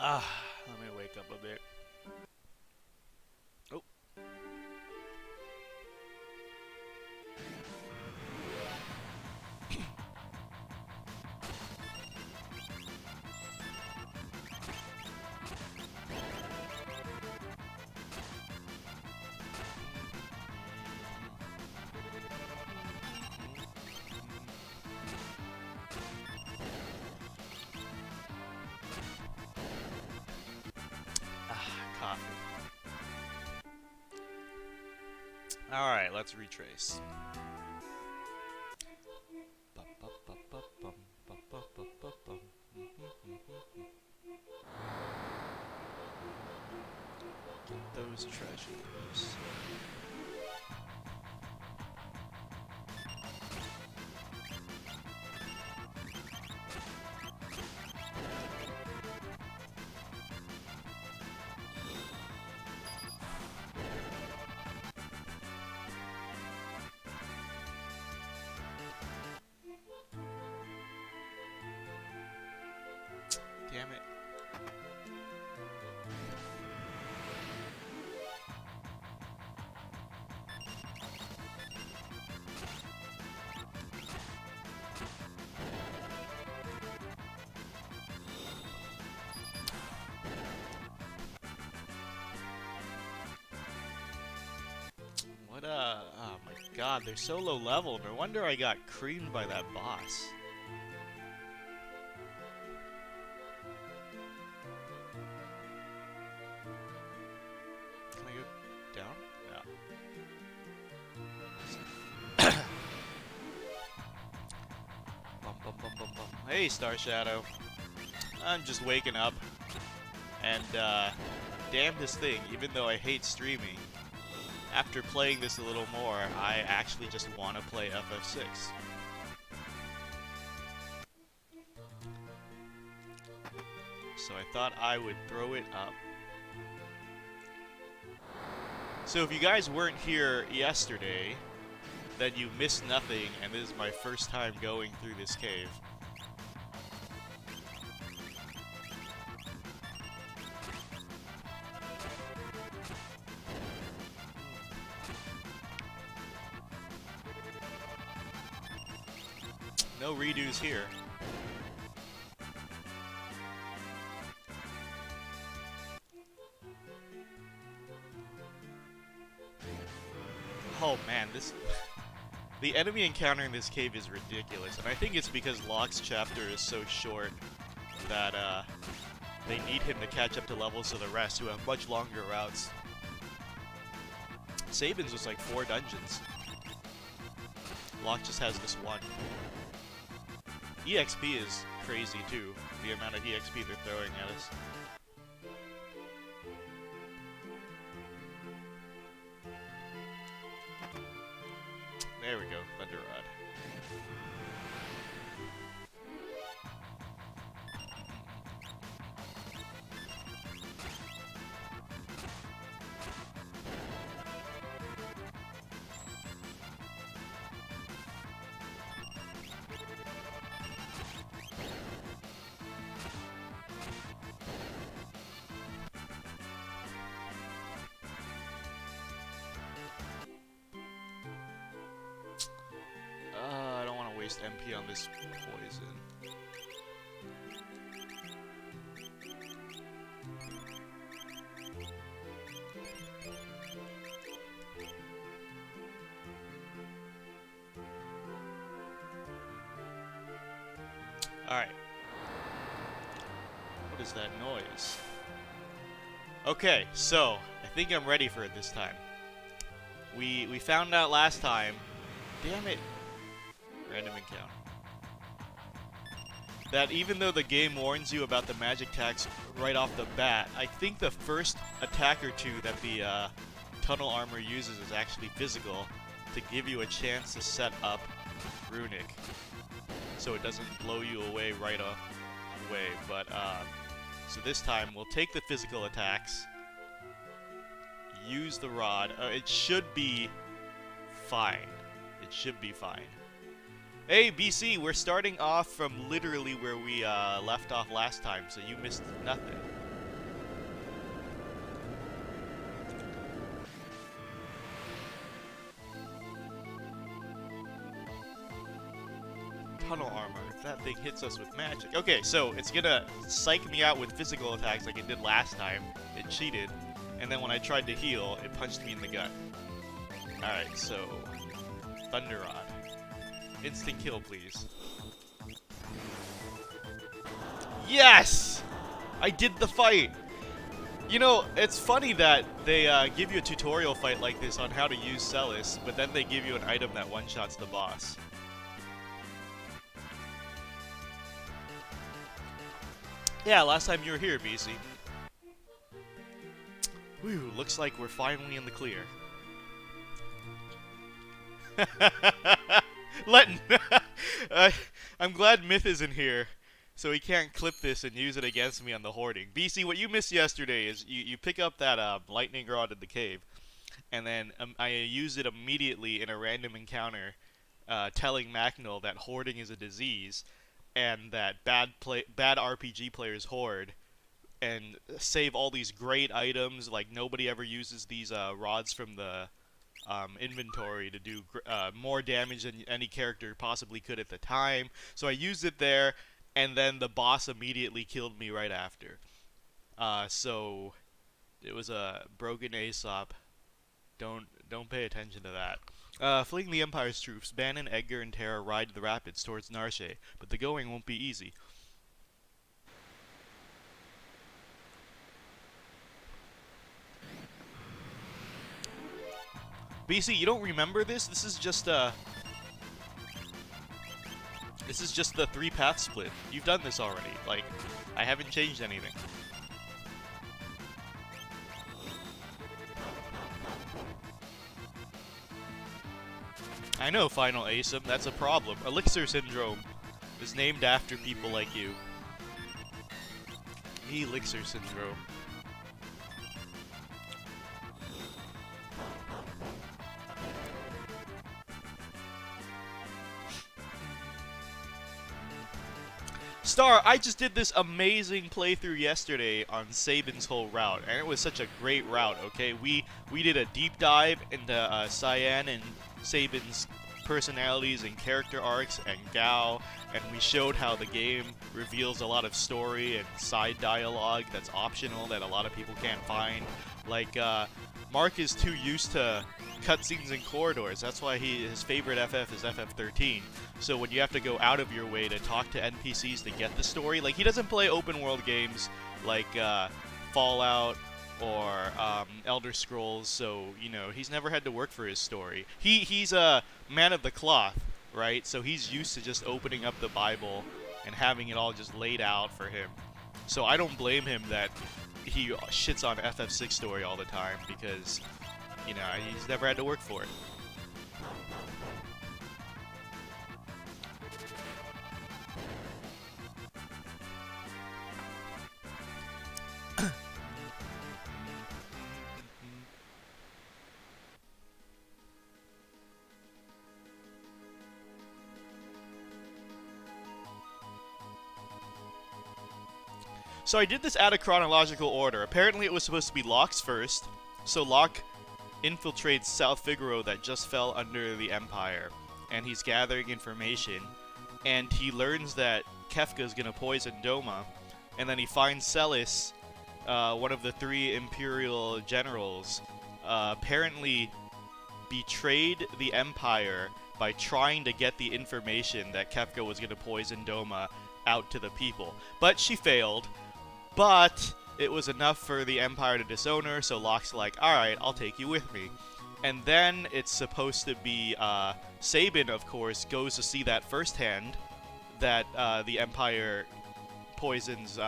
Let me wake up a bit. Oh. Coffee. Alright, let's retrace. Get those treasures. Damn it. What oh my god, they're so low level. No wonder I got creamed by that boss. Can I go down? Yeah. Bum, bum, bum, bum, bum. Hey, Star Shadow. I'm just waking up. And, damn this thing, even though I hate streaming, after playing this a little more, I actually just want to play FF6. So I thought I would throw it up. So if you guys weren't here yesterday, then you missed nothing, and this is my first time going through this cave. No redos here. Oh man, this... The enemy encounter in this cave is ridiculous, and I think it's because Locke's chapter is so short that they need him to catch up to levels of the rest who have much longer routes. Sabin's was like 4 dungeons. Locke just has this one. EXP is crazy too, the amount of EXP they're throwing at us. There we go, Thunder Rod. I don't want to waste MP on this poison. Alright. What is that noise? Okay, so I think I'm ready for it this time. We found out last time. Damn it. Random encounter. That even though the game warns you about the magic attacks right off the bat, I think the first attack or two that the tunnel armor uses is actually physical to give you a chance to set up Runic, so it doesn't blow you away right away. But so this time we'll take the physical attacks, use the rod. It should be fine. It should be fine. Hey, BC, we're starting off from literally where we left off last time, so you missed nothing. Tunnel armor. If that thing hits us with magic. Okay, so it's gonna psych me out with physical attacks like it did last time. It cheated. And then when I tried to heal, it punched me in the gut. Alright, so... Thunder Rod. Instant kill, please. Yes! I did the fight! You know, it's funny that they give you a tutorial fight like this on how to use Celis, but then they give you an item that one-shots the boss. Yeah, last time you were here, BC. Whew, looks like we're finally in the clear. I'm glad Myth isn't here, so he can't clip this and use it against me on the hoarding. BC, what you missed yesterday is you pick up that lightning rod in the cave, and then I use it immediately in a random encounter, telling Macnil that hoarding is a disease, and that bad RPG players hoard, and save all these great items. Like nobody ever uses these rods from the inventory to do more damage than any character possibly could at the time. So I used it there, and then the boss immediately killed me right after. So it was a broken Aesop. Don't pay attention to that. Fleeing the Empire's troops, Bannon, Edgar, and Terra ride the rapids towards Narration, but the going won't be easy. BC, you don't remember this? This is just the 3-path split. You've done this already. Like, I haven't changed anything. I know, Final Asim, that's a problem. Elixir Syndrome is named after people like you. Elixir Syndrome. Star, I just did this amazing playthrough yesterday on Sabin's whole route, and it was such a great route, okay? We did a deep dive into Cyan and Sabin's personalities and character arcs and Gao, and we showed how the game reveals a lot of story and side dialogue that's optional that a lot of people can't find. Like, Mark is too used to cutscenes and corridors. That's why his favorite FF is FF13. So when you have to go out of your way to talk to NPCs to get the story, like he doesn't play open world games like Fallout or Elder Scrolls, so you know he's never had to work for his story. He's a man of the cloth, right? So he's used to just opening up the Bible and having it all just laid out for him. So I don't blame him that he shits on FF6 story all the time because, you know, he's never had to work for it. So I did this out of chronological order. Apparently it was supposed to be Locke's first. So Locke infiltrates South Figaro that just fell under the Empire. And he's gathering information. And he learns that Kefka's gonna poison Doma. And then he finds Celis, one of the 3 Imperial generals, apparently betrayed the Empire by trying to get the information that Kefka was gonna poison Doma out to the people. But she failed. But it was enough for the Empire to disown her, so Locke's like, alright, I'll take you with me. And then it's supposed to be Sabin, of course, goes to see that firsthand, that the Empire poisons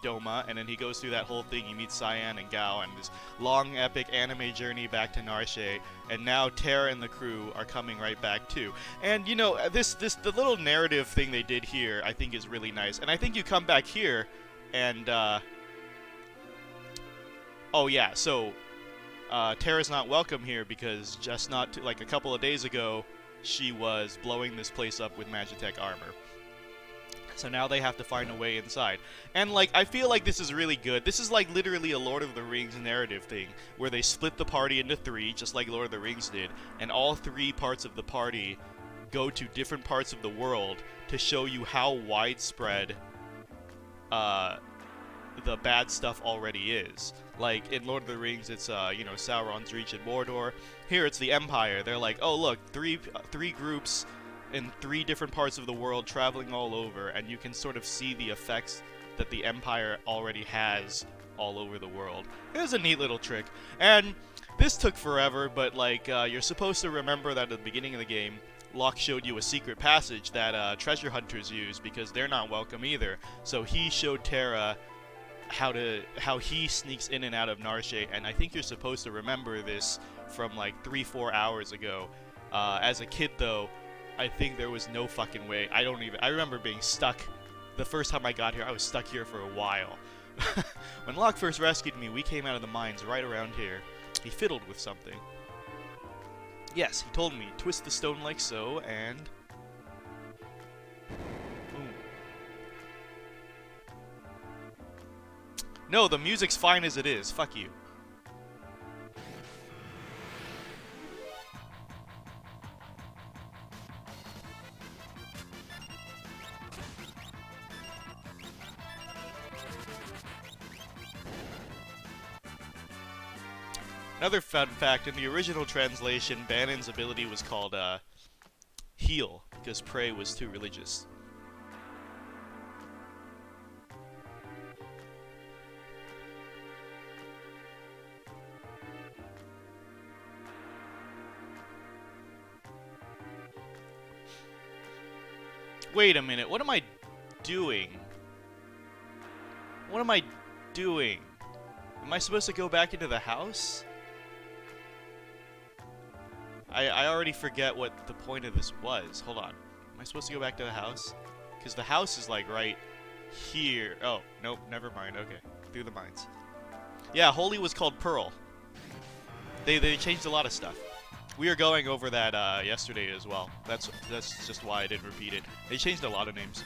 Doma, and then he goes through that whole thing. He meets Cyan and Gao, and this long, epic anime journey back to Narration, and now Terra and the crew are coming right back too. And you know, the little narrative thing they did here, I think is really nice. And I think you come back here, and oh yeah, so Terra's not welcome here because just like a couple of days ago, she was blowing this place up with Magitech armor. So now they have to find a way inside. And, like, I feel like this is really good. This is, like, literally a Lord of the Rings narrative thing, where they split the party into 3, just like Lord of the Rings did, and all 3 parts of the party go to different parts of the world to show you how widespread the bad stuff already is. Like, in Lord of the Rings, it's, you know, Sauron's Reach in Mordor. Here, it's the Empire. They're like, oh, look, three groups in 3 different parts of the world traveling all over, and you can sort of see the effects that the Empire already has all over the world. It was a neat little trick. And this took forever, but, like, you're supposed to remember that at the beginning of the game, Locke showed you a secret passage that treasure hunters use, because they're not welcome either. So he showed Terra how he sneaks in and out of Narration, and I think you're supposed to remember this from like 3-4 hours ago. As a kid, though, I think there was no fucking way. I remember being stuck. The first time I got here, I was stuck here for a while. When Locke first rescued me, we came out of the mines right around here. He fiddled with something. Yes, he told me, twist the stone like so, and... boom. No, the music's fine as it is. Fuck you. Another fun fact, in the original translation, Banon's ability was called, heal, because Prey was too religious. Wait a minute, what am I doing? What am I doing? Am I supposed to go back into the house? I already forget what the point of this was. Hold on. Am I supposed to go back to the house? Because the house is, like, right here. Oh, nope, never mind. Okay, through the mines. Yeah, Holy was called Pearl. They changed a lot of stuff. We were going over that yesterday as well. That's just why I didn't repeat it. They changed a lot of names.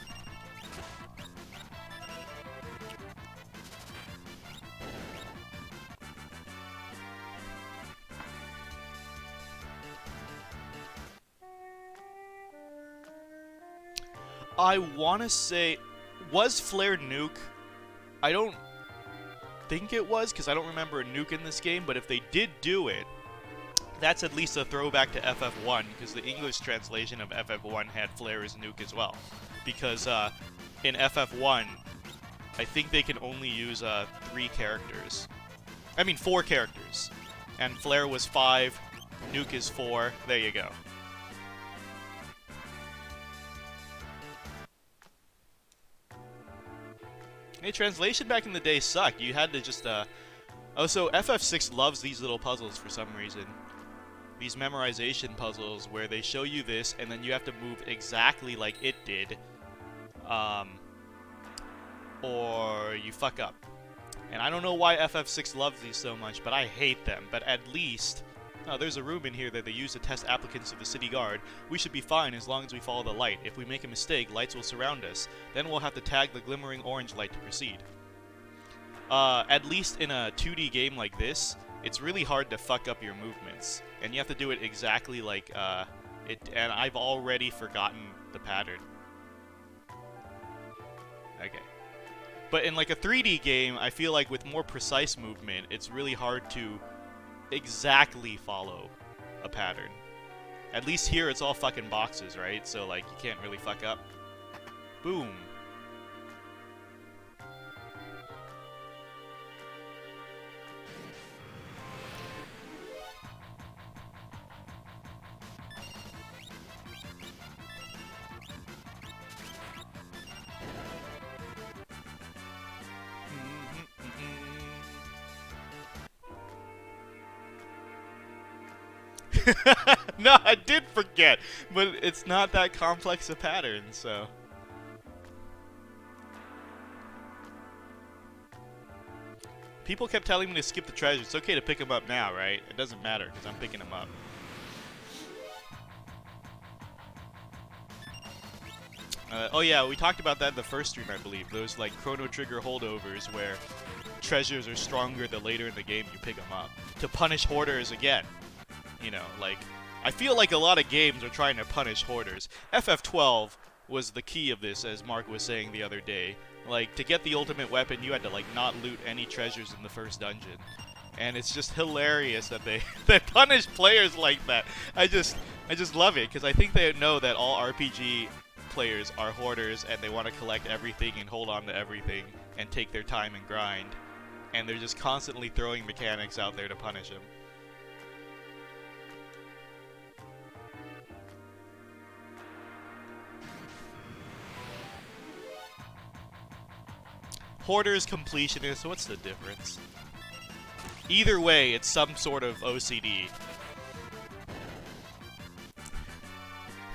I want to say, was Flare nuke? I don't think it was, because I don't remember a nuke in this game, but if they did do it, that's at least a throwback to FF1, because the English translation of FF1 had Flare as nuke as well. Because in FF1, I think they can only use 3 characters. I mean 4 characters. And Flare was 5, nuke is 4, there you go. Hey, translation back in the day sucked. You had to just, Oh, so FF6 loves these little puzzles for some reason. These memorization puzzles where they show you this, and then you have to move exactly like it did. Or you fuck up. And I don't know why FF6 loves these so much, but I hate them. But at least... Oh, there's a room in here that they use to test applicants of the city guard. We should be fine as long as we follow the light. If we make a mistake, lights will surround us. Then we'll have to tag the glimmering orange light to proceed. At least in a 2D game like this, it's really hard to fuck up your movements. And you have to do it exactly like it. And I've already forgotten the pattern. Okay. But in like a 3D game, I feel like with more precise movement, it's really hard to exactly follow a pattern. At least here it's all fucking boxes, right? So like you can't really fuck up. Boom. No, I did forget, but it's not that complex a pattern, so... People kept telling me to skip the treasure. It's okay to pick them up now, right? It doesn't matter, because I'm picking them up. Oh yeah, we talked about that in the first stream, I believe. Those like Chrono Trigger holdovers where treasures are stronger the later in the game you pick them up. To punish hoarders again. You know, like, I feel like a lot of games are trying to punish hoarders. FF12 was the key of this, as Mark was saying the other day. Like, to get the ultimate weapon, you had to, like, not loot any treasures in the first dungeon. And it's just hilarious that they they punish players like that. I just love it, because I think they know that all RPG players are hoarders, and they want to collect everything and hold on to everything and take their time and grind. And they're just constantly throwing mechanics out there to punish them. Hoarders, completionists, what's the difference? Either way, it's some sort of OCD.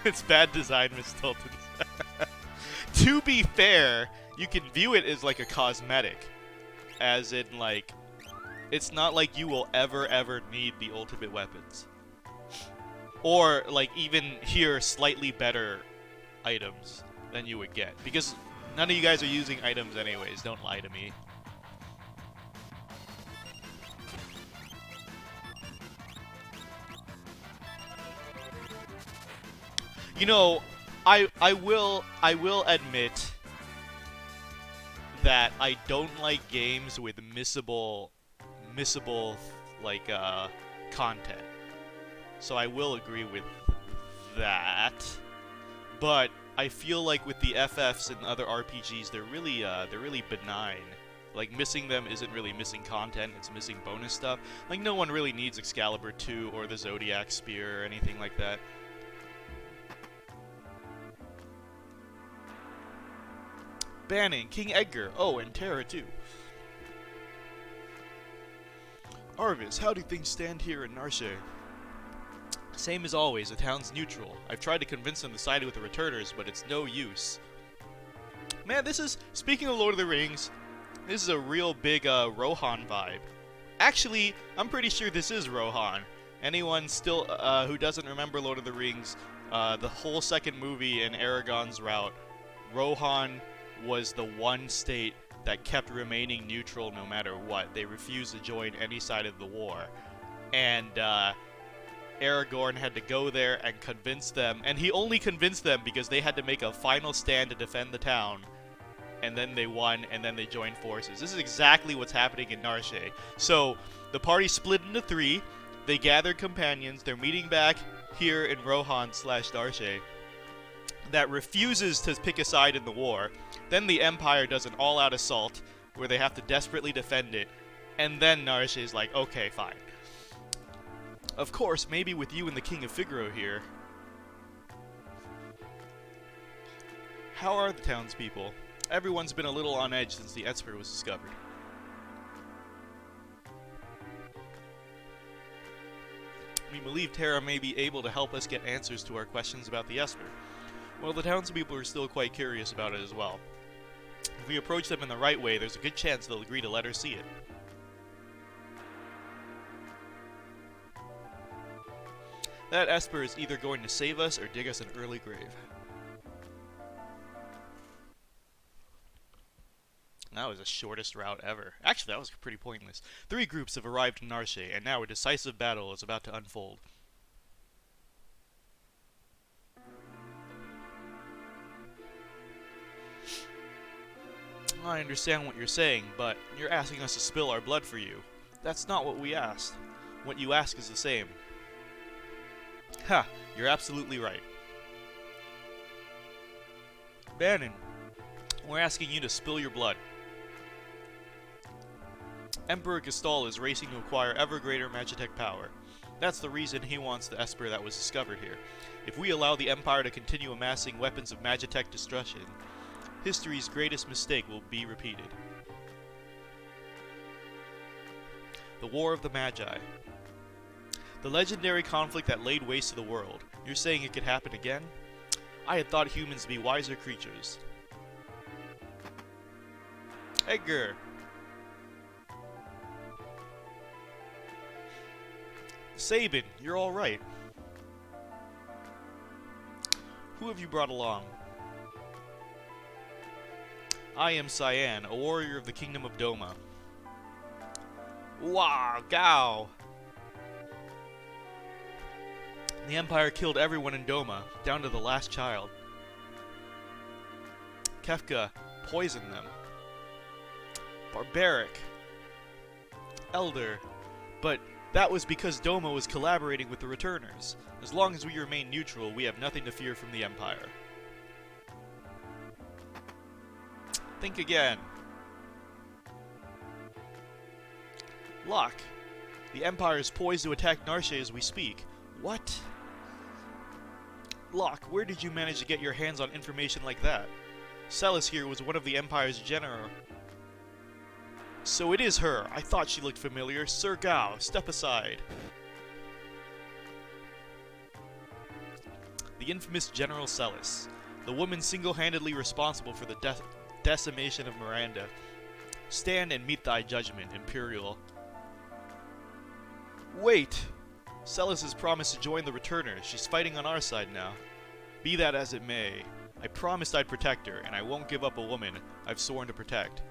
It's bad design, Miss Tilton. To be fair, you can view it as like a cosmetic. As in, like, it's not like you will ever need the ultimate weapons. Or, like, even here, slightly better items than you would get. Because none of you guys are using items anyways, don't lie to me. You know, I will admit that I don't like games with missable like content. So I will agree with that. But I feel like with the FFs and other RPGs, they're really benign. Like, missing them isn't really missing content, it's missing bonus stuff. Like, no one really needs Excalibur 2 or the Zodiac Spear or anything like that. Banning, King Edgar, oh, and Terra too. Arvis, how do things stand here in Narration? Same as always, the town's neutral. I've tried to convince them to side with the returners, but it's no use. Man, this is, speaking of Lord of the Rings, this is a real big Rohan vibe. Actually, I'm pretty sure this is Rohan. Anyone still who doesn't remember Lord of the Rings, the whole second movie in Aragorn's route, Rohan was the one state that kept remaining neutral no matter what. They refused to join any side of the war. And Aragorn had to go there and convince them, and he only convinced them because they had to make a final stand to defend the town, and then they won, and then they joined forces. This is exactly what's happening in Narration. So, the party split into three, they gathered companions, they're meeting back here in Rohan/Narration, that refuses to pick a side in the war. Then the Empire does an all-out assault, where they have to desperately defend it, and then Narration is like, okay, fine. Of course, maybe with you and the King of Figaro here. How are the townspeople? Everyone's been a little on edge since the Esper was discovered. We believe Terra may be able to help us get answers to our questions about the Esper. Well, the townspeople are still quite curious about it as well. If we approach them in the right way, there's a good chance they'll agree to let her see it. That Esper is either going to save us or dig us an early grave. That was the shortest route ever. Actually, that was pretty pointless. 3 groups have arrived in Narration, and now a decisive battle is about to unfold. I understand what you're saying, but you're asking us to spill our blood for you. That's not what we asked. What you ask is the same. Ha! You're absolutely right. Bannon, we're asking you to spill your blood. Emperor Gestalt is racing to acquire ever greater Magitech power. That's the reason he wants the Esper that was discovered here. If we allow the Empire to continue amassing weapons of Magitech destruction, history's greatest mistake will be repeated. The War of the Magi. The legendary conflict that laid waste to the world. You're saying it could happen again? I had thought humans to be wiser creatures. Edgar! Sabin, you're alright. Who have you brought along? I am Cyan, a warrior of the kingdom of Doma. Wow, Gao! The Empire killed everyone in Doma, down to the last child. Kefka poisoned them. Barbaric. Elder. But that was because Doma was collaborating with the Returners. As long as we remain neutral, we have nothing to fear from the Empire. Think again. Locke. The Empire is poised to attack Narration as we speak. What? Locke, where did you manage to get your hands on information like that? Celis here was one of the Empire's general. So it is her. I thought she looked familiar. Sir Gao, step aside. The infamous General Celis. The woman single-handedly responsible for the decimation of Miranda. Stand and meet thy judgment, Imperial. Wait! Celis has promised to join the Returners. She's fighting on our side now. Be that as it may, I promised I'd protect her, and I won't give up a woman I've sworn to protect.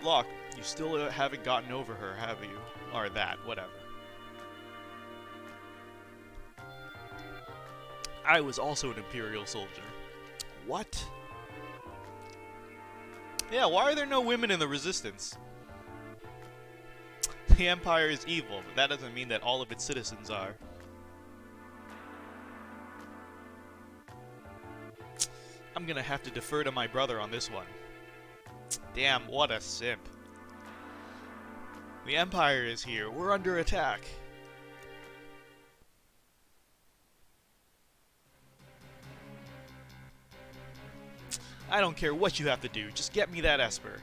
Locke, you still haven't gotten over her, have you? Or that, whatever. I was also an Imperial soldier. What? Yeah, why are there no women in the Resistance? The Empire is evil, but that doesn't mean that all of its citizens are. I'm gonna have to defer to my brother on this one. Damn, what a simp. The Empire is here. We're under attack. I don't care what you have to do. Just get me that Esper.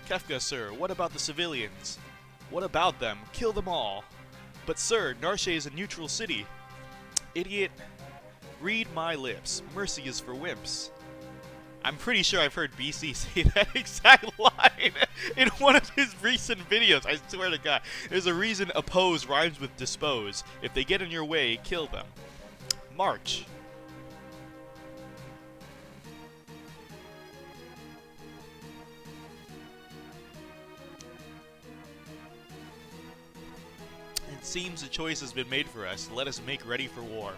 Kefka, sir, what about the civilians? What about them? Kill them all. But sir, Narration is a neutral city. Idiot. Read my lips. Mercy is for wimps. I'm pretty sure I've heard BC say that exact line in one of his recent videos. I swear to God. There's a reason oppose rhymes with dispose. If they get in your way, kill them. March. It seems a choice has been made for us. Let us make ready for war.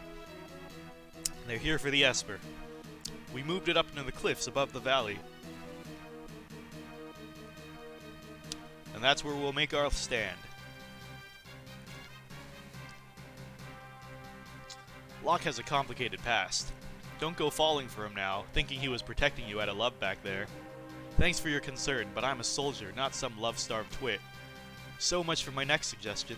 They're here for the Esper. We moved it up into the cliffs above the valley. And that's where we'll make our stand. Locke has a complicated past. Don't go falling for him now, thinking he was protecting you out of love back there. Thanks for your concern, but I'm a soldier, not some love-starved twit. So much for my next suggestion.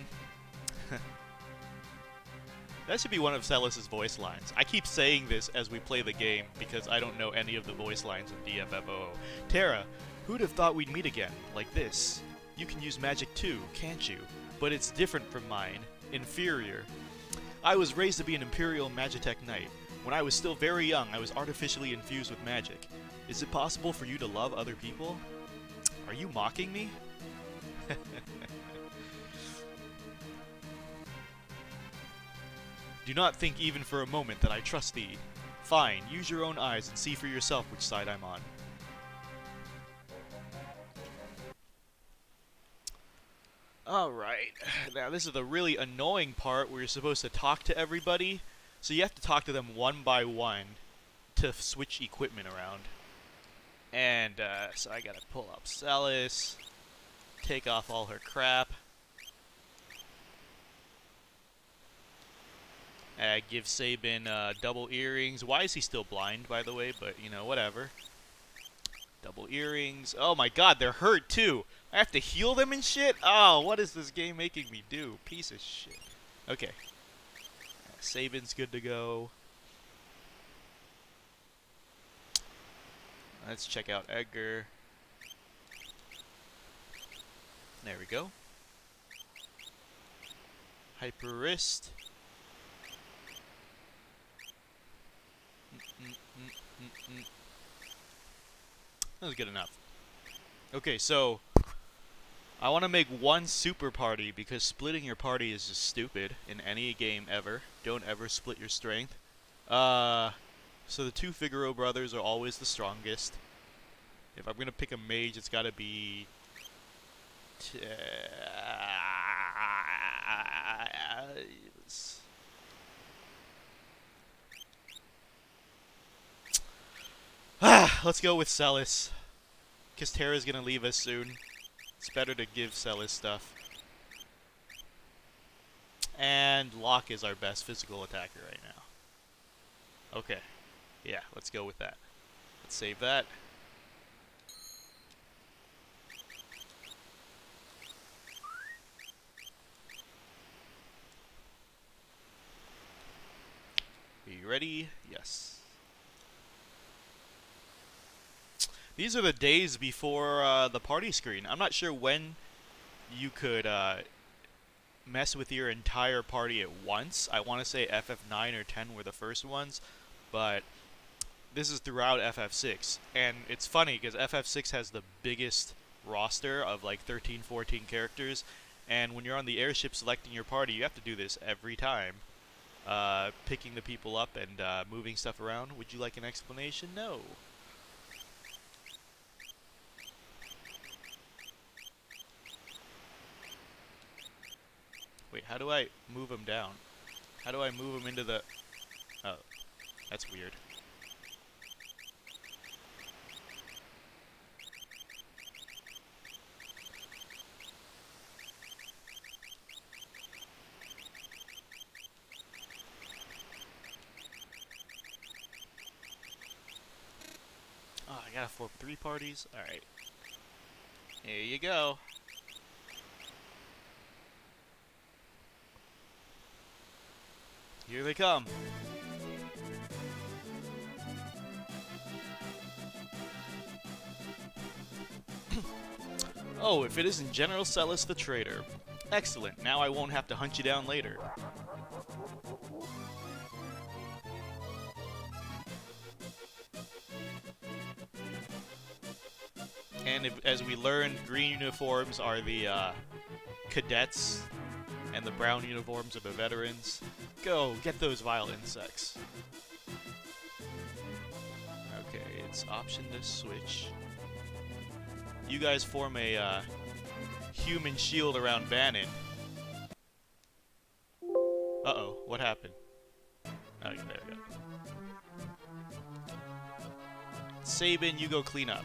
That should be one of Celis's voice lines. I keep saying this as we play the game because I don't know any of the voice lines of DFFOO. Terra, who'd have thought we'd meet again, like this? You can use magic too, can't you? But it's different from mine. Inferior. I was raised to be an Imperial Magitech Knight. When I was still very young, I was artificially infused with magic. Is it possible for you to love other people? Are you mocking me? Do not think even for a moment that I trust thee. Fine, use your own eyes and see for yourself which side I'm on. Alright, now this is the really annoying part where you're supposed to talk to everybody. So you have to talk to them one by one to switch equipment around. And so I gotta pull up Celis, take off all her crap. Give Sabin double earrings. Why is he still blind, by the way? But, you know, whatever. Double earrings. Oh my god, they're hurt, too. I have to heal them and shit? Oh, what is this game making me do? Piece of shit. Okay. Sabin's good to go. Let's check out Edgar. There we go. Hyperist. That was good enough. Okay, so I want to make one super party because splitting your party is just stupid in any game ever. Don't ever split your strength. So the two Figaro brothers are always the strongest. If I'm gonna pick a mage, it's gotta be... Let's go with Celis. Because Terra's gonna leave us soon. It's better to give Celis stuff. And Locke is our best physical attacker right now. Okay. Yeah, let's go with that. Let's save that. Are you ready? Yes. These are the days before the party screen. I'm not sure when you could mess with your entire party at once. I want to say FF9 or 10 were the first ones, but this is throughout FF6. And it's funny because FF6 has the biggest roster of like 13, 14 characters, and when you're on the airship selecting your party, you have to do this every time. Picking the people up and moving stuff around. Would you like an explanation? No. Wait, how do I move them down? How do I move them into the... Oh, that's weird. Oh, I gotta form 3 parties? Alright. Here you go. Here they come. Oh, if it isn't General Celis the Traitor. Excellent, now I won't have to hunt you down later. And as we learned, green uniforms are the cadets, and the brown uniforms are the veterans. Go, get those vile insects. Okay, it's option to switch. You guys form a human shield around Bannon. Uh-oh, what happened? Oh, there we go. Sabin, you go clean up.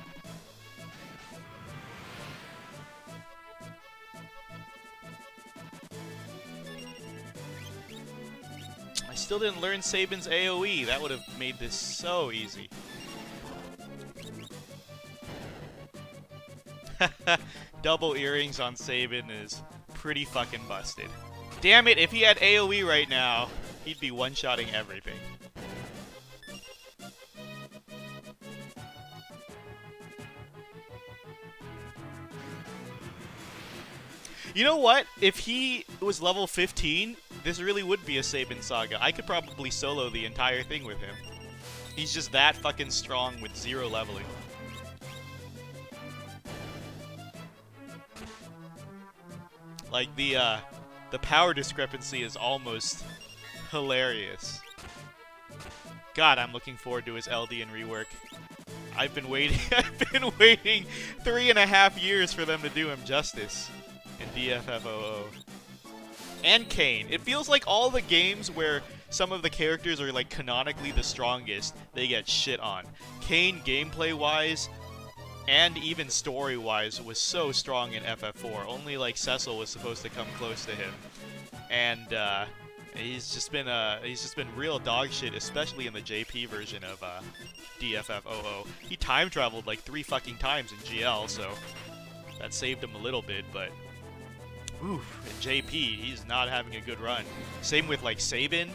I still didn't learn Sabin's AoE. That would have made this so easy. Double earrings on Sabin is pretty fucking busted. Damn it, if he had AoE right now, he'd be one-shotting everything. You know what? If he was level 15, this really would be a Sabin saga. I could probably solo the entire thing with him. He's just that fucking strong with 0 leveling. Like, the power discrepancy is almost hilarious. God, I'm looking forward to his Eldian rework. I've been waiting 3.5 years for them to do him justice in DissidiaFFOO. And Kain. It feels like all the games where some of the characters are like canonically the strongest, they get shit on. Kain, gameplay-wise, and even story-wise, was so strong in FF4. Only like Cecil was supposed to come close to him, and he's just been real dog shit, especially in the JP version of DissidiaFFOO. He time traveled like 3 fucking times in GL, so that saved him a little bit. But oof, in JP, he's not having a good run. Same with like Sabin,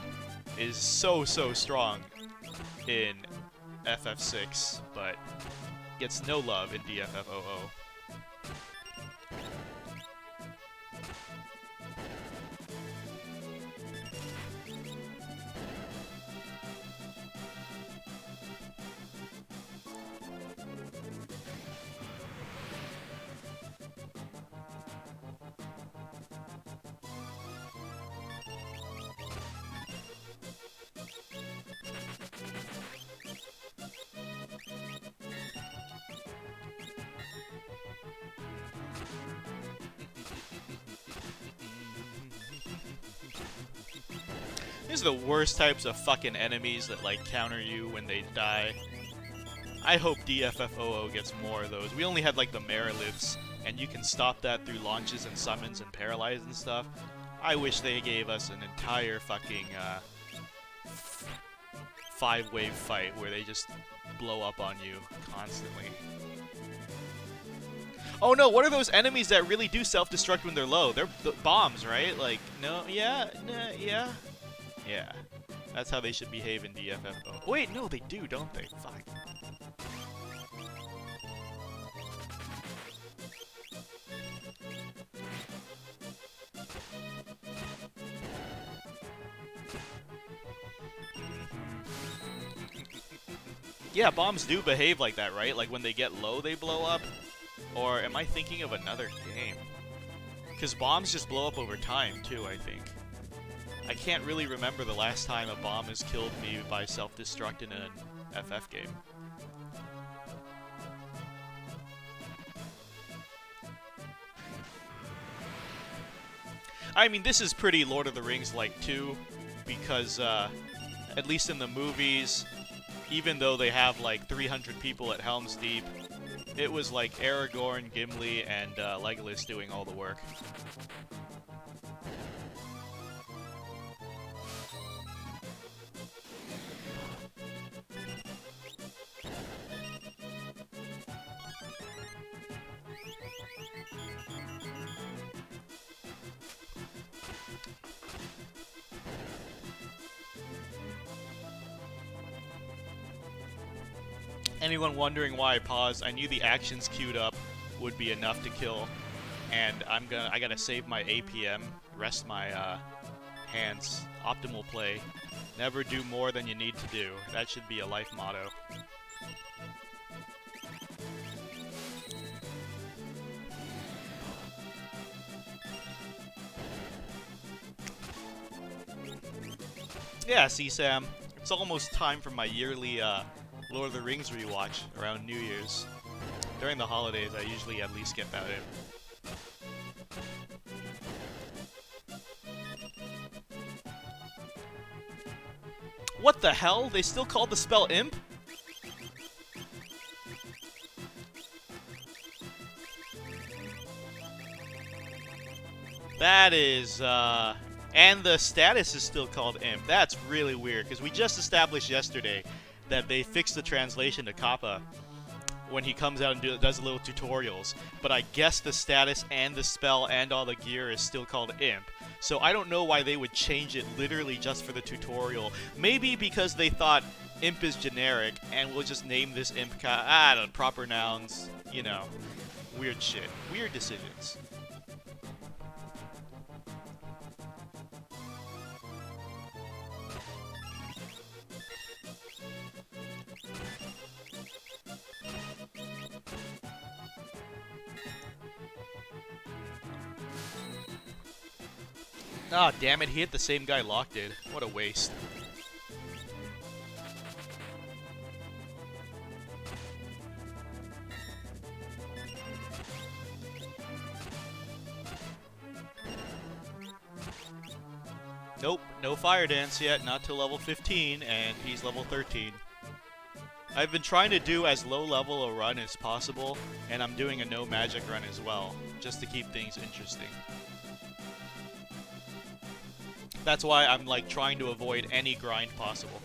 is so strong in FF6, but gets no love in DissidiaFFOO. These are the worst types of fucking enemies that, like, counter you when they die. I hope DFFOO gets more of those. We only had, like, the Mariliths, and you can stop that through launches and summons and paralyze and stuff. I wish they gave us an entire fucking, 5-wave fight where they just blow up on you constantly. Oh no, what are those enemies that really do self-destruct when they're low? They're bombs, right? Like, no, yeah, nah, yeah. Yeah. That's how they should behave in DFFO. Wait, no, they do, don't they? Fuck. Yeah, bombs do behave like that, right? Like when they get low, they blow up? Or am I thinking of another game? Because bombs just blow up over time, too, I think. I can't really remember the last time a bomb has killed me by self-destruct in an FF game. I mean, this is pretty Lord of the Rings-like, too, because, at least in the movies, even though they have, like, 300 people at Helm's Deep, it was, like, Aragorn, Gimli, and Legolas doing all the work. Anyone wondering why I paused? I knew the actions queued up would be enough to kill, and I gotta save my APM, rest my hands. Optimal play. Never do more than you need to do. That should be a life motto. Yeah, see, Sam, it's almost time for my yearly Lord of the Rings rewatch around New Year's. During the holidays, I usually at least get that in. What the hell? They still call the spell imp? That is, and the status is still called imp. That's really weird, because we just established yesterday that they fixed the translation to Kappa when he comes out and does little tutorials. But I guess the status and the spell and all the gear is still called imp. So I don't know why they would change it literally just for the tutorial. Maybe because they thought imp is generic and we'll just name this imp I don't know, proper nouns, you know. Weird shit. Weird decisions. Ah, damn it, he hit the same guy Locke did. What a waste. Nope, no fire dance yet, not till level 15, and he's level 13. I've been trying to do as low level a run as possible, and I'm doing a no magic run as well, just to keep things interesting. That's why I'm, like, trying to avoid any grind possible.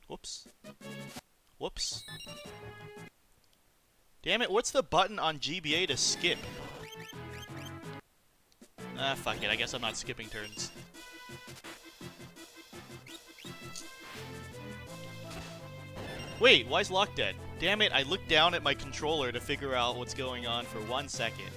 Whoops. Whoops. Damn it, what's the button on GBA to skip? Ah, fuck it, I guess I'm not skipping turns. Wait, why is Locke dead? Damn it, I looked down at my controller to figure out what's going on for 1 second.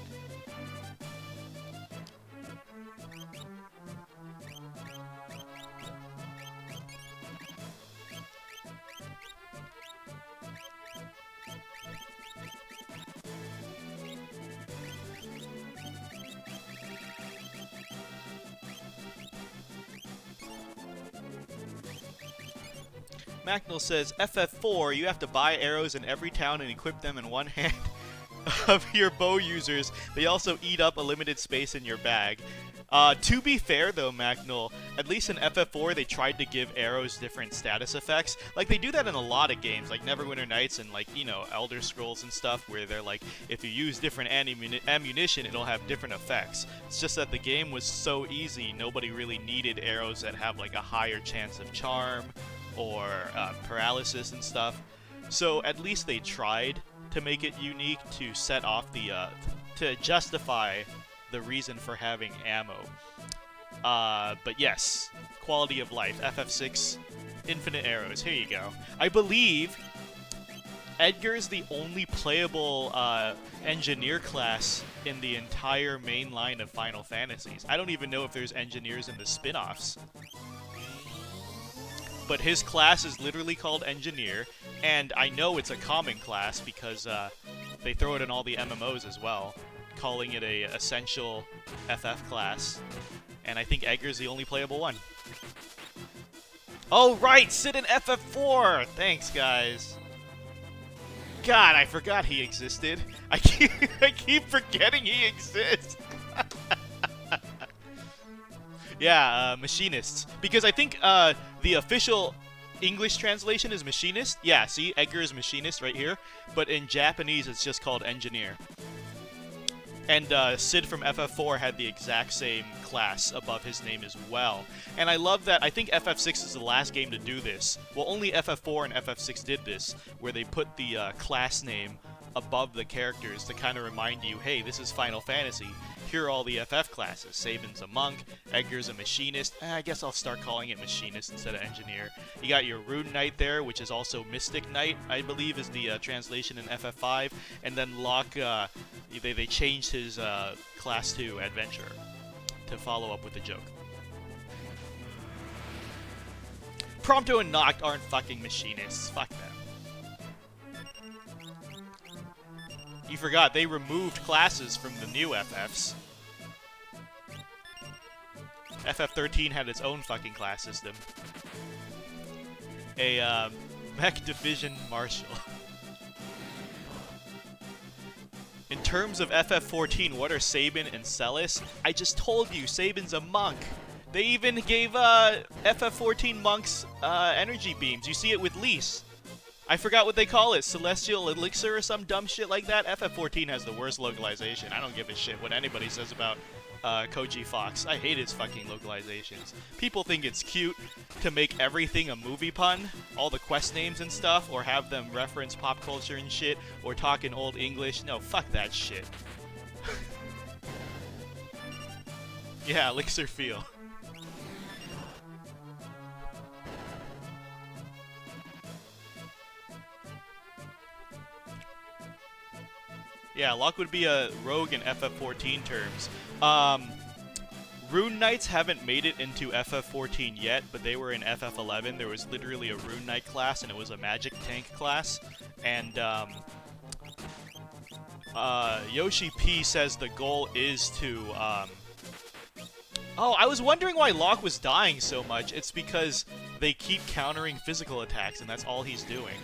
Macnell says, FF4, you have to buy arrows in every town and equip them in one hand of your bow users. They also eat up a limited space in your bag. To be fair though, Macnell, at least in FF4 they tried to give arrows different status effects. Like, they do that in a lot of games, like Neverwinter Nights and, like, you know, Elder Scrolls and stuff, where they're like, if you use different ammunition, it'll have different effects. It's just that the game was so easy, nobody really needed arrows that have, like, a higher chance of charm or paralysis and stuff. So at least they tried to make it unique to set off the, to justify the reason for having ammo. But yes, quality of life, FF6, infinite arrows, here you go. I believe Edgar's the only playable engineer class in the entire main line of Final Fantasies. I don't even know if there's engineers in the spin-offs. But his class is literally called Engineer, and I know it's a common class because they throw it in all the MMOs as well, calling it a essential FF class, and I think Edgar's the only playable one. Oh right, Sid in FF4! Thanks, guys. God, I forgot he existed. I keep forgetting he exists. Yeah, machinists. Because I think the official English translation is machinist. Yeah, see, Edgar is machinist right here. But in Japanese, it's just called engineer. And Sid from FF4 had the exact same class above his name as well. And I love that. I think FF6 is the last game to do this. Well, only FF4 and FF6 did this, where they put the class name above the characters to kind of remind you, hey, this is Final Fantasy. Here are all the FF classes. Sabin's a monk, Edgar's a machinist. I guess I'll start calling it machinist instead of engineer. You got your Rune Knight there, which is also Mystic Knight, I believe is the translation in FF5. And then Locke, they changed his class to Adventurer to follow up with the joke. Prompto and Noct aren't fucking machinists. Fuck them. You forgot, they removed classes from the new FFs. FF13 had its own fucking class system. A, Mech Division Marshal. In terms of FF14, what are Sabin and Celis? I just told you, Sabin's a monk. They even gave, FF14 monks, energy beams. You see it with Lise. I forgot what they call it, Celestial Elixir or some dumb shit like that. FF14 has the worst localization. I don't give a shit what anybody says about Koji Fox. I hate his fucking localizations. People think it's cute to make everything a movie pun, all the quest names and stuff, or have them reference pop culture and shit, or talk in Old English. No, fuck that shit. Yeah, Elixir Feel. Yeah, Locke would be a rogue in FF14 terms. Rune Knights haven't made it into FF14 yet, but they were in FF11. There was literally a Rune Knight class, and it was a magic tank class. And Yoshi P says the goal is to... Oh, I was wondering why Locke was dying so much. It's because they keep countering physical attacks, and that's all he's doing.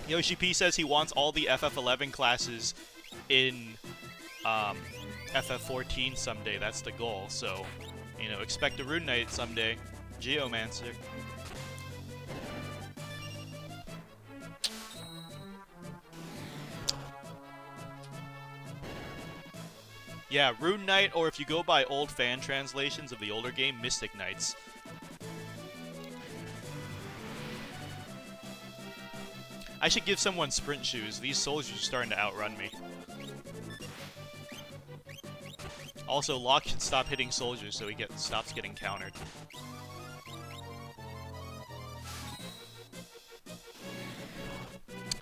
Yoshi P says he wants all the FF11 classes in FF14 someday. That's the goal. So, you know, expect a Rune Knight someday. Geomancer. Yeah, Rune Knight, or if you go by old fan translations of the older game, Mystic Knights. I should give someone sprint shoes. These soldiers are starting to outrun me. Also, Locke should stop hitting soldiers so he stops getting countered.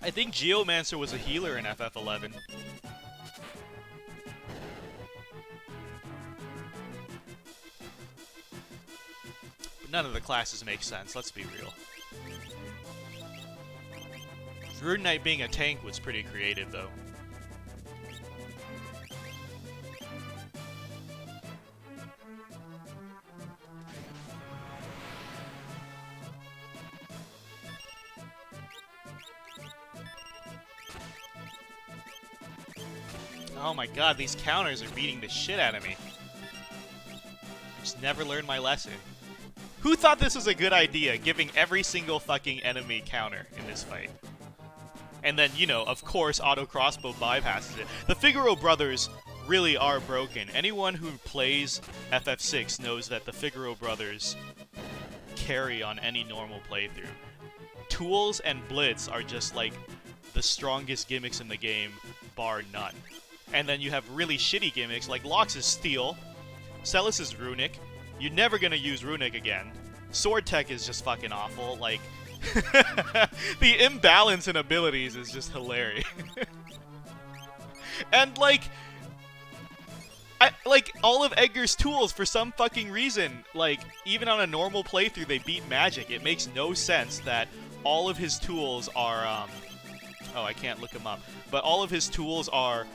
I think Geomancer was a healer in FF11. But none of the classes make sense, let's be real. Rune Knight being a tank was pretty creative, though. Oh my god, these counters are beating the shit out of me. I just never learned my lesson. Who thought this was a good idea, giving every single fucking enemy counter in this fight? And then, you know, of course, auto crossbow bypasses it. The Figaro brothers really are broken. Anyone who plays FF6 knows that the Figaro brothers carry on any normal playthrough. Tools and Blitz are just like the strongest gimmicks in the game, bar none. And then you have really shitty gimmicks like Locke's is Steel, Celis is Runic. You're never gonna use Runic again. Sword Tech is just fucking awful. Like, the imbalance in abilities is just hilarious. And like, all of Edgar's tools, for some fucking reason, like, even on a normal playthrough, they beat Magic. It makes no sense that all of his tools are, oh, I can't look him up. But all of his tools are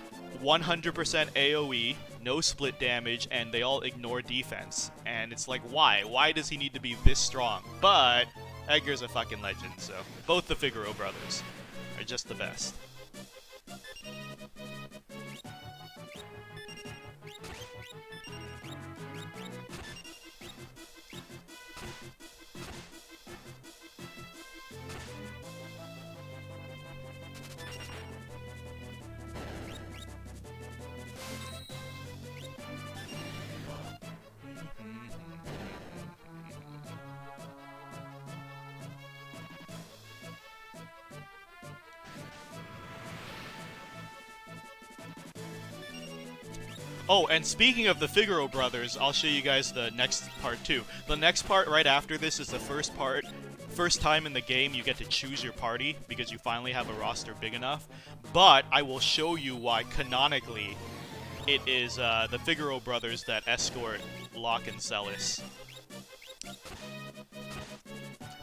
100% AoE, no split damage, and they all ignore defense. And it's like, why? Why does he need to be this strong? But Edgar's a fucking legend, so both the Figaro brothers are just the best. Oh, and speaking of the Figaro brothers, I'll show you guys the next part too. The next part right after this is the first part. First time in the game you get to choose your party because you finally have a roster big enough. But I will show you why canonically it is the Figaro brothers that escort Locke and Celis.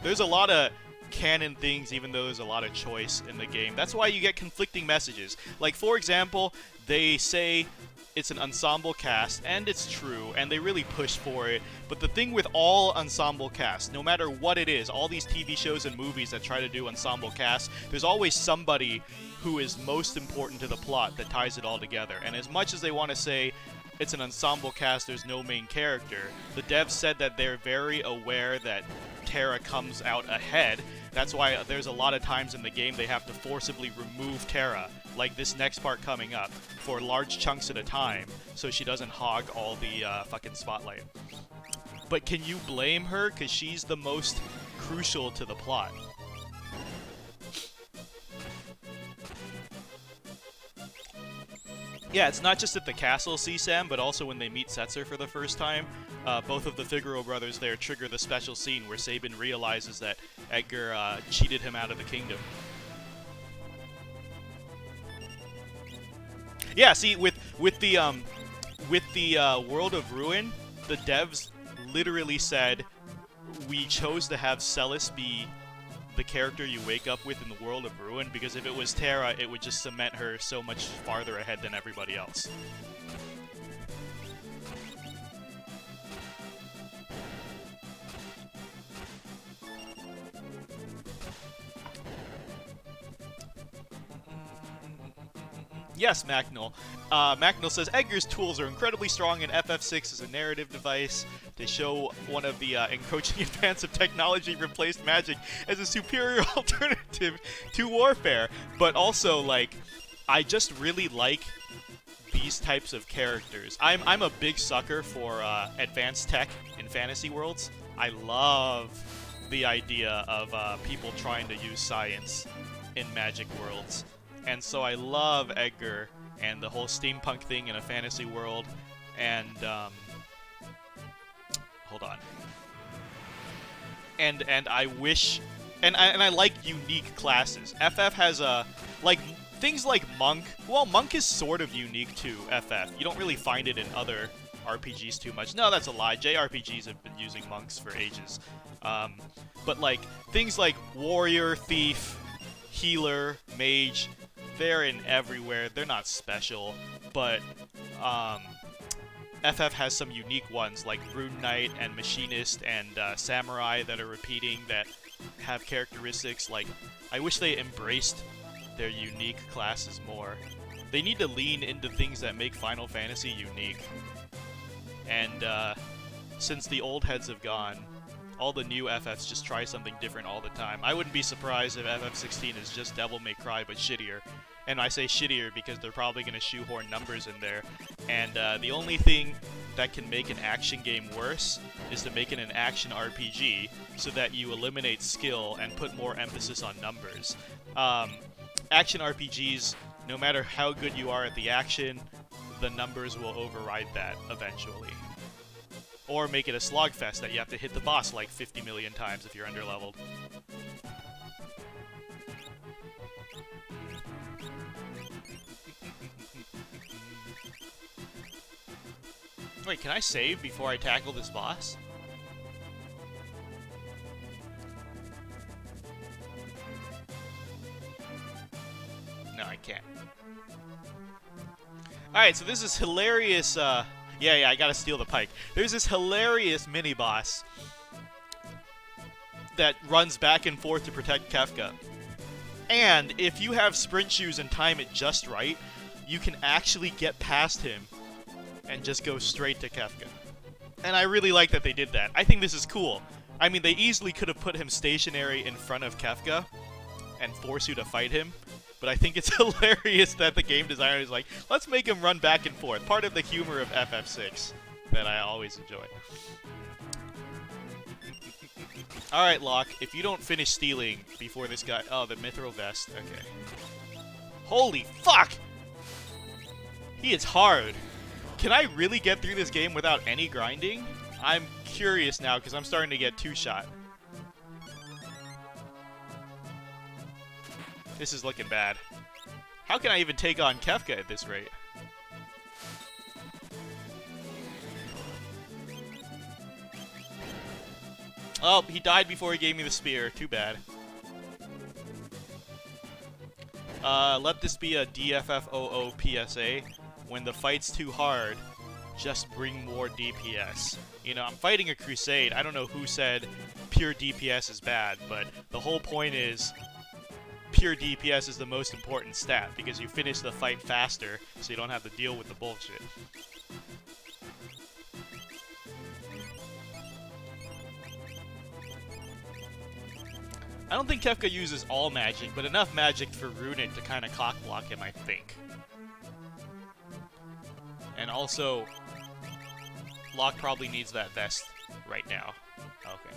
There's a lot of canon things, even though there's a lot of choice in the game. That's why you get conflicting messages. Like, for example, they say it's an ensemble cast, and it's true, and they really push for it. But the thing with all ensemble casts, no matter what it is, all these TV shows and movies that try to do ensemble casts, there's always somebody who is most important to the plot that ties it all together. And as much as they want to say it's an ensemble cast, there's no main character, the devs said that they're very aware that Terra comes out ahead. That's why there's a lot of times in the game they have to forcibly remove Terra, like this next part coming up, for large chunks at a time, so she doesn't hog all the fucking spotlight. But can you blame her? Because she's the most crucial to the plot. Yeah, it's not just at the castle, CSAM, but also when they meet Setzer for the first time. Both of the Figaro brothers there trigger the special scene where Sabin realizes that Edgar cheated him out of the kingdom. Yeah, see, with the World of Ruin, the devs literally said, we chose to have Celis be the character you wake up with in the World of Ruin, because if it was Terra, it would just cement her so much farther ahead than everybody else. Yes, Macnol. Macnol says, Edgar's tools are incredibly strong in FF6 as a narrative device. They show one of the encroaching advance of technology replaced magic as a superior alternative to warfare. But also, like, I just really like these types of characters. I'm a big sucker for advanced tech in fantasy worlds. I love the idea of people trying to use science in magic worlds. And so I love Edgar and the whole steampunk thing in a fantasy world. And, hold on. And I wish... And I like unique classes. FF has like, things like Monk. Well, Monk is sort of unique to FF. You don't really find it in other RPGs too much. No, that's a lie. JRPGs have been using monks for ages. But, like, things like Warrior, Thief, Healer, Mage... They're in everywhere. They're not special, but FF has some unique ones like Rune Knight and Machinist and Samurai that are repeating that have characteristics like... I wish they embraced their unique classes more. They need to lean into things that make Final Fantasy unique. And since the old heads have gone, all the new FFs just try something different all the time. I wouldn't be surprised if FF16 is just Devil May Cry but shittier. And I say shittier because they're probably going to shoehorn numbers in there. And the only thing that can make an action game worse is to make it an action RPG so that you eliminate skill and put more emphasis on numbers. Action RPGs, no matter how good you are at the action, the numbers will override that eventually. Or make it a slogfest that you have to hit the boss like 50 million times if you're underleveled. Wait, can I save before I tackle this boss? No, I can't. Alright, so this is hilarious, yeah, I gotta steal the pike. There's this hilarious mini-boss that runs back and forth to protect Kefka. And if you have sprint shoes and time it just right, you can actually get past him and just go straight to Kefka. And I really like that they did that. I think this is cool. I mean, they easily could have put him stationary in front of Kefka and force you to fight him. But I think it's hilarious that the game designer is like, let's make him run back and forth. Part of the humor of FF6 that I always enjoy. Alright, Locke, if you don't finish stealing before this guy... Oh, the Mithril Vest. Okay. Holy fuck! He is hard. Can I really get through this game without any grinding? I'm curious now, because I'm starting to get two-shot. This is looking bad. How can I even take on Kefka at this rate? Oh, he died before he gave me the spear. Too bad. Let this be a DFFOO PSA. When the fight's too hard, just bring more DPS. You know, I'm fighting a crusade. I don't know who said pure DPS is bad, but the whole point is pure DPS is the most important stat because you finish the fight faster, so you don't have to deal with the bullshit. I don't think Kefka uses all magic, but enough magic for Runic to kind of cockblock him, I think. And also, Locke probably needs that vest right now. Okay.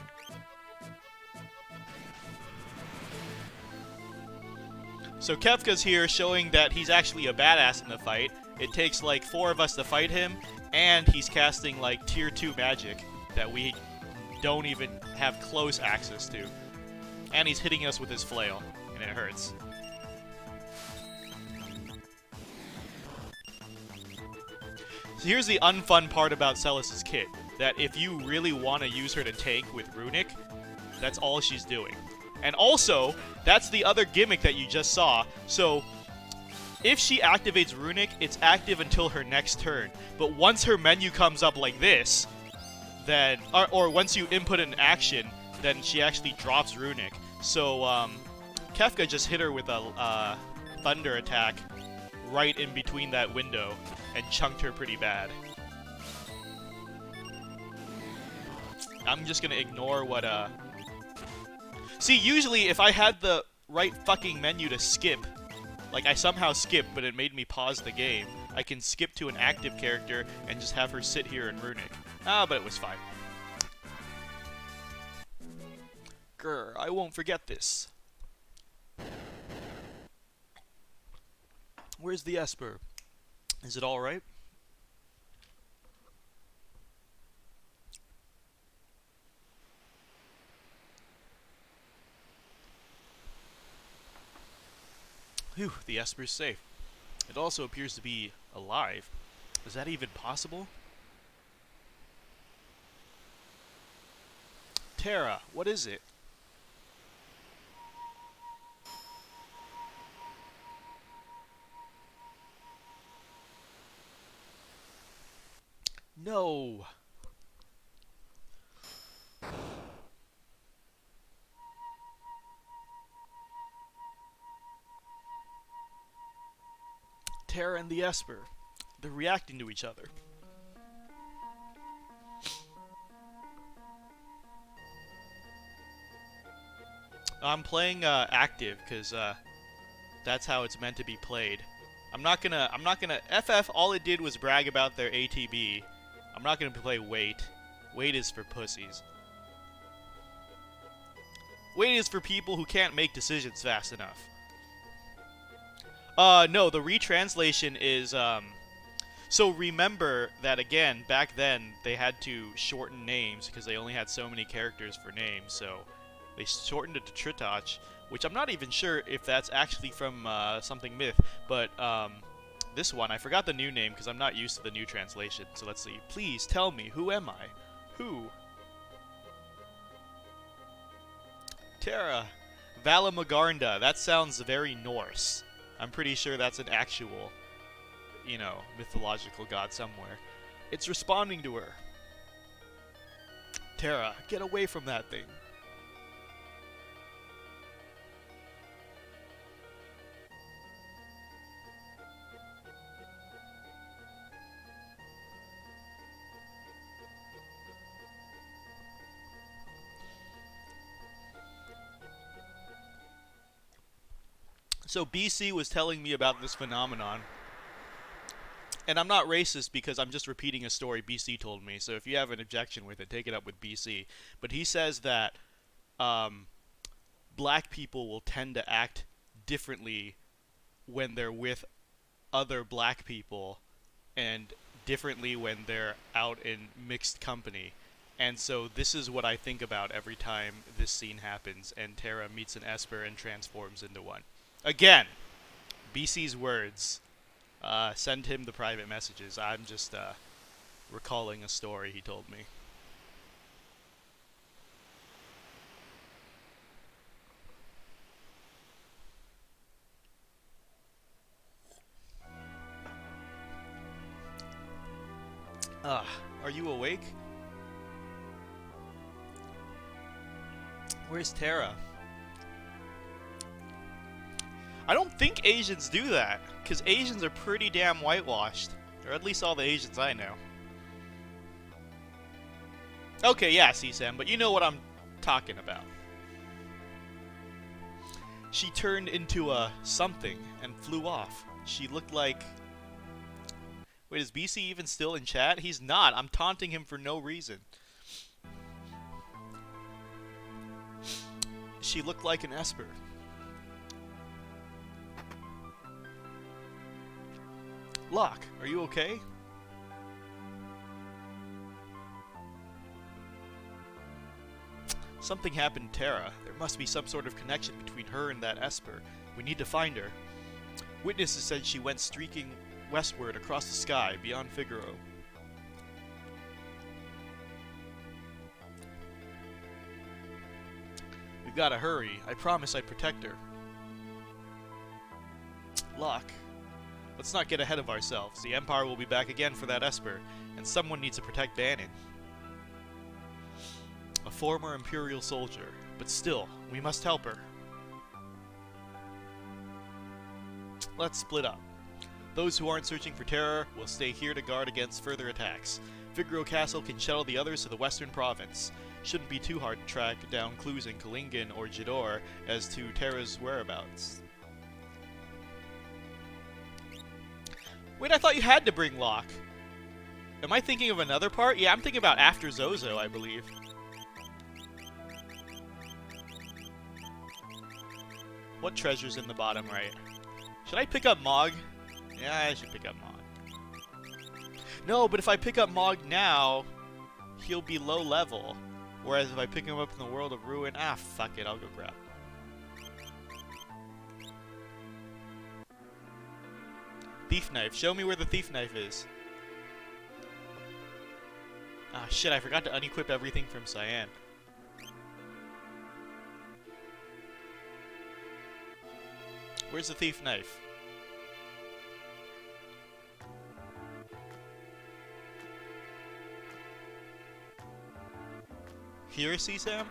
So Kefka's here showing that he's actually a badass in the fight. It takes like 4 of us to fight him, and he's casting like tier 2 magic that we don't even have close access to. And he's hitting us with his flail, and it hurts. So here's the unfun part about Celis's kit, that if you really want to use her to tank with Runic, that's all she's doing. And also, that's the other gimmick that you just saw. So, if she activates Runic, it's active until her next turn. But once her menu comes up like this, then... Or once you input an action, then she actually drops Runic. So, Kefka just hit her with a thunder attack right in between that window and chunked her pretty bad. I'm just gonna ignore what, See, usually if I had the right fucking menu to skip, like I somehow skipped, but it made me pause the game, I can skip to an active character and just have her sit here in Runic. Ah, but it was fine. Grr, I won't forget this. Where's the Esper? Is it alright? Whew, the Esper's safe. It also appears to be alive. Is that even possible? Terra, what is it? No. Terra and the Esper. They're reacting to each other. I'm playing active because that's how it's meant to be played. I'm not gonna FF. All it did was brag about their ATB. I'm not gonna play wait. Wait is for pussies. Wait is for people who can't make decisions fast enough. No, the retranslation is so remember that again, back then they had to shorten names because they only had so many characters for names, so they shortened it to Tritach, which I'm not even sure if that's actually from something myth, but this one, I forgot the new name because I'm not used to the new translation, so let's see. Please tell me, who am I? Who? Terra. Valamagarnda. That sounds very Norse. I'm pretty sure that's an actual, you know, mythological god somewhere. It's responding to her. Terra, get away from that thing. So BC was telling me about this phenomenon. And I'm not racist because I'm just repeating a story BC told me. So if you have an objection with it, take it up with BC. But he says that black people will tend to act differently when they're with other black people and differently when they're out in mixed company. And so this is what I think about every time this scene happens and Terra meets an Esper and transforms into one. Again, BC's words. Send him the private messages. I'm just recalling a story he told me. Are you awake? Where's Terra? I don't think Asians do that, because Asians are pretty damn whitewashed. Or at least all the Asians I know. Okay, yeah, C-Sam, but you know what I'm talking about. She turned into a something and flew off. She looked like... Wait, is BC even still in chat? He's not. I'm taunting him for no reason. She looked like an Esper. Locke, are you okay? Something happened to Terra. There must be some sort of connection between her and that Esper. We need to find her. Witnesses said she went streaking westward across the sky, beyond Figaro. We've gotta hurry. I promise I'd protect her. Locke. Let's not get ahead of ourselves. The Empire will be back again for that Esper, and someone needs to protect Bannon. A former Imperial soldier, but still, we must help her. Let's split up. Those who aren't searching for terror will stay here to guard against further attacks. Figaro Castle can shuttle the others to the western province. Shouldn't be too hard to track down clues in Kalingan or Jador as to Terra's whereabouts. Wait, I thought you had to bring Locke. Am I thinking of another part? Yeah, I'm thinking about after Zozo, I believe. What treasure's in the bottom right? Should I pick up Mog? Yeah, I should pick up Mog. No, but if I pick up Mog now, he'll be low level. Whereas if I pick him up in the World of Ruin, fuck it, I'll go grab him. Thief knife. Show me where the thief knife is. Shit, I forgot to unequip everything from Cyan. Where's the thief knife? Here, C-Sam?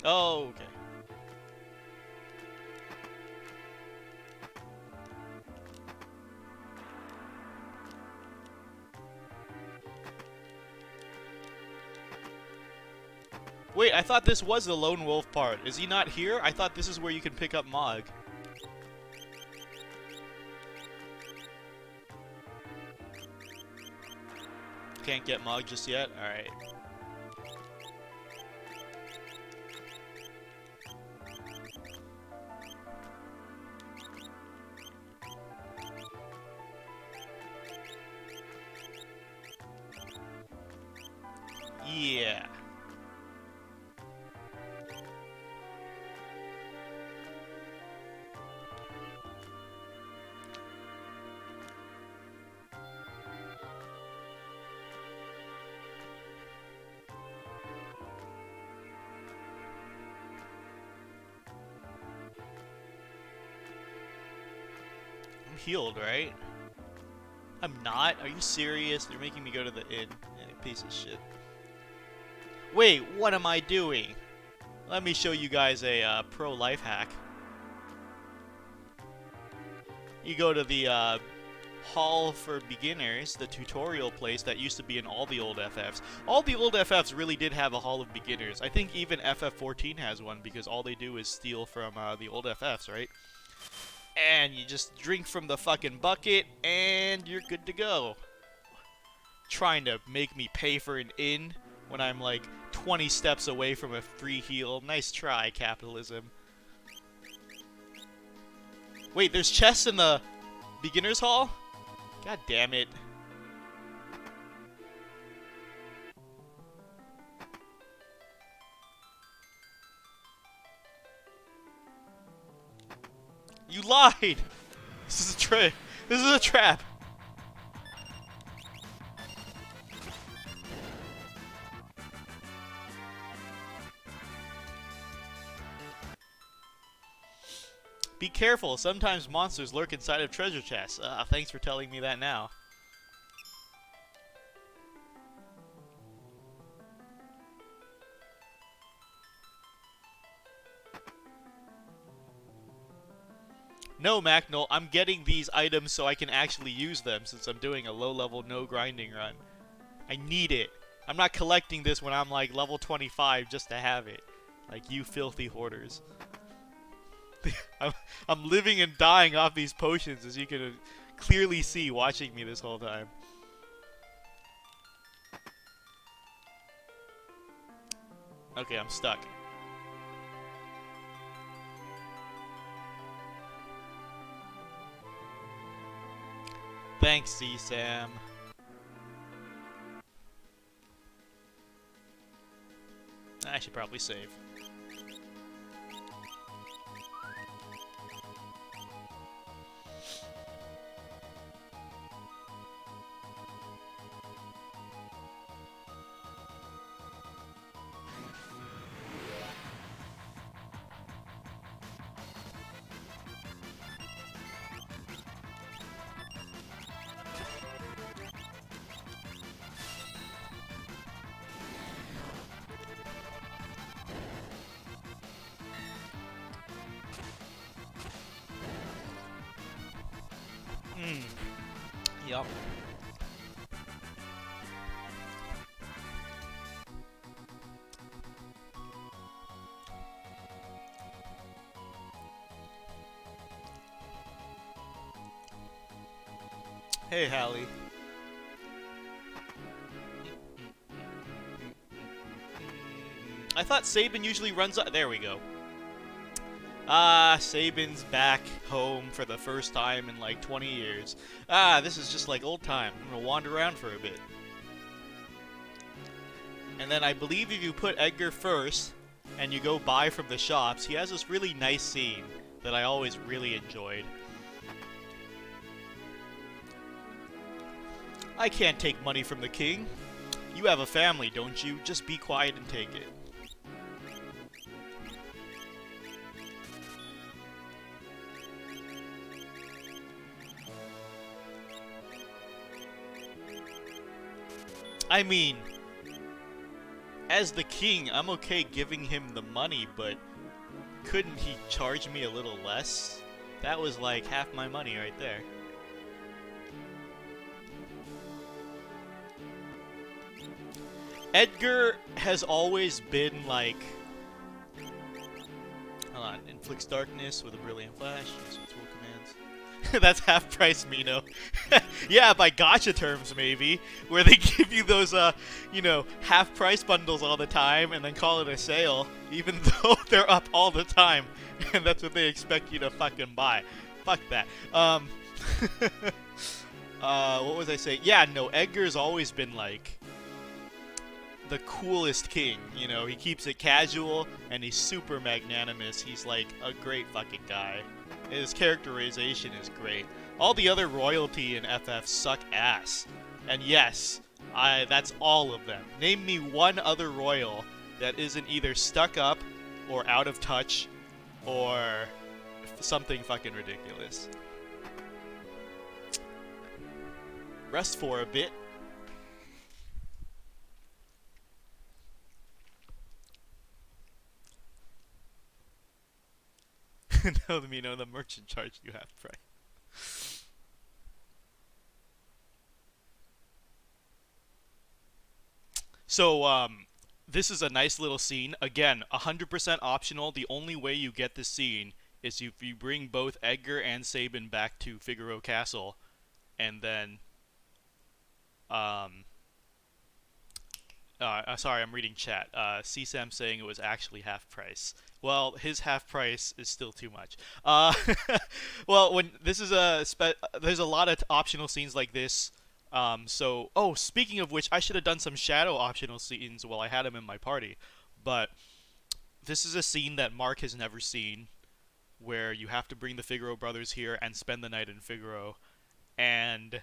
Oh, okay. Wait, I thought this was the lone wolf part. Is he not here? I thought this is where you can pick up Mog. Can't get Mog just yet? Alright. Yeah. I'm healed, right? I'm not? Are you serious? They're making me go to the inn. Piece of shit. Wait, what am I doing? Let me show you guys a pro life hack. You go to the Hall for Beginners, the tutorial place that used to be in all the old FFs. All the old FFs really did have a Hall of Beginners. I think even FF14 has one because all they do is steal from the old FFs, right? And you just drink from the fucking bucket and you're good to go. Trying to make me pay for an inn when I'm like 20 steps away from a free heal. Nice try, capitalism. Wait, there's chests in the beginner's hall? God damn it. You lied! This is a trick. This is a trap. Be careful, sometimes monsters lurk inside of treasure chests. Thanks for telling me that now. No, Macnol, I'm getting these items so I can actually use them since I'm doing a low-level, no-grinding run. I need it. I'm not collecting this when I'm like level 25 just to have it. Like you filthy hoarders. I'm living and dying off these potions, as you can clearly see watching me this whole time. Okay, I'm stuck. Thanks, C-Sam. I should probably save. Yup. Hey, Hallie. I thought Sabin usually runs up. There we go. Sabin's back home for the first time in like 20 years. This is just like old time. I'm gonna wander around for a bit. And then I believe if you put Edgar first, and you go buy from the shops, he has this really nice scene that I always really enjoyed. I can't take money from the king. You have a family, don't you? Just be quiet and take it. I mean, as the king, I'm okay giving him the money, but couldn't he charge me a little less? That was like half my money right there. Edgar has always been like... Hold on. Inflicts darkness with a brilliant flash. Use tool commands. That's half price Mino. Yeah, by gacha terms maybe, where they give you those, you know, half price bundles all the time and then call it a sale, even though they're up all the time, and that's what they expect you to fucking buy. Fuck that. What was I saying? Yeah, no, Edgar's always been like the coolest king, you know. He keeps it casual and he's super magnanimous. He's like a great fucking guy. His characterization is great. All the other royalty in FF suck ass. And yes, that's all of them. Name me one other royal that isn't either stuck up or out of touch or something fucking ridiculous. Rest for a bit. No, Mino, the merchant charged you half price. So, this is a nice little scene. Again, 100% optional. The only way you get this scene is if you bring both Edgar and Sabin back to Figaro Castle, and then, sorry, I'm reading chat. CSAM saying it was actually half price. Well, his half price is still too much. Well, when this is there's a lot of optional scenes like this. Oh, speaking of which, I should have done some shadow optional scenes while I had him in my party. But this is a scene that Mark has never seen, where you have to bring the Figaro brothers here and spend the night in Figaro, and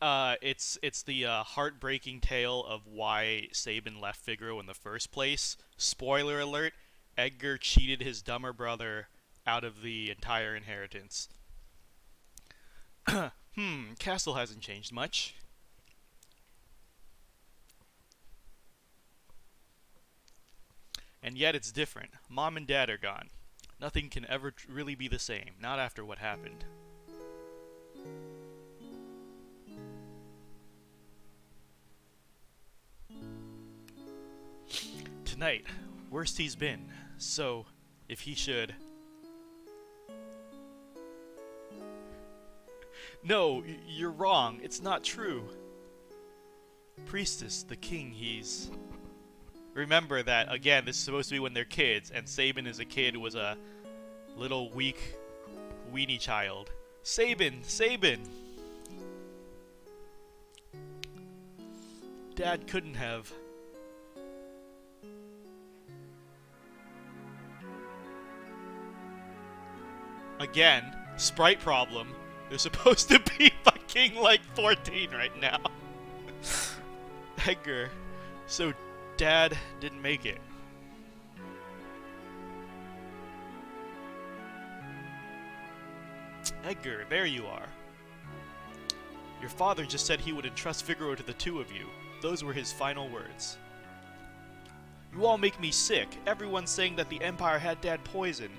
it's the heartbreaking tale of why Sabin left Figaro in the first place. Spoiler alert: Edgar cheated his dumber brother out of the entire inheritance. Castle hasn't changed much. And yet it's different. Mom and Dad are gone. Nothing can ever really be the same, not after what happened. Tonight, worst he's been. So, if he should... No, you're wrong. It's not true. Priestess, the king, he's... Remember that, again, this is supposed to be when they're kids, and Sabin as a kid was a little weak, weenie child. Sabin! Sabin! Dad couldn't have... Again, sprite problem. They're supposed to be fucking like 14 right now. Edgar. So Dad didn't make it. Edgar, there you are. Your father just said he would entrust Figaro to the two of you. Those were his final words. You all make me sick. Everyone's saying that the Empire had Dad poisoned,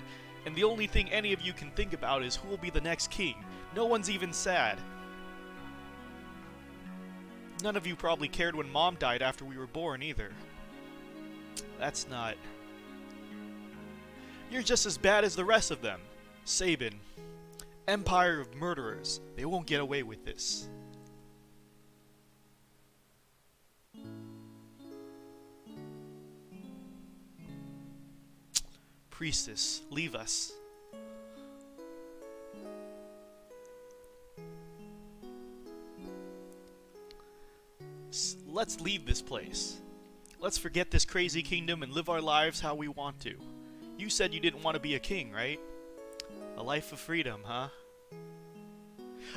and the only thing any of you can think about is who will be the next king. No one's even sad. None of you probably cared when Mom died after we were born either. That's not... You're just as bad as the rest of them. Sabin. Empire of murderers. They won't get away with this. Priestess, leave us. Let's leave this place. Let's forget this crazy kingdom and live our lives how we want to. You said you didn't want to be a king, right? A life of freedom, huh?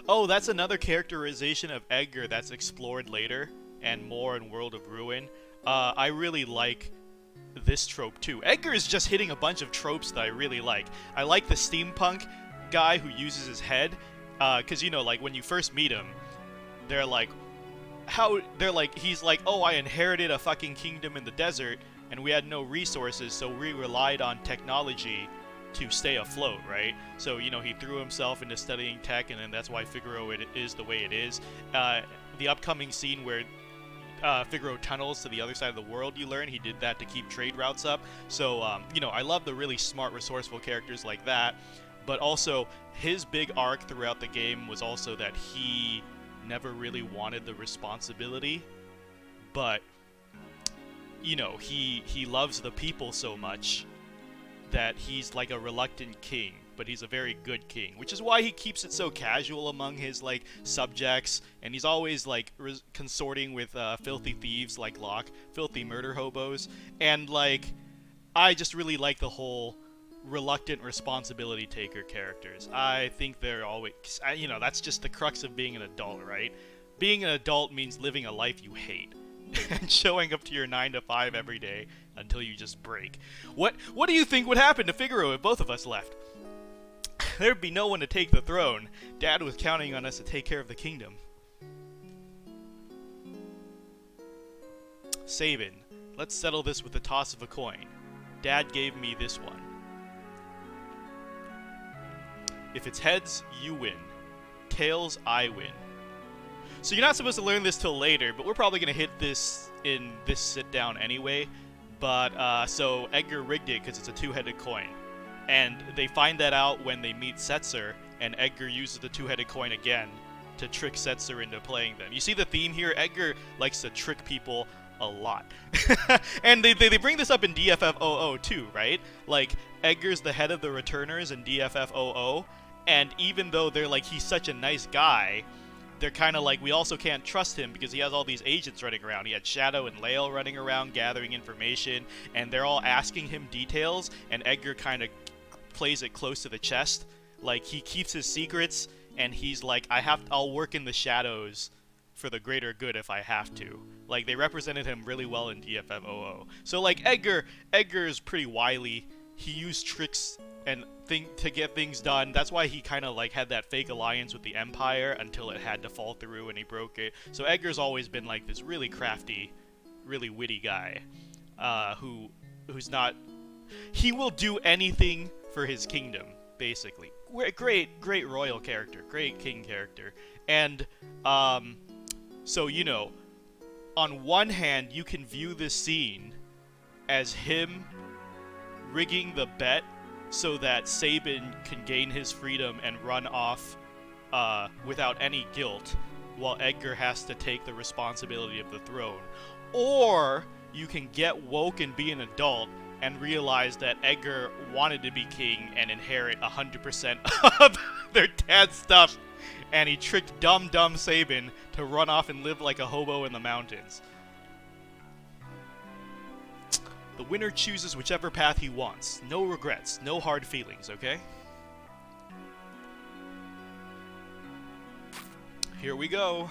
Oh, that's another characterization of Edgar that's explored later, and more in World of Ruin. I really like this trope too. Edgar is just hitting a bunch of tropes that I really like. I like the steampunk guy who uses his head, because, you know, like, when you first meet him, they're like, he's like, oh, I inherited a fucking kingdom in the desert, and we had no resources, so we relied on technology to stay afloat, right? So, you know, he threw himself into studying tech, and then that's why Figaro is the way it is. The upcoming scene where Figaro tunnels to the other side of the world, you learn. He did that to keep trade routes up. So, you know, I love the really smart, resourceful characters like that. But also, his big arc throughout the game was also that he never really wanted the responsibility. But, you know, he loves the people so much that he's like a reluctant king. But he's a very good king, which is why he keeps it so casual among his, like, subjects, and he's always, like, consorting with filthy thieves like Locke, filthy murder hobos, and, like, I just really like the whole reluctant responsibility taker characters. I think they're always, you know, that's just the crux of being an adult, right? Being an adult means living a life you hate, and showing up to your 9 to 5 every day until you just break. What do you think would happen to Figaro if both of us left? There'd be no one to take the throne. Dad was counting on us to take care of the kingdom. Sabin, let's settle this with the toss of a coin. Dad gave me this one. If it's heads, you win. Tails, I win. So you're not supposed to learn this till later, but we're probably going to hit this in this sit-down anyway. But, so Edgar rigged it because it's a two-headed coin. And they find that out when they meet Setzer, and Edgar uses the two-headed coin again to trick Setzer into playing them. You see the theme here? Edgar likes to trick people a lot. And they bring this up in DissidiaFFOO too, right? Like, Edgar's the head of the returners in DissidiaFFOO, and even though they're like, he's such a nice guy, they're kind of like, we also can't trust him because he has all these agents running around. He had Shadow and Lael running around gathering information, and they're all asking him details, and Edgar kind of plays it close to the chest. Like, he keeps his secrets, and he's like, I'll work in the shadows for the greater good if I have to. Like, they represented him really well in DissidiaFFOO. So, like, Edgar is pretty wily. He used tricks and to get things done. That's why he kind of, like, had that fake alliance with the Empire until it had to fall through and he broke it. So Edgar's always been, like, this really crafty, really witty guy, who's not... He will do anything for his kingdom, basically. Great royal character, great king character. And, so, you know, on one hand, you can view this scene as him rigging the bet so that Sabin can gain his freedom and run off without any guilt, while Edgar has to take the responsibility of the throne. Or you can get woke and be an adult and realize that Edgar wanted to be king and inherit 100% of their dad's stuff, and he tricked dumb Sabin to run off and live like a hobo in the mountains. The winner chooses whichever path he wants. No regrets, no hard feelings, okay? Here we go.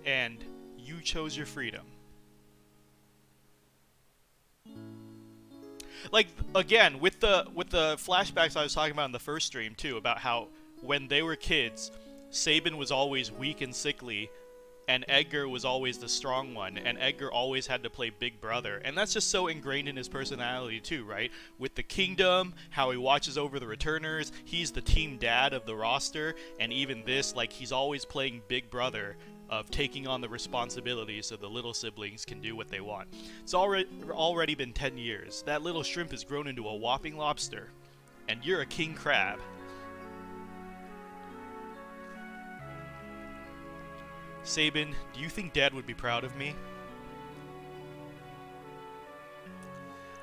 And you chose your freedom. Like, again, with the flashbacks I was talking about in the first stream too, about how when they were kids, Sabin was always weak and sickly, and Edgar was always the strong one, and Edgar always had to play big brother, and that's just so ingrained in his personality too, right? With the kingdom, how he watches over the returners, he's the team dad of the roster, and even this, like, he's always playing big brother, of taking on the responsibility so the little siblings can do what they want. It's already been 10 years. That little shrimp has grown into a whopping lobster. And you're a king crab. Sabin, do you think Dad would be proud of me?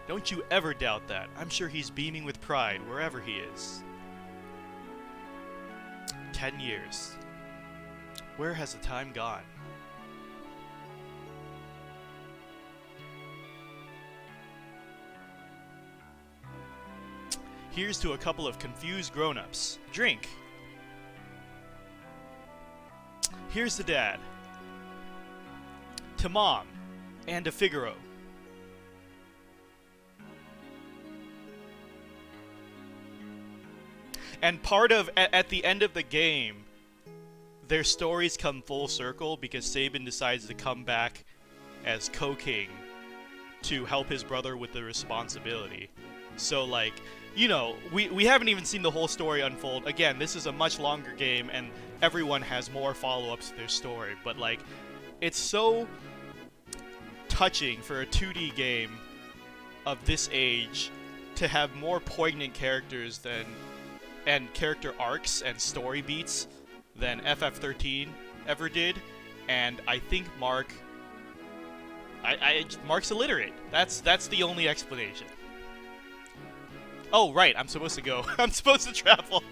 Don't you ever doubt that. I'm sure he's beaming with pride wherever he is. 10 years. Where has the time gone? Here's to a couple of confused grown-ups. Drink. Here's to Dad. To Mom. And to Figaro. And part of, at the end of the game, their stories come full circle because Sabin decides to come back as co-king to help his brother with the responsibility. So, like, you know, we haven't even seen the whole story unfold. Again, this is a much longer game, and everyone has more follow-ups to their story. But, like, it's so touching for a 2D game of this age to have more poignant characters and character arcs and story beats than FF13 ever did. And I think Mark's illiterate. That's the only explanation. Oh, right, I'm supposed to go. I'm supposed to travel.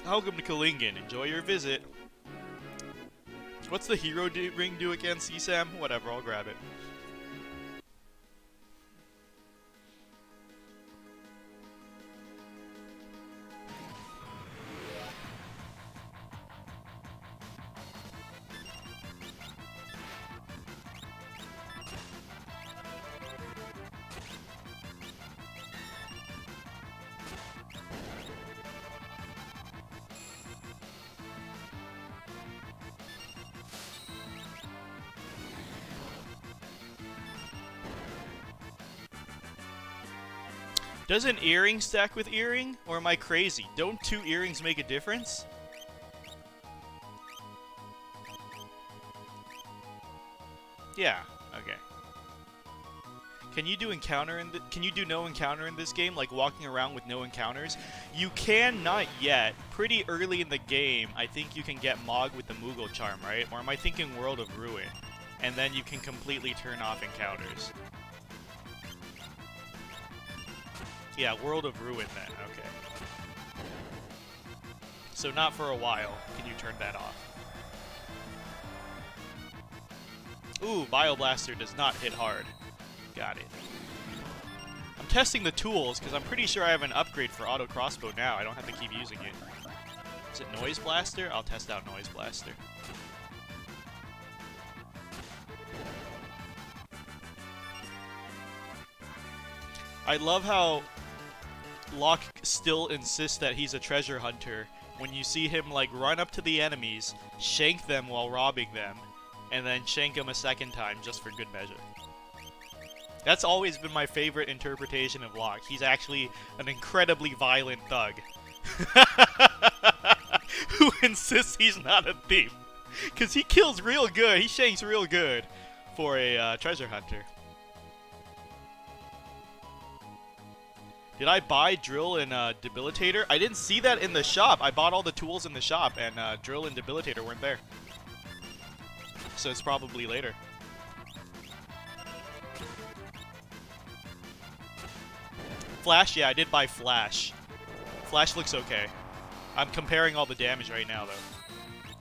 Welcome to Kalingen. Enjoy your visit. What's the hero ring do again, CSAM? Whatever, I'll grab it. Does an earring stack with earring? Or am I crazy? Don't 2 earrings make a difference? Yeah, okay. Can you do no encounter in this game, like walking around with no encounters? You can not yet. Pretty early in the game, I think you can get Mog with the Moogle charm, right? Or am I thinking World of Ruin? And then you can completely turn off encounters. Yeah, World of Ruin then, okay. So not for a while can you turn that off. Ooh, Bioblaster does not hit hard. Got it. I'm testing the tools, because I'm pretty sure I have an upgrade for Auto Crossbow now. I don't have to keep using it. Is it Noise Blaster? I'll test out Noise Blaster. I love how Locke still insists that he's a treasure hunter when you see him, like, run up to the enemies, shank them while robbing them, and then shank them a second time just for good measure. That's always been my favorite interpretation of Locke. He's actually an incredibly violent thug who insists he's not a thief. Because he kills real good, he shanks real good for a treasure hunter. Did I buy Drill and Debilitator? I didn't see that in the shop. I bought all the tools in the shop, and Drill and Debilitator weren't there. So it's probably later. Flash? Yeah, I did buy Flash. Flash looks okay. I'm comparing all the damage right now, though.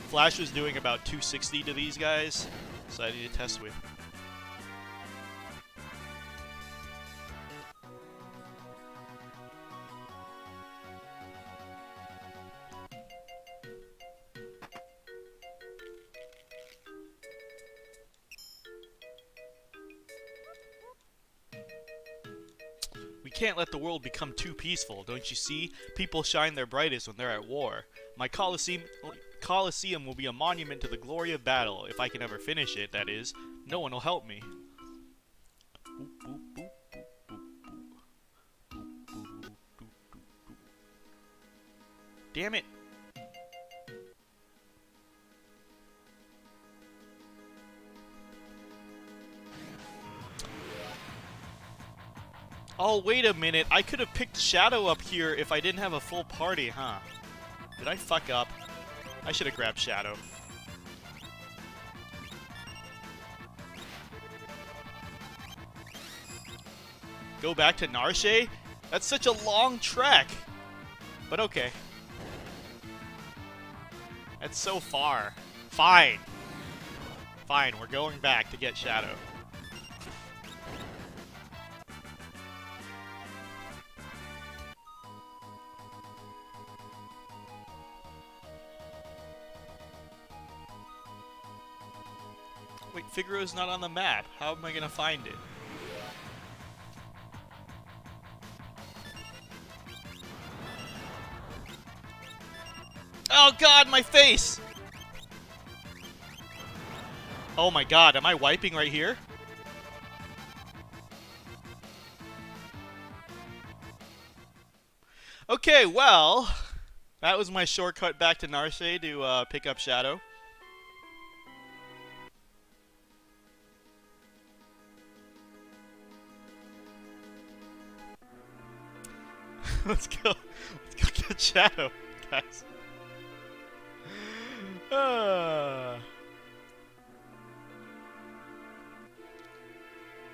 Flash was doing about 260 to these guys, so I need to test with. Can't let the world become too peaceful, don't you see? People shine their brightest when they're at war. My Colosseum will be a monument to the glory of battle. If I can ever finish it, that is. No one will help me. Damn it. Oh, wait a minute. I could have picked Shadow up here if I didn't have a full party, huh? Did I fuck up? I should have grabbed Shadow. Go back to Narration? That's such a long trek. But okay. That's so far. Fine. Fine, we're going back to get Shadow. Wait, Figaro's not on the map. How am I gonna find it? Oh god, my face! Oh my god, am I wiping right here? Okay, well, that was my shortcut back to Narration to pick up Shadow. Let's go get Shadow, guys.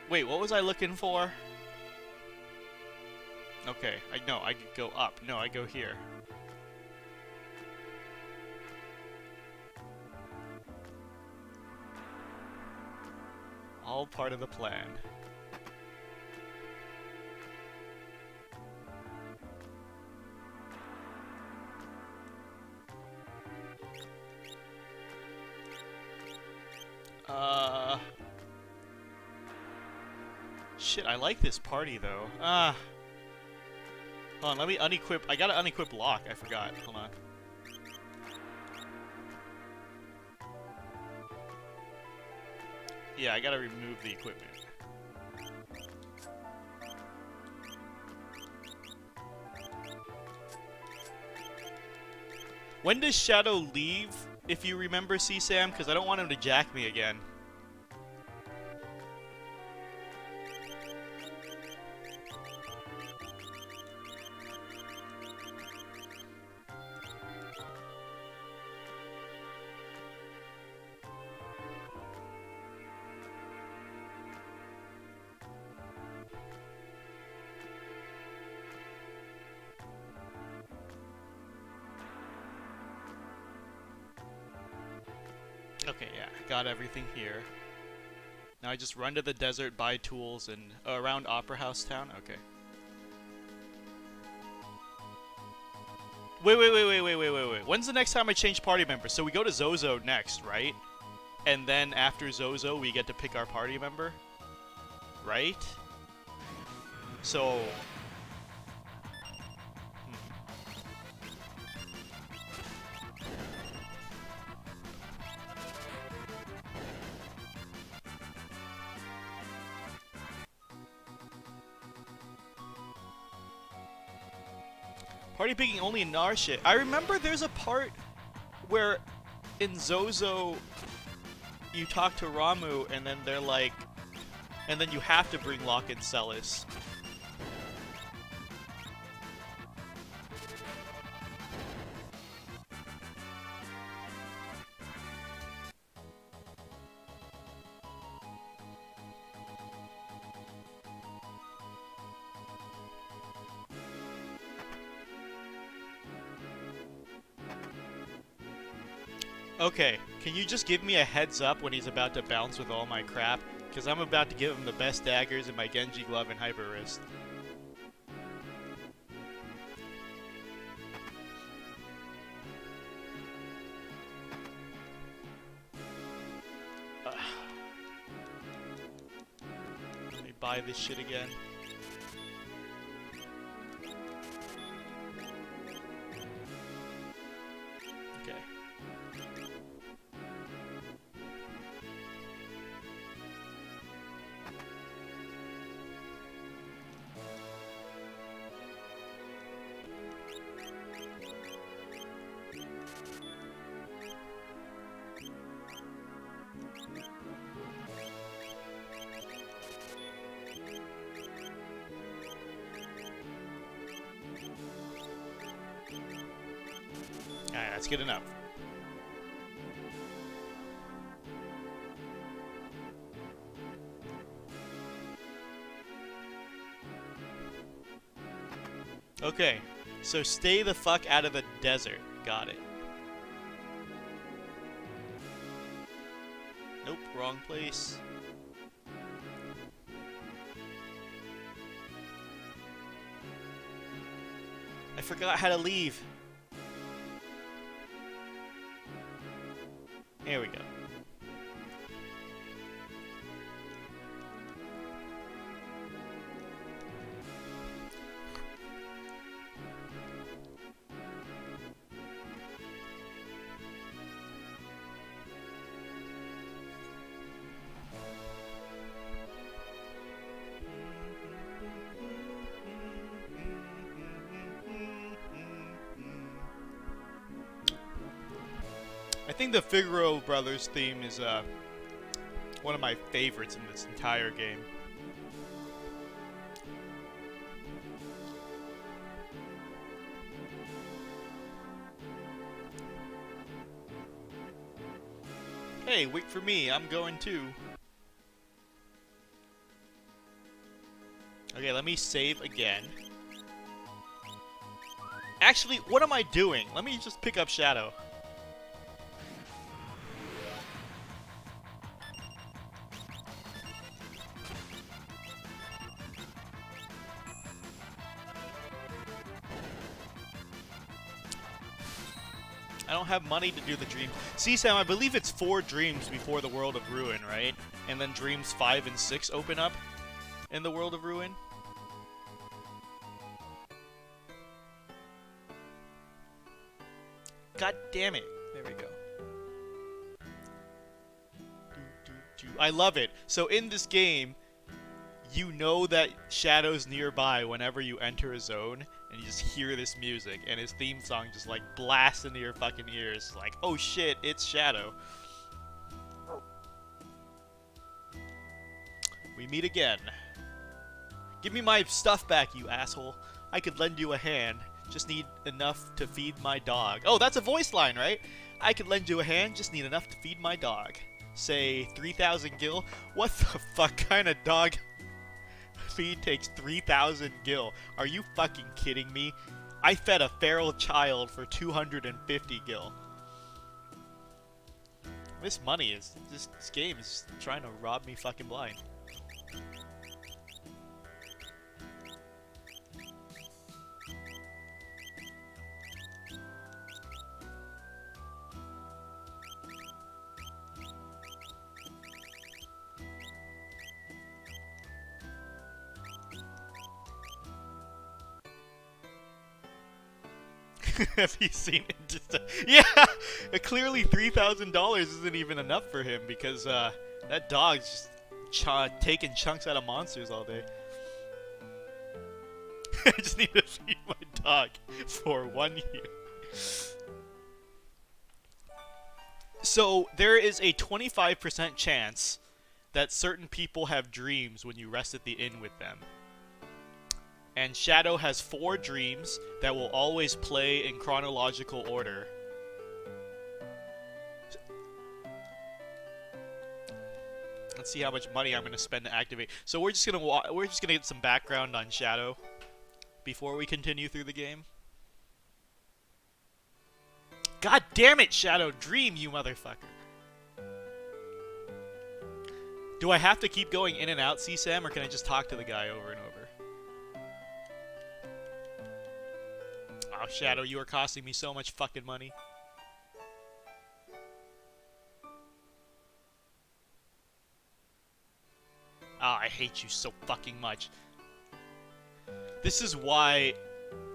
Wait, what was I looking for? Okay, I know, I could go up. No, I go here. All part of the plan. Shit, I like this party though. Hold on, let me unequip. I gotta unequip lock. I forgot. Hold on. Yeah, I gotta remove the equipment. When does Shadow leave, if you remember, C-Sam? Because I don't want him to jack me again. Okay, yeah, got everything here. Now I just run to the desert, buy tools, and around Opera House Town? Okay. Wait. When's the next time I change party members? So we go to Zozo next, right? And then after Zozo, we get to pick our party member? Right? So... Party picking only in Narration. I remember there's a part where in Zozo you talk to Ramu and then they're like, and then you have to bring Locke and Celis. Okay, can you just give me a heads up when he's about to bounce with all my crap? Because I'm about to give him the best daggers in my Genji Glove and Hyper Wrist. Let me buy this shit again. Alright, that's good enough. Okay, so stay the fuck out of the desert. Got it. Nope, wrong place. I forgot how to leave. Here we go. I think the Figaro Brothers theme is one of my favorites in this entire game. Hey, wait for me, I'm going too. Okay, let me save again. Actually, what am I doing? Let me just pick up Shadow. I don't have money to do the dream. See, Sam, I believe it's 4 dreams before the World of Ruin, right? And then dreams 5 and 6 open up in the World of Ruin. God damn it. There we go. I love it. So in this game, you know that Shadow's nearby whenever you enter a zone, and you just hear this music, and his theme song just like blasts into your fucking ears. Like, oh shit, it's Shadow. We meet again. Give me my stuff back, you asshole. I could lend you a hand. Just need enough to feed my dog. Oh, that's a voice line, right? I could lend you a hand. Just need enough to feed my dog. Say 3,000 gil. What the fuck kind of dog feed takes 3,000 gil? Are you fucking kidding me? I fed a feral child for 250 gil. This money is... This game is trying to rob me fucking blind. Have you seen it? Just, yeah! Clearly $3,000 isn't even enough for him because that dog's just taking chunks out of monsters all day. I just need to feed my dog for 1 year. So, there is a 25% chance that certain people have dreams when you rest at the inn with them. And Shadow has 4 dreams that will always play in chronological order. Let's see how much money I'm gonna spend to activate. So we're just gonna get some background on Shadow before we continue through the game. God damn it, Shadow! Dream, you motherfucker! Do I have to keep going in and out, CSAM, or can I just talk to the guy over and over? Oh, Shadow, you are costing me so much fucking money. Ah, I hate you so fucking much. This is why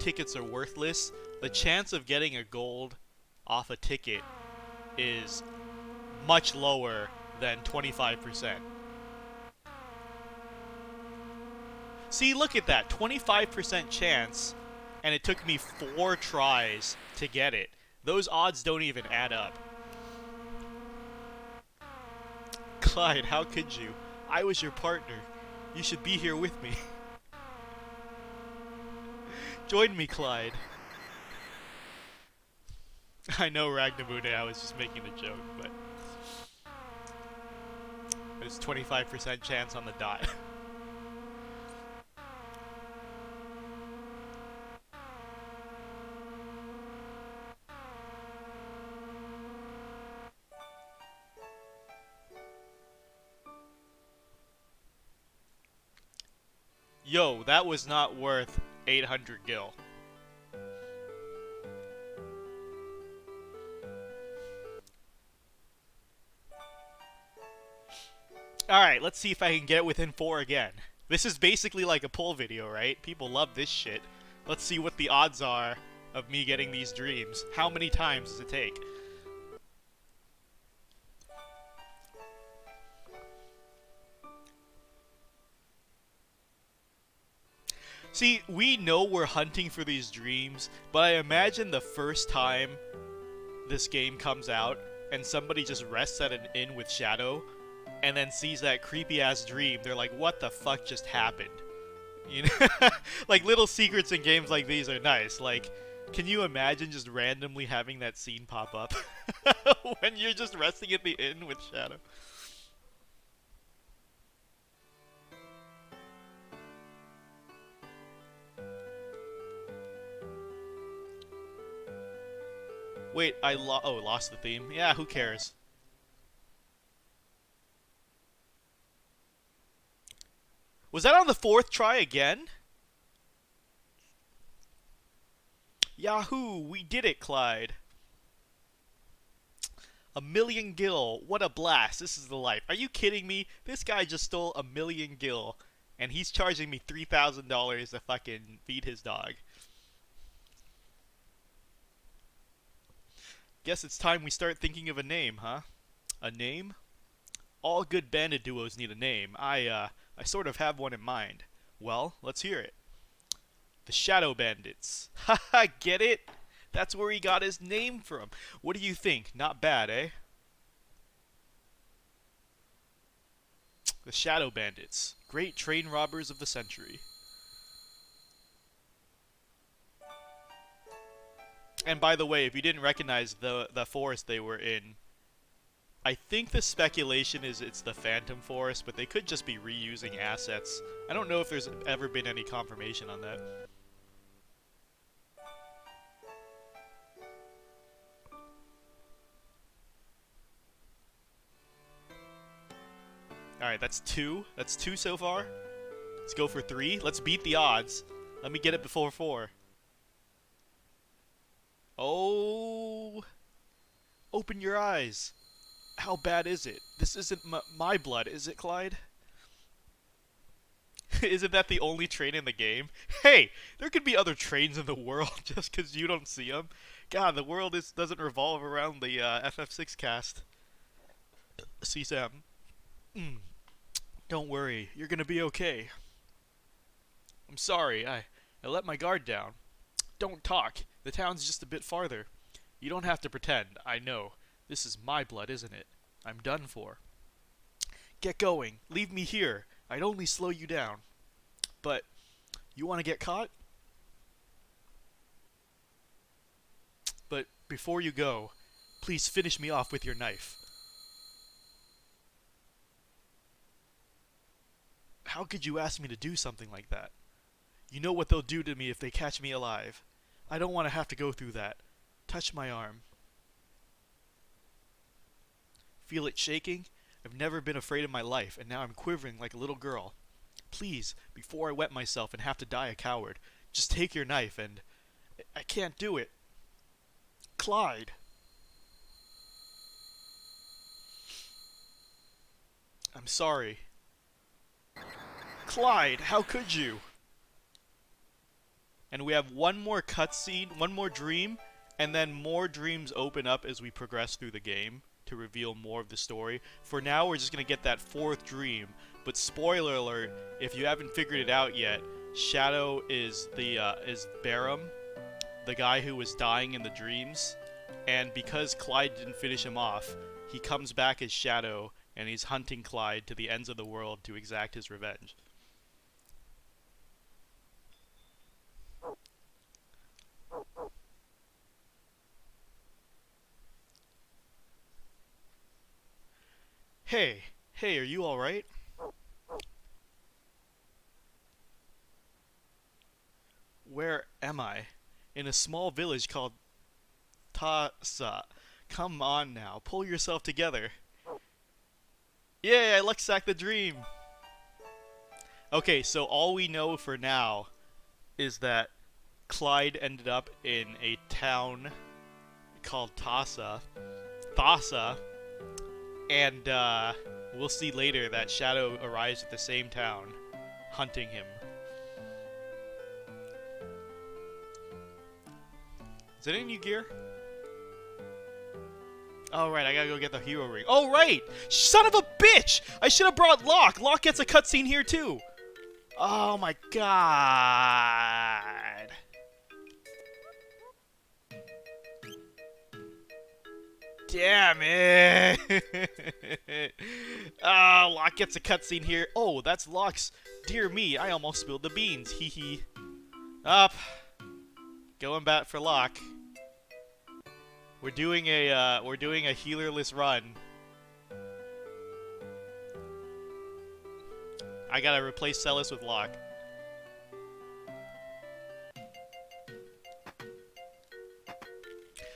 tickets are worthless. The chance of getting a gold off a ticket is much lower than 25%. See, look at that. 25% chance, and it took me 4 tries to get it. Those odds don't even add up. Clyde, how could you? I was your partner. You should be here with me. Join me, Clyde. I know, Ragnamude, I was just making a joke, but... There's 25% chance on the dot. Yo, that was not worth 800 gil. Alright, let's see if I can get it within 4 again. This is basically like a poll video, right? People love this shit. Let's see what the odds are of me getting these dreams. How many times does it take? See, we know we're hunting for these dreams, but I imagine the first time this game comes out and somebody just rests at an inn with Shadow and then sees that creepy-ass dream, they're like, what the fuck just happened? You know? Like, little secrets in games like these are nice. Like, can you imagine just randomly having that scene pop up when you're just resting at the inn with Shadow? Wait, I lost the theme. Yeah, who cares? Was that on the 4th try again? Yahoo! We did it, Clyde. 1,000,000 gil. What a blast. This is the life. Are you kidding me? This guy just stole 1,000,000 gil, and he's charging me $3,000 to fucking feed his dog. Guess it's time we start thinking of a name, huh? A name? All good bandit duos need a name. I sort of have one in mind. Well, let's hear it. The Shadow Bandits. Haha, get it? That's where he got his name from. What do you think? Not bad, eh? The Shadow Bandits. Great train robbers of the century. And by the way, if you didn't recognize the forest they were in, I think the speculation is it's the Phantom Forest, but they could just be reusing assets. I don't know if there's ever been any confirmation on that. Alright, that's 2. That's 2 so far. Let's go for 3. Let's beat the odds. Let me get it before 4. Oh! Open your eyes. How bad is it? This isn't my blood, is it, Clyde? Isn't that the only train in the game? Hey! There could be other trains in the world just because you don't see them. God, the world doesn't revolve around the FF6 cast. See, Sam. Don't worry, you're gonna be okay. I'm sorry, I let my guard down. Don't talk. The town's just a bit farther. You don't have to pretend, I know. This is my blood, isn't it? I'm done for. Get going. Leave me here. I'd only slow you down. But, you want to get caught? But before you go, please finish me off with your knife. How could you ask me to do something like that? You know what they'll do to me if they catch me alive. I don't want to have to go through that. Touch my arm. Feel it shaking? I've never been afraid in my life, and now I'm quivering like a little girl. Please, before I wet myself and have to die a coward, just take your knife and... I can't do it. Clyde. I'm sorry. Clyde, how could you? And we have one more cutscene, one more dream, and then more dreams open up as we progress through the game to reveal more of the story. For now, we're just going to get that 4th dream. But spoiler alert, if you haven't figured it out yet, Shadow is Barum, the guy who was dying in the dreams. And because Clyde didn't finish him off, he comes back as Shadow, and he's hunting Clyde to the ends of the world to exact his revenge. Hey, are you alright? Where am I? In a small village called Tasa. Come on now, pull yourself together. Yay, I luck-sacked the dream! Okay, so all we know for now is that Clyde ended up in a town called Thassa, and we'll see later that Shadow arrives at the same town, hunting him. Is it any new gear? Oh, right, I gotta go get the hero ring. Oh, right! Son of a bitch! I should have brought Locke! Locke gets a cutscene here, too! Oh, my god! Damn it! Oh, Locke gets a cutscene here. Oh, that's Locke's. Dear me, I almost spilled the beans. Hee hee. Up. Going back for Locke. We're doing a healerless run. I gotta replace Celis with Locke.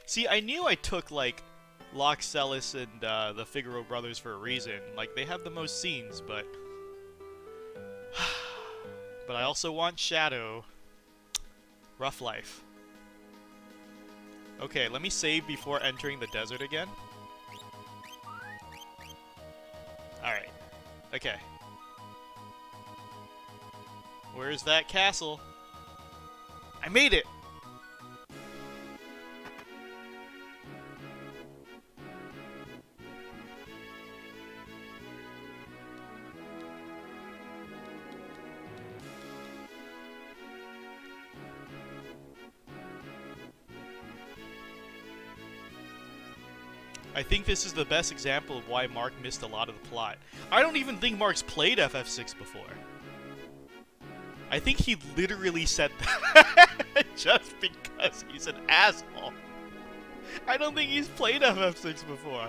See, I knew I took like Locke, Celis, and the Figaro brothers for a reason. Like, they have the most scenes, but but I also want Shadow. Rough life. Okay, let me save before entering the desert again. Alright. Okay. Where's that castle? I made it! I think this is the best example of why Mark missed a lot of the plot. I don't even think Mark's played FF6 before. I think he literally said that just because he's an asshole. I don't think he's played FF6 before.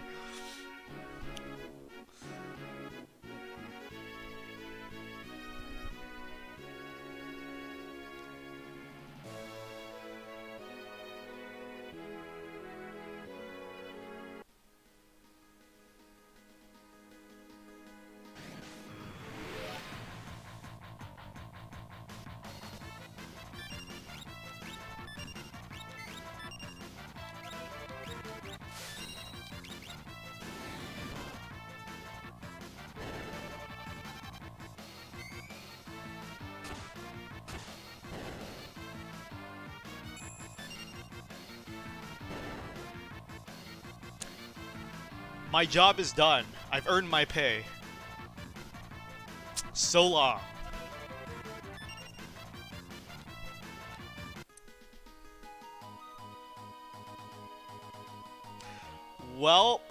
My job is done. I've earned my pay. So long. Well,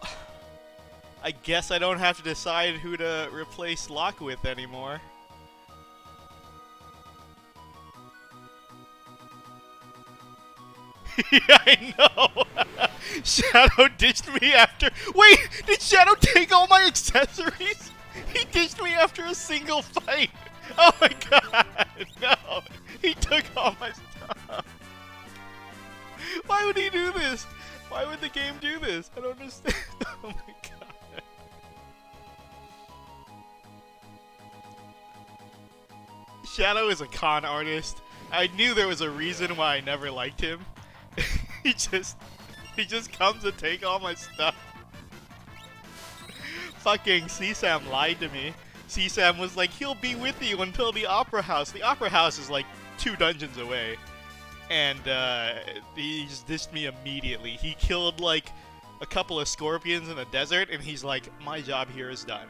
I guess I don't have to decide who to replace Locke with anymore. Yeah, I know! Shadow ditched me after— Wait! Did Shadow take all my accessories? He ditched me after a single fight! Oh my god! No! He took all my stuff! Why would he do this? Why would the game do this? I don't understand. Oh my god. Shadow is a con artist. I knew there was a reason why I never liked him. He just comes to take all my stuff. Fucking CSAM lied to me. CSAM was like, he'll be with you until the Opera House. The Opera House is like 2 dungeons away. And he just dissed me immediately. He killed like a couple of scorpions in the desert, and he's like, my job here is done.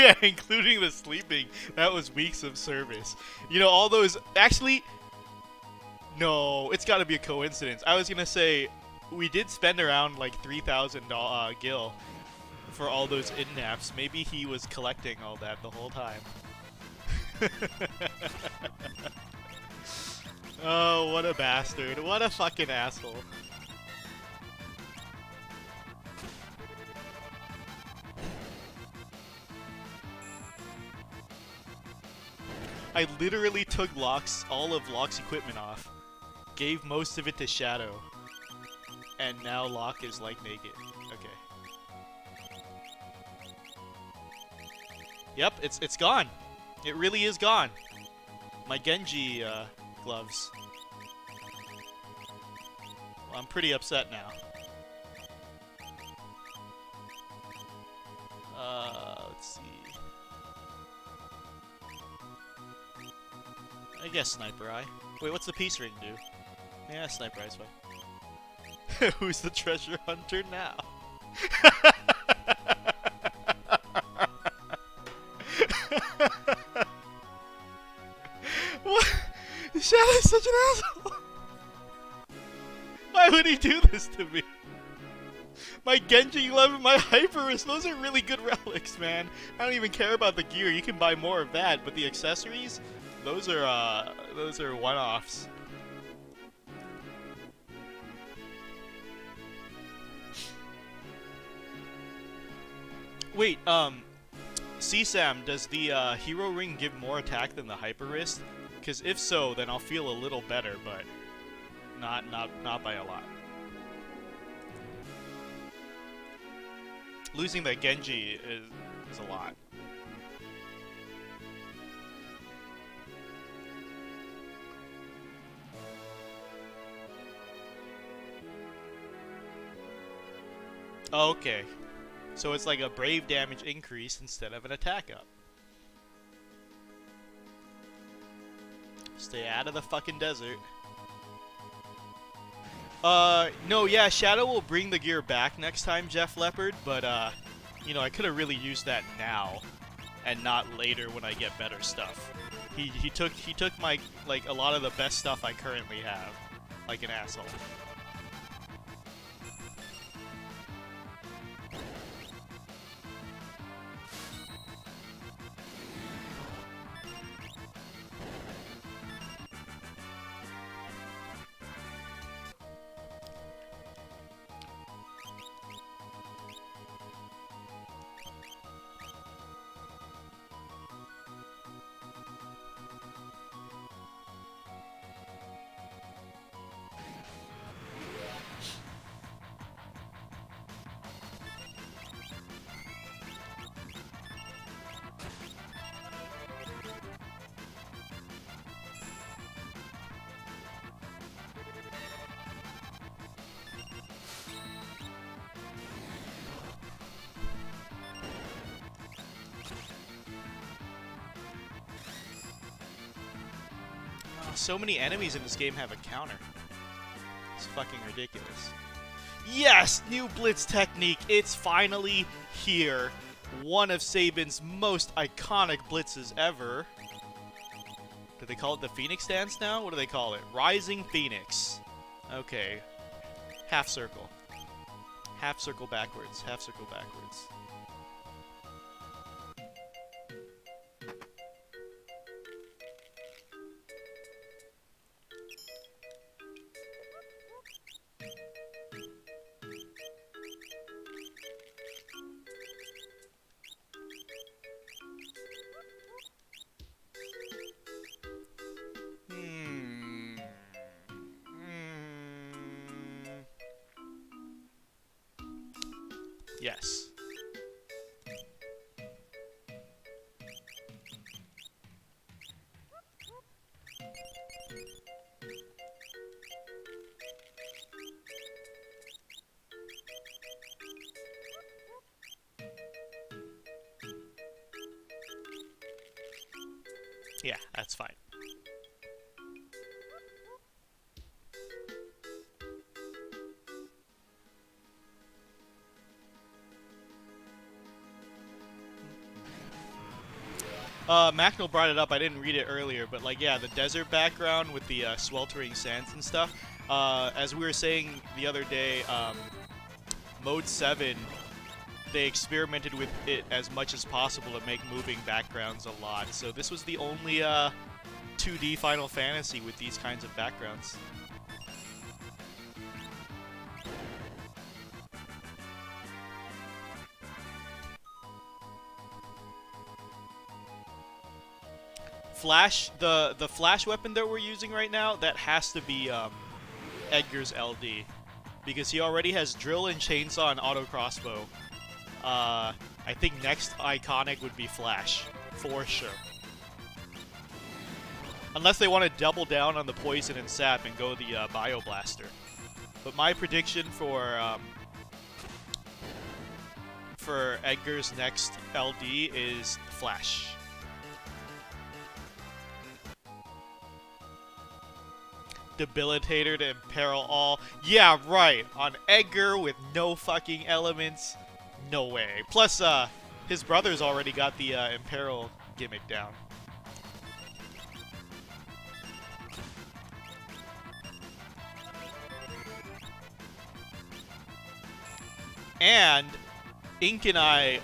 Yeah, including the sleeping. That was weeks of service. You know, all those... Actually, no, it's got to be a coincidence. I was going to say, we did spend around like 3,000 gil for all those in-naps. Maybe he was collecting all that the whole time. Oh, what a bastard. What a fucking asshole. I literally took all of Locke's equipment off, gave most of it to Shadow, and now Locke is like naked. Okay. Yep, it's gone. It really is gone. My Genji gloves. Well, I'm pretty upset now. Let's see. I guess Sniper Eye. Wait, what's the peace ring do? Yeah, Sniper Eye's fine. Who's the treasure hunter now? What? Shadow's such an asshole! Why would he do this to me? My Genji glove and my Hyperus, those are really good relics, man. I don't even care about the gear. You can buy more of that, but the accessories, those are one-offs. Wait, CSAM, does the hero ring give more attack than the Hyper Wrist? Because if so, then I'll feel a little better, but not by a lot. Losing that Genji is a lot. Okay. So it's like a brave damage increase instead of an attack up. Stay out of the fucking desert. No, yeah, Shadow will bring the gear back next time, Jeff Leopard, but, you know, I could have really used that now, and not later when I get better stuff. He took my, like, a lot of the best stuff I currently have, like an asshole. So many enemies in this game have a counter. It's fucking ridiculous. Yes! New Blitz technique! It's finally here. One of Sabin's most iconic blitzes ever. Do they call it the Phoenix Dance now? What do they call it? Rising Phoenix. Okay. Half circle. Half circle backwards. Half circle backwards. Yes. Yeah, that's fine. Macnell brought it up. I didn't read it earlier, but like, yeah, the desert background with the sweltering sands and stuff. As we were saying the other day, Mode 7, they experimented with it as much as possible to make moving backgrounds a lot. So this was the only 2D Final Fantasy with these kinds of backgrounds. Flash, the flash weapon that we're using right now, that has to be Edgar's LD, because he already has drill and chainsaw and auto crossbow. I think next iconic would be Flash, for sure. Unless they want to double down on the poison and sap and go the Bio Blaster. But my prediction for Edgar's next LD is Flash. Debilitator to imperil all. Yeah, right. On Edgar with no fucking elements. No way. Plus, his brother's already got the imperil gimmick down. And Ink and I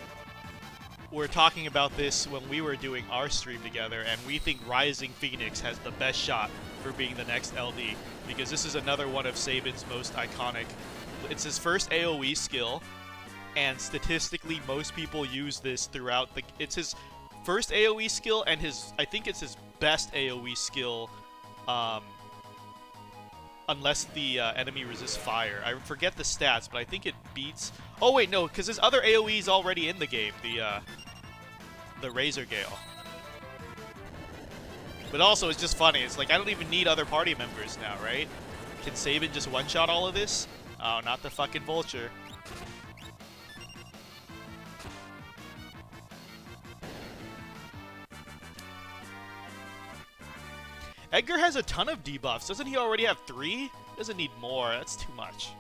were talking about this when we were doing our stream together, and we think Rising Phoenix has the best shot for being the next LD, because this is another one of Sabin's most iconic. It's his first AoE skill, and statistically most people use this throughout the... It's his first AoE skill, and I think it's his best AoE skill, unless the enemy resists fire. I forget the stats, but I think it beats... Oh wait, no, because his other AoE is already in the game, the Razor Gale. But also, it's just funny. It's like, I don't even need other party members now, right? Can Sabin just one-shot all of this? Oh, not the fucking Vulture. Edgar has a ton of debuffs. Doesn't he already have 3? Doesn't need more. That's too much.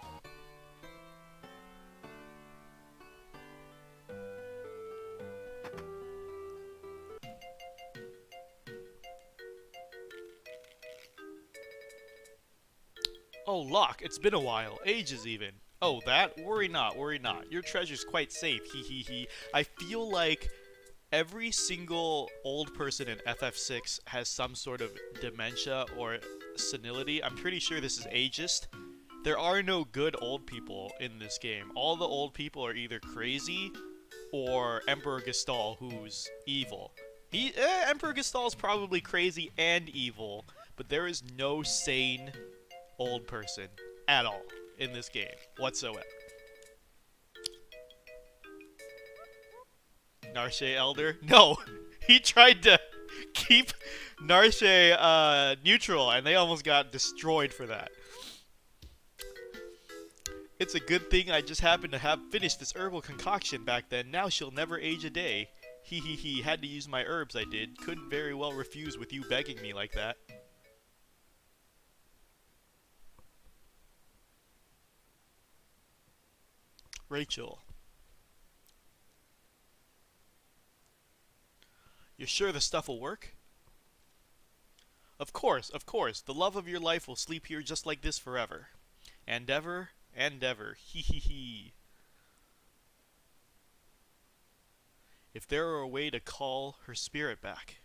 Oh, Locke, it's been a while. Ages even. Oh, that? Worry not, worry not. Your treasure's quite safe, hee hee hee. I feel like every single old person in FF6 has some sort of dementia or senility. I'm pretty sure this is ageist. There are no good old people in this game. All the old people are either crazy or Emperor Gestal, who's evil. Emperor Gestal's probably crazy and evil, but there is no sane old person at all in this game whatsoever. Narshe Elder? No! He tried to keep Narshe neutral, and they almost got destroyed for that. It's a good thing I just happened to have finished this herbal concoction back then. Now she'll never age a day. Hee hee hee, had to use my herbs, I did. Couldn't very well refuse with you begging me like that. Rachel. You're sure the stuff will work? Of course, of course. The love of your life will sleep here just like this forever. And ever, and ever. Hee hee hee. If there were a way to call her spirit back.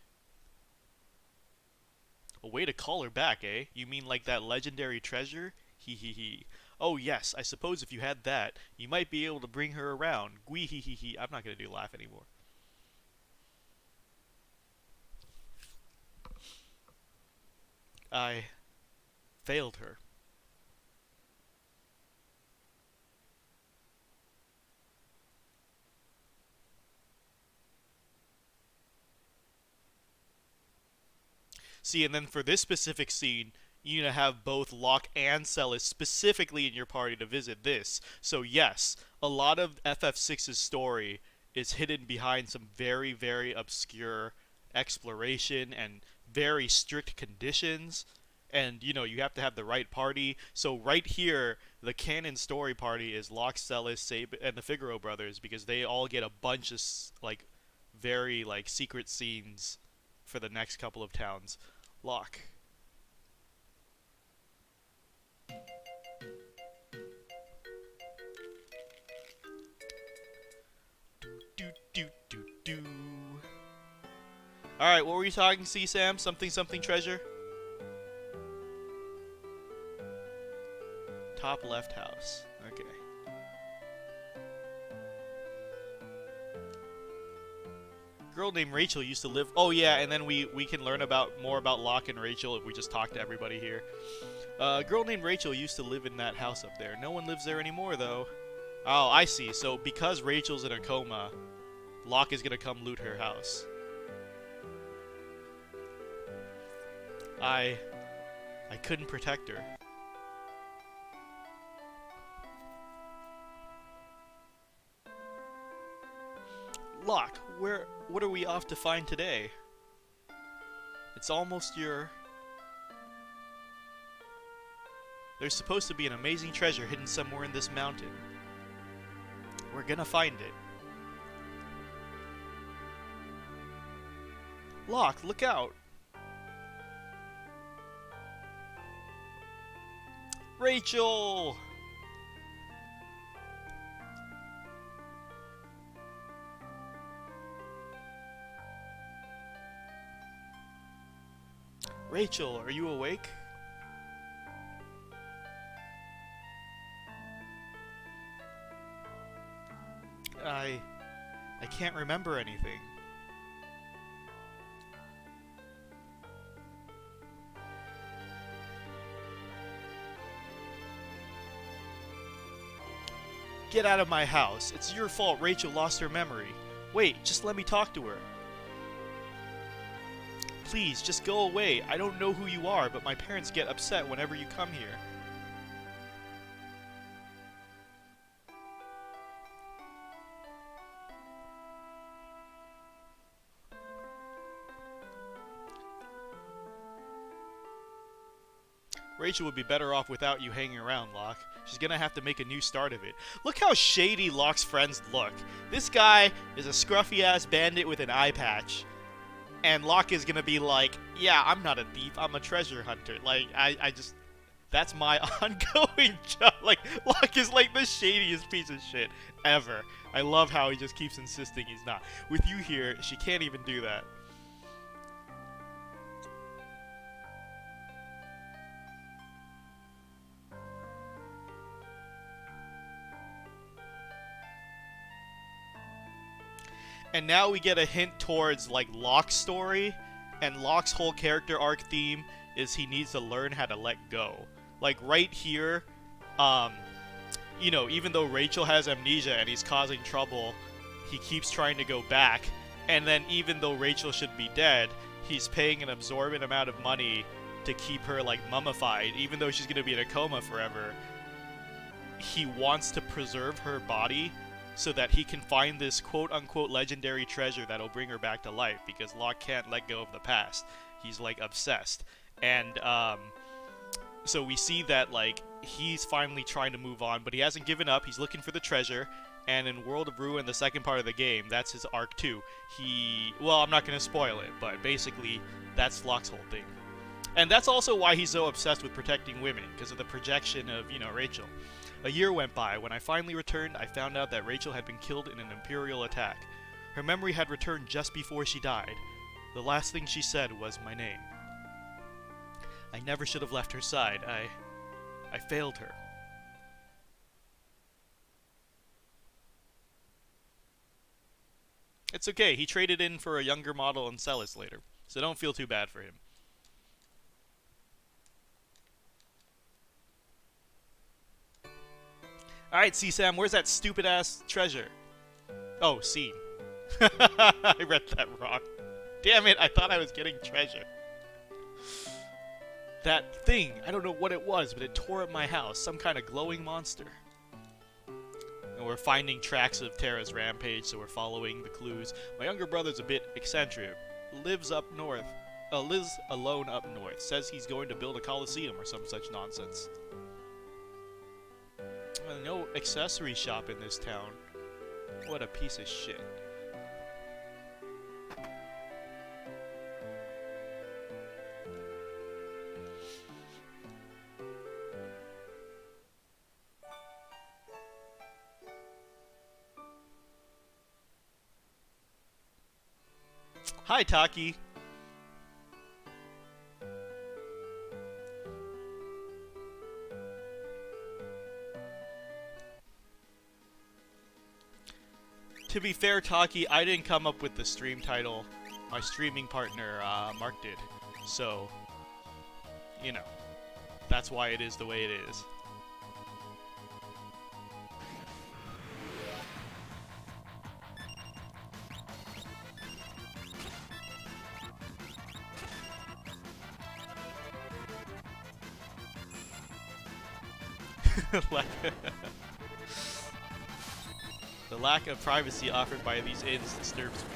A way to call her back, eh? You mean like that legendary treasure? Hee hee hee. Oh yes, I suppose if you had that, you might be able to bring her around. Gwee hee hee hee. I'm not gonna do laugh anymore. I failed her. See, and then for this specific scene, you need to have both Locke and Celis specifically in your party to visit this. So yes, a lot of FF6's story is hidden behind some very, very obscure exploration and very strict conditions. And, you know, you have to have the right party. So right here, the canon story party is Locke, Celis, Sabin, and the Figaro brothers, because they all get a bunch of, like, very, like, secret scenes for the next couple of towns. Lock. Do. Alright, what were you talking, C-Sam? Something treasure? Top left house. Okay. Girl named Rachel used to live... Oh yeah, and then we can learn more about Locke and Rachel if we just talk to everybody here. A girl named Rachel used to live in that house up there. No one lives there anymore, though. Oh, I see. So because Rachel's in a coma, Locke is gonna come loot her house. I couldn't protect her. Locke, what are we off to find today? It's almost your... There's supposed to be an amazing treasure hidden somewhere in this mountain. We're gonna find it. Locke, look out! Rachel! Rachel, are you awake? I can't remember anything. Get out of my house. It's your fault Rachel lost her memory. Wait, just let me talk to her. Please, just go away. I don't know who you are, but my parents get upset whenever you come here. Rachel would be better off without you hanging around, Locke. She's gonna have to make a new start of it. Look how shady Locke's friends look. This guy is a scruffy-ass bandit with an eye patch. And Locke is gonna be like, yeah, I'm not a thief, I'm a treasure hunter. Like, I just... That's my ongoing job. Like, Locke is like the shadiest piece of shit ever. I love how he just keeps insisting he's not. With you here, she can't even do that. And now we get a hint towards, like, Locke's story, and Locke's whole character arc theme is he needs to learn how to let go. Like, right here, you know, even though Rachel has amnesia and he's causing trouble, he keeps trying to go back, and then even though Rachel should be dead, he's paying an absorbent amount of money to keep her, like, mummified, even though she's gonna be in a coma forever. He wants to preserve her body so that he can find this quote-unquote legendary treasure that'll bring her back to life, because Locke can't let go of the past. He's, like, obsessed. And, so we see that, like, he's finally trying to move on, but he hasn't given up. He's looking for the treasure, and in World of Ruin, the second part of the game, that's his arc too. Well, I'm not gonna spoil it, but basically, that's Locke's whole thing. And that's also why he's so obsessed with protecting women, because of the projection of, you know, Rachel. A year went by. When I finally returned, I found out that Rachel had been killed in an Imperial attack. Her memory had returned just before she died. The last thing she said was my name. I never should have left her side. I failed her. It's okay. He traded in for a younger model and Celis later, so don't feel too bad for him. Alright, C-Sam, where's that stupid-ass treasure? Oh, C. I read that wrong. Damn it, I thought I was getting treasure. That thing, I don't know what it was, but it tore up my house. Some kind of glowing monster. And we're finding tracks of Terra's rampage, so we're following the clues. My younger brother's a bit eccentric. Lives up north. Lives alone up north. Says he's going to build a coliseum or some such nonsense. No accessory shop in this town. What a piece of shit. Hi, Taki. To be fair, Taki, I didn't come up with the stream title. My streaming partner, Mark, did. So, you know, that's why it is the way it is. The lack of privacy offered by these inns disturbs me.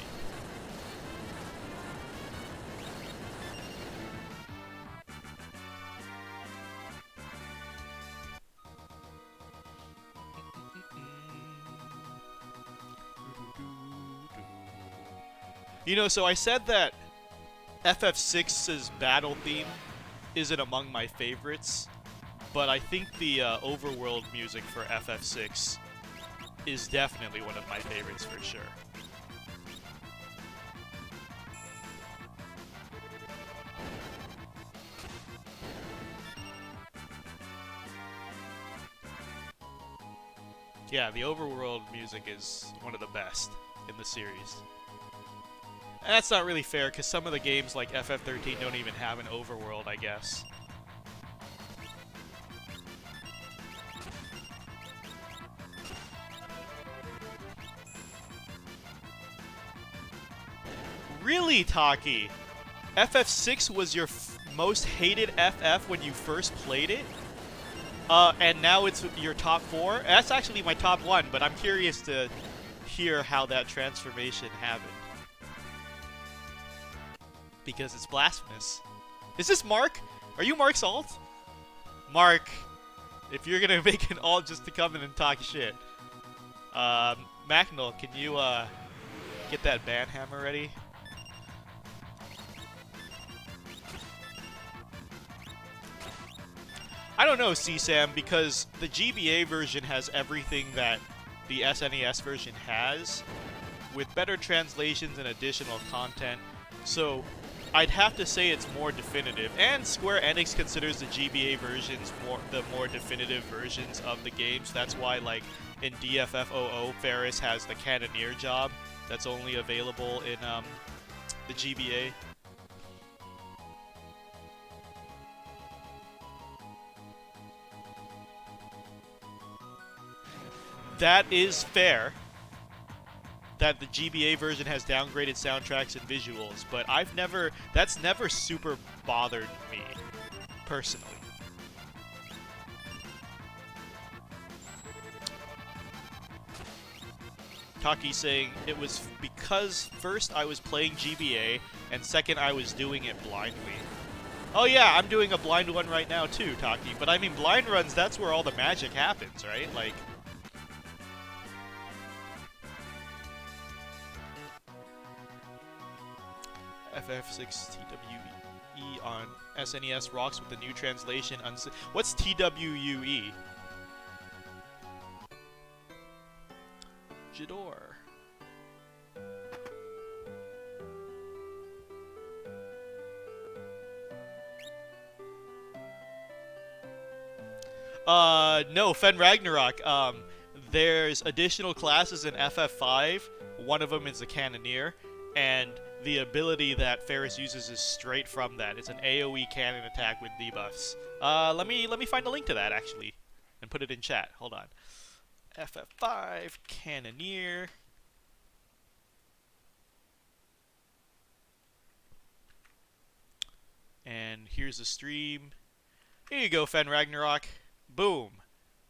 You know, so I said that FF6's battle theme isn't among my favorites, but I think the overworld music for FF6 is definitely one of my favorites for sure. Yeah, the overworld music is one of the best in the series. And that's not really fair, because some of the games like FF13 don't even have an overworld, I guess. Really, Taki? FF6 was your most hated FF when you first played it? And now it's your top 4? That's actually my top 1, but I'm curious to hear how that transformation happened. Because it's blasphemous. Is this Mark? Are you Mark's alt? Mark, if you're gonna make an alt just to come in and talk shit. Macnol, can you, get that ban hammer ready? I don't know, CSAM, because the GBA version has everything that the SNES version has, with better translations and additional content, so I'd have to say it's more definitive. And Square Enix considers the GBA versions the more definitive versions of the games. That's why, like, in DissidiaFFOO, Ferris has the Cannoneer job that's only available in the GBA. That is fair, that the GBA version has downgraded soundtracks and visuals, but that's never super bothered me, personally. Taki saying it was because first I was playing GBA, and second I was doing it blindly. Oh yeah, I'm doing a blind one right now too, Taki, but I mean blind runs, that's where all the magic happens, right? Like, FF6 TWE on SNES rocks with the new translation. What's TWUE? Jador. No, Fen Ragnarok. There's additional classes in FF5. One of them is the Cannoneer, and the ability that Ferris uses is straight from that. It's an AoE cannon attack with debuffs. Let me find a link to that, actually, and put it in chat. Hold on. FF5, Cannoneer. And here's the stream. Here you go, Fen Ragnarok. Boom.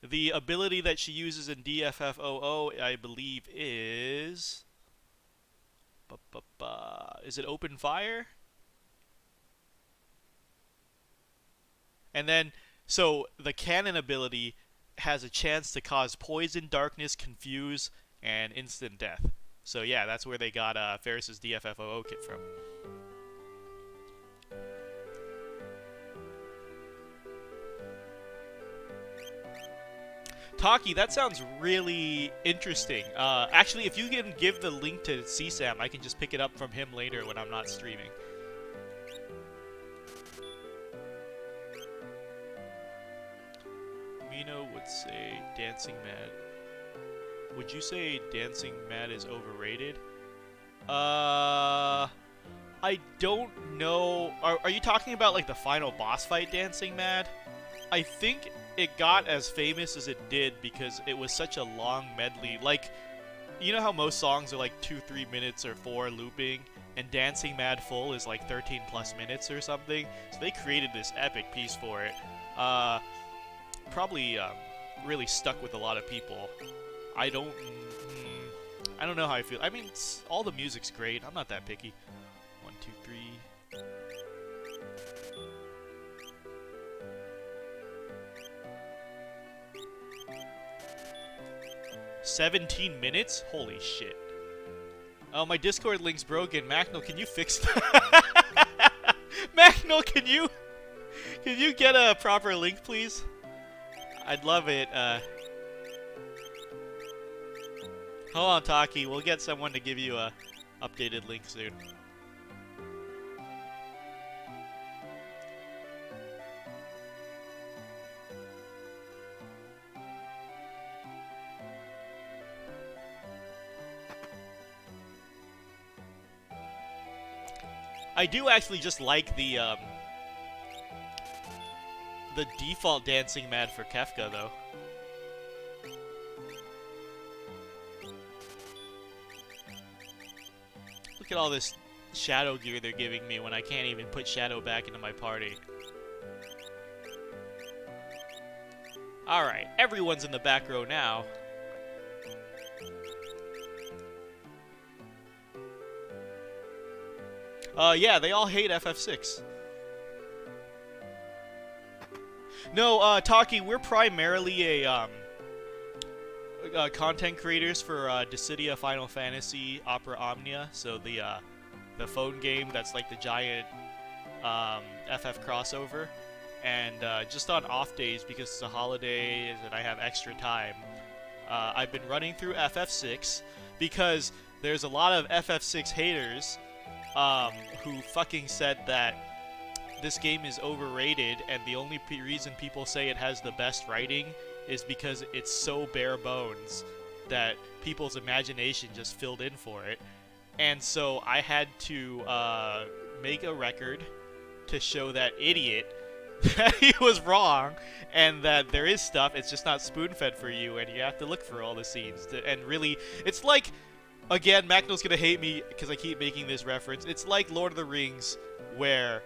The ability that she uses in DissidiaFFOO, I believe, is... Is it Open Fire? And then, so the cannon ability has a chance to cause poison, darkness, confuse, and instant death. So yeah, that's where they got Ferris's DissidiaFFOO kit from. Taki, that sounds really interesting. Actually, if you can give the link to CSAM, I can just pick it up from him later when I'm not streaming. Mino would say Dancing Mad. Would you say Dancing Mad is overrated? I don't know. Are you talking about like the final boss fight Dancing Mad? I think it got as famous as it did because it was such a long medley. Like, you know how most songs are like 2-3 minutes or 4 looping, and Dancing Mad Full is like 13 plus minutes or something? So they created this epic piece for it. Probably really stuck with a lot of people. I don't know how I feel. I mean, all the music's great. I'm not that picky. 1, 2, 3. 17 minutes? Holy shit. Oh, my Discord link's broken. Macnol, can you fix that? Macnol, can you get a proper link, please? I'd love it. Hold on, Taki. We'll get someone to give you a updated link soon. I do actually just like the default Dancing Mad for Kefka, though. Look at all this shadow gear they're giving me when I can't even put shadow back into my party. Alright, everyone's in the back row now. Yeah, they all hate FF6. No, Taki, we're primarily a, content creators for, Dissidia Final Fantasy Opera Omnia, so the phone game that's like the giant, FF crossover. And, just on off days, because it's a holiday and I have extra time, I've been running through FF6, because there's a lot of FF6 haters, who fucking said that this game is overrated, and the only reason people say it has the best writing is because it's so bare bones that people's imagination just filled in for it. And so I had to make a record to show that idiot that he was wrong, and that there is stuff, it's just not spoon-fed for you, and you have to look for all the scenes. And really, it's like, again, Macnol's gonna hate me because I keep making this reference. It's like Lord of the Rings, where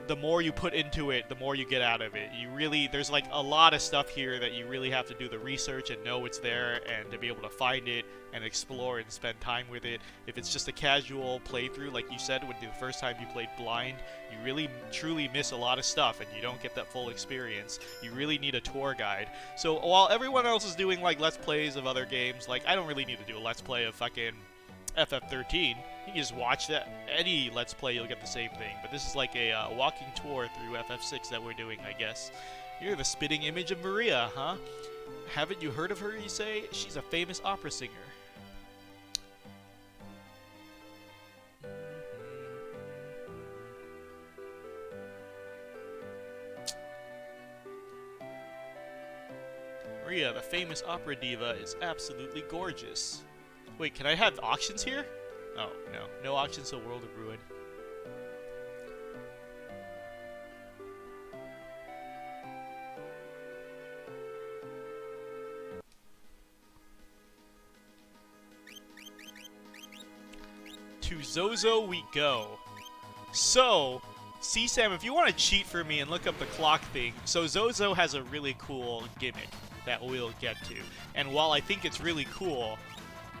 the more you put into it, the more you get out of it. You really, there's like a lot of stuff here that you really have to do the research and know it's there, and to be able to find it and explore and spend time with it. If it's just a casual playthrough, like you said, when the first time you played blind, you really truly miss a lot of stuff and you don't get that full experience. You really need a tour guide. So while everyone else is doing like Let's Plays of other games, like I don't really need to do a Let's Play of fucking FF13. You can just watch that. Any Let's Play, you'll get the same thing. But this is like a walking tour through FF6 that we're doing, I guess. You're the spitting image of Maria, huh? Haven't you heard of her, you say? She's a famous opera singer. Maria, the famous opera diva, is absolutely gorgeous. Wait, can I have auctions here? Oh, no. No auctions till World of Ruin. To Zozo we go. So, CSAM, if you want to cheat for me and look up the clock thing, so Zozo has a really cool gimmick that we'll get to. And while I think it's really cool,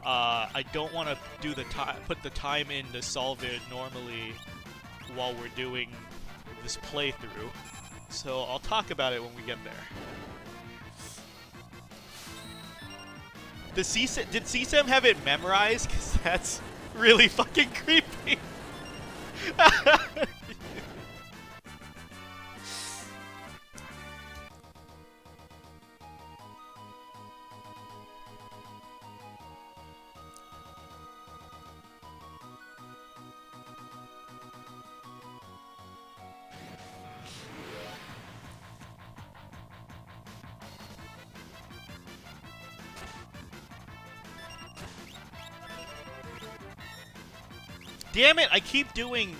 I don't want to do put the time in to solve it normally while we're doing this playthrough. So I'll talk about it when we get there. Did CSAM have it memorized? Because that's really fucking creepy. Damn it! I keep doing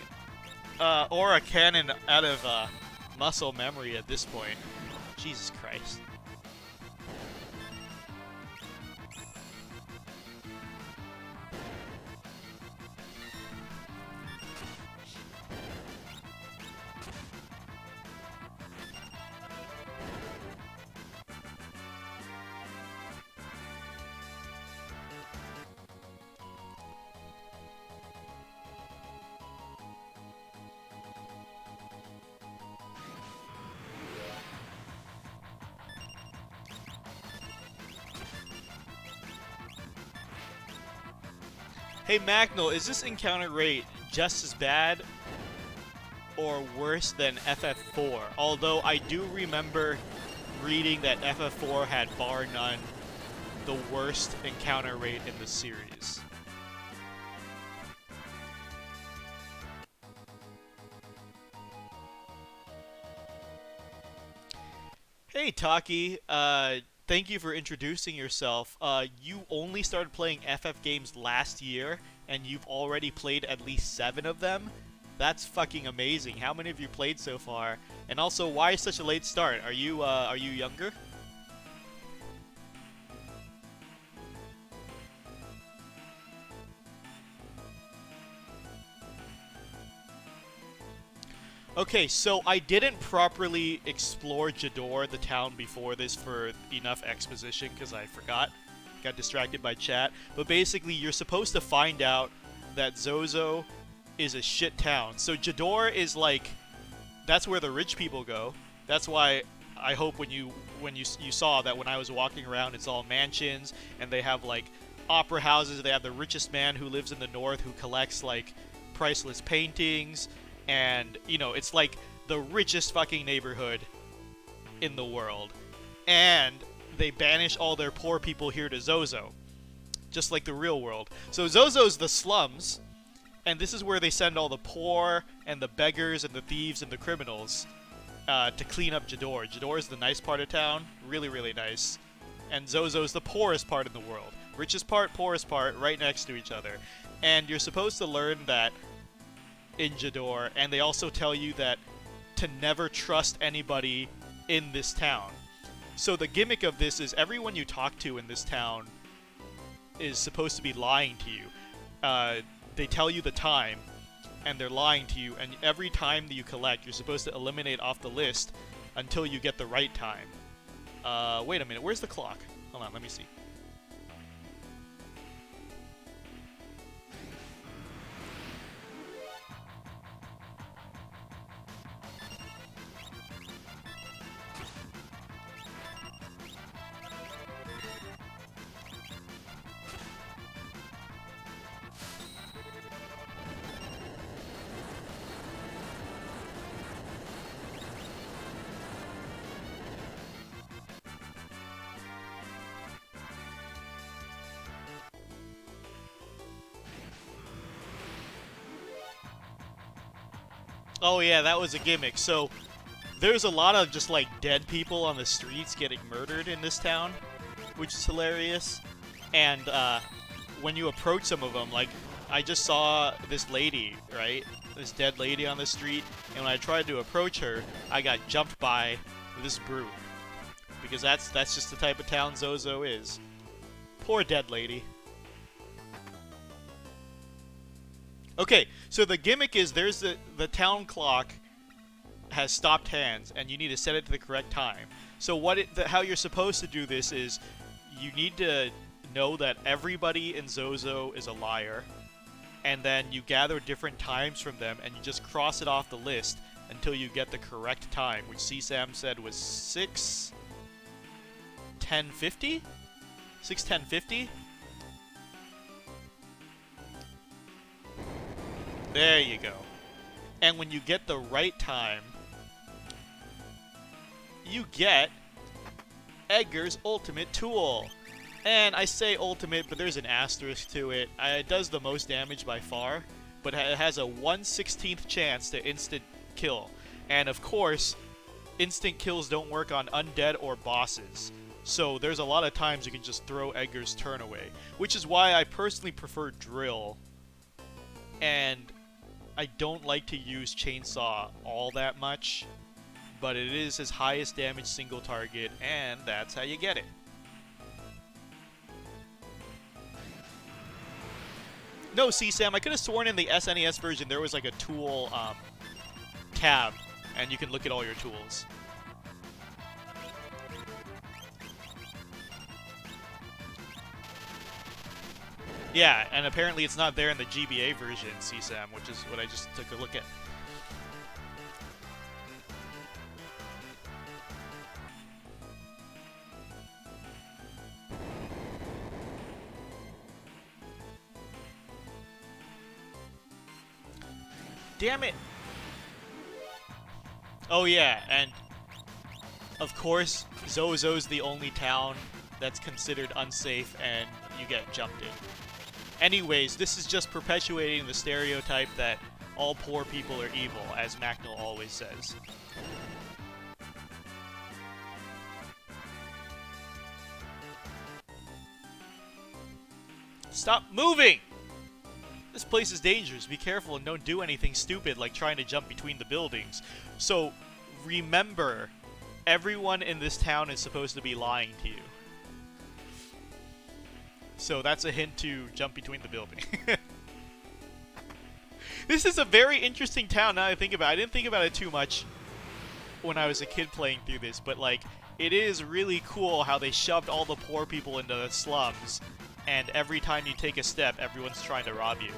Aura Cannon out of muscle memory at this point. Jesus Christ. Hey Magnol, is this encounter rate just as bad or worse than FF4? Although I do remember reading that FF4 had bar none the worst encounter rate in the series. Hey Taki, thank you for introducing yourself. You only started playing FF games last year, and you've already played at least 7 of them? That's fucking amazing. How many have you played so far? And also, why such a late start? Are you younger? Okay, so I didn't properly explore Jador, the town, before this for enough exposition, because I forgot. Got distracted by chat. But basically, you're supposed to find out that Zozo is a shit town. So Jador is like, that's where the rich people go. That's why I hope when you saw that when I was walking around, it's all mansions, and they have like opera houses. They have the richest man who lives in the north who collects like priceless paintings. And, you know, it's like the richest fucking neighborhood in the world. And they banish all their poor people here to Zozo. Just like the real world. So Zozo's the slums. And this is where they send all the poor and the beggars and the thieves and the criminals to clean up Jador. Jador is the nice part of town. Really, really nice. And Zozo's the poorest part in the world. Richest part, poorest part, right next to each other. And you're supposed to learn that in Jador, and they also tell you that to never trust anybody in this town. So the gimmick of this is everyone you talk to in this town is supposed to be lying to you. They tell you the time, and they're lying to you, and every time that you collect, you're supposed to eliminate off the list until you get the right time. Wait a minute, where's the clock? Hold on, let me see. Oh yeah, that was a gimmick. So there's a lot of just like dead people on the streets getting murdered in this town, which is hilarious. And when you approach some of them, like I just saw this lady, right? This dead lady on the street, and when I tried to approach her, I got jumped by this brute. Because that's just the type of town Zozo is. Poor dead lady. Okay, so the gimmick is there's the town clock has stopped hands, and you need to set it to the correct time. So how you're supposed to do this is you need to know that everybody in Zozo is a liar, and then you gather different times from them, and you just cross it off the list until you get the correct time, which CSAM said was 6:10:50? 6:10:50? There you go. And when you get the right time, you get Edgar's ultimate tool. And I say ultimate, but there's an asterisk to it. It does the most damage by far, but it has a 1/16th chance to instant kill. And of course, instant kills don't work on undead or bosses. So there's a lot of times you can just throw Edgar's turn away, which is why I personally prefer Drill and I don't like to use chainsaw all that much, but it is his highest damage single target, and that's how you get it. No, see, Sam, I could have sworn in the SNES version there was like a tool tab, and you can look at all your tools. Yeah, and apparently it's not there in the GBA version, CSAM, which is what I just took a look at. Damn it! Oh yeah, and of course, Zozo's the only town that's considered unsafe and you get jumped in. Anyways, this is just perpetuating the stereotype that all poor people are evil, as Macnell always says. Stop moving! This place is dangerous. Be careful and don't do anything stupid like trying to jump between the buildings. So, remember, everyone in this town is supposed to be lying to you. So that's a hint to jump between the buildings. This is a very interesting town now that I think about it. I didn't think about it too much when I was a kid playing through this, but like, it is really cool how they shoved all the poor people into the slums, and every time you take a step, everyone's trying to rob you.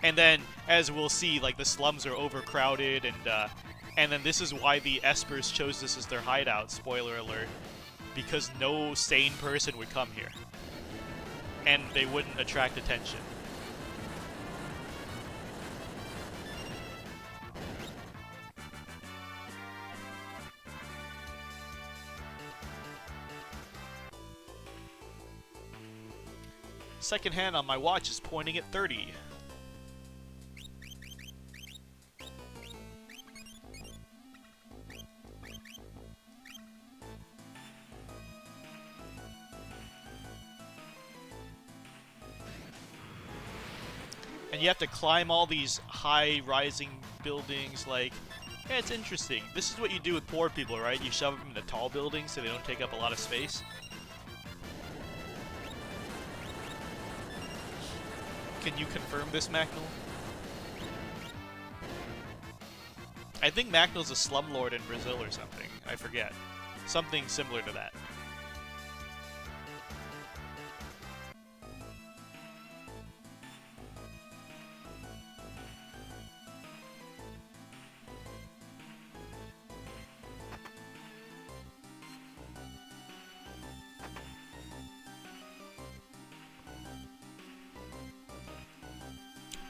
And then, as we'll see, like, the slums are overcrowded, and then this is why the Espers chose this as their hideout, spoiler alert, because no sane person would come here. And they wouldn't attract attention. Second hand on my watch is pointing at 30. And you have to climb all these high-rising buildings, like, yeah, it's interesting. This is what you do with poor people, right? You shove them into tall buildings so they don't take up a lot of space. Can you confirm this, Macnell? I think Macnell's a slumlord in Brazil or something. I forget. Something similar to that.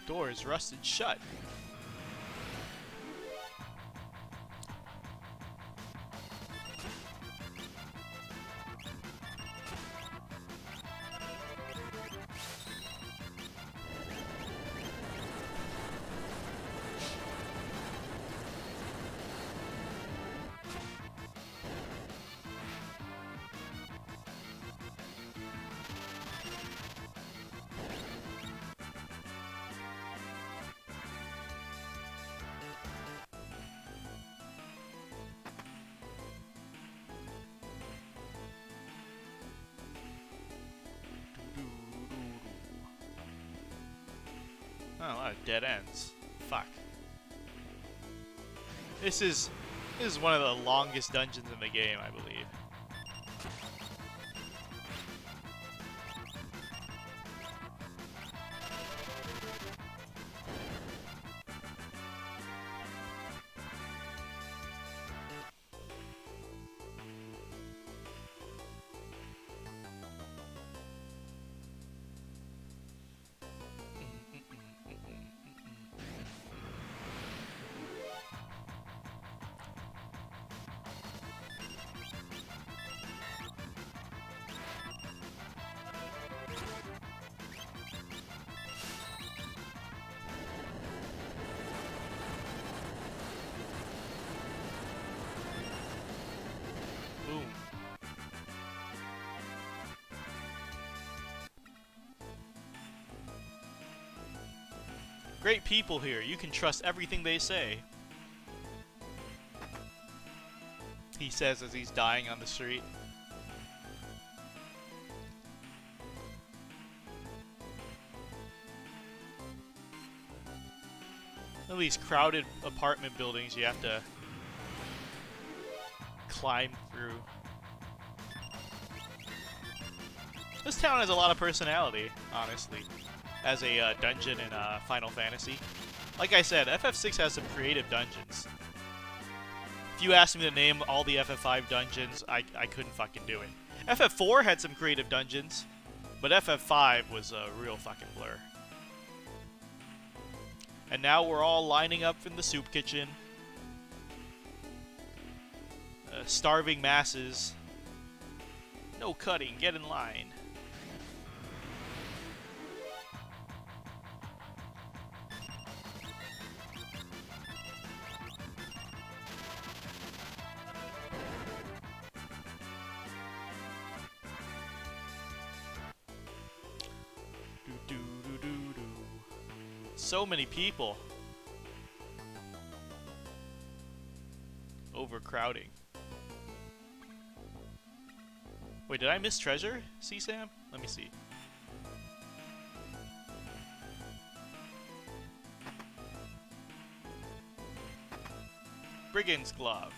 Door is rusted shut. Oh, a lot of dead ends. Fuck. This is one of the longest dungeons in the game, I believe. great people here. You can trust everything they say. He says as he's dying on the street. At these crowded apartment buildings you have to climb through. This town has a lot of personality, honestly, as a dungeon in Final Fantasy. Like I said, FF6 has some creative dungeons. If you asked me to name all the FF5 dungeons, I couldn't fucking do it. FF4 had some creative dungeons, but FF5 was a real fucking blur. And now we're all lining up in the soup kitchen. Starving masses. No cutting, get in line. So many people. Overcrowding. Wait, did I miss treasure? See, Sam? Let me see. Brigand's Glove.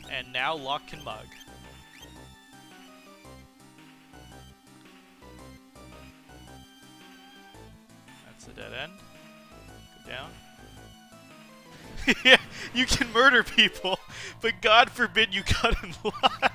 And now Lock and Mug. That's a dead end. Go down. Yeah, you can murder people, but God forbid you cut in line.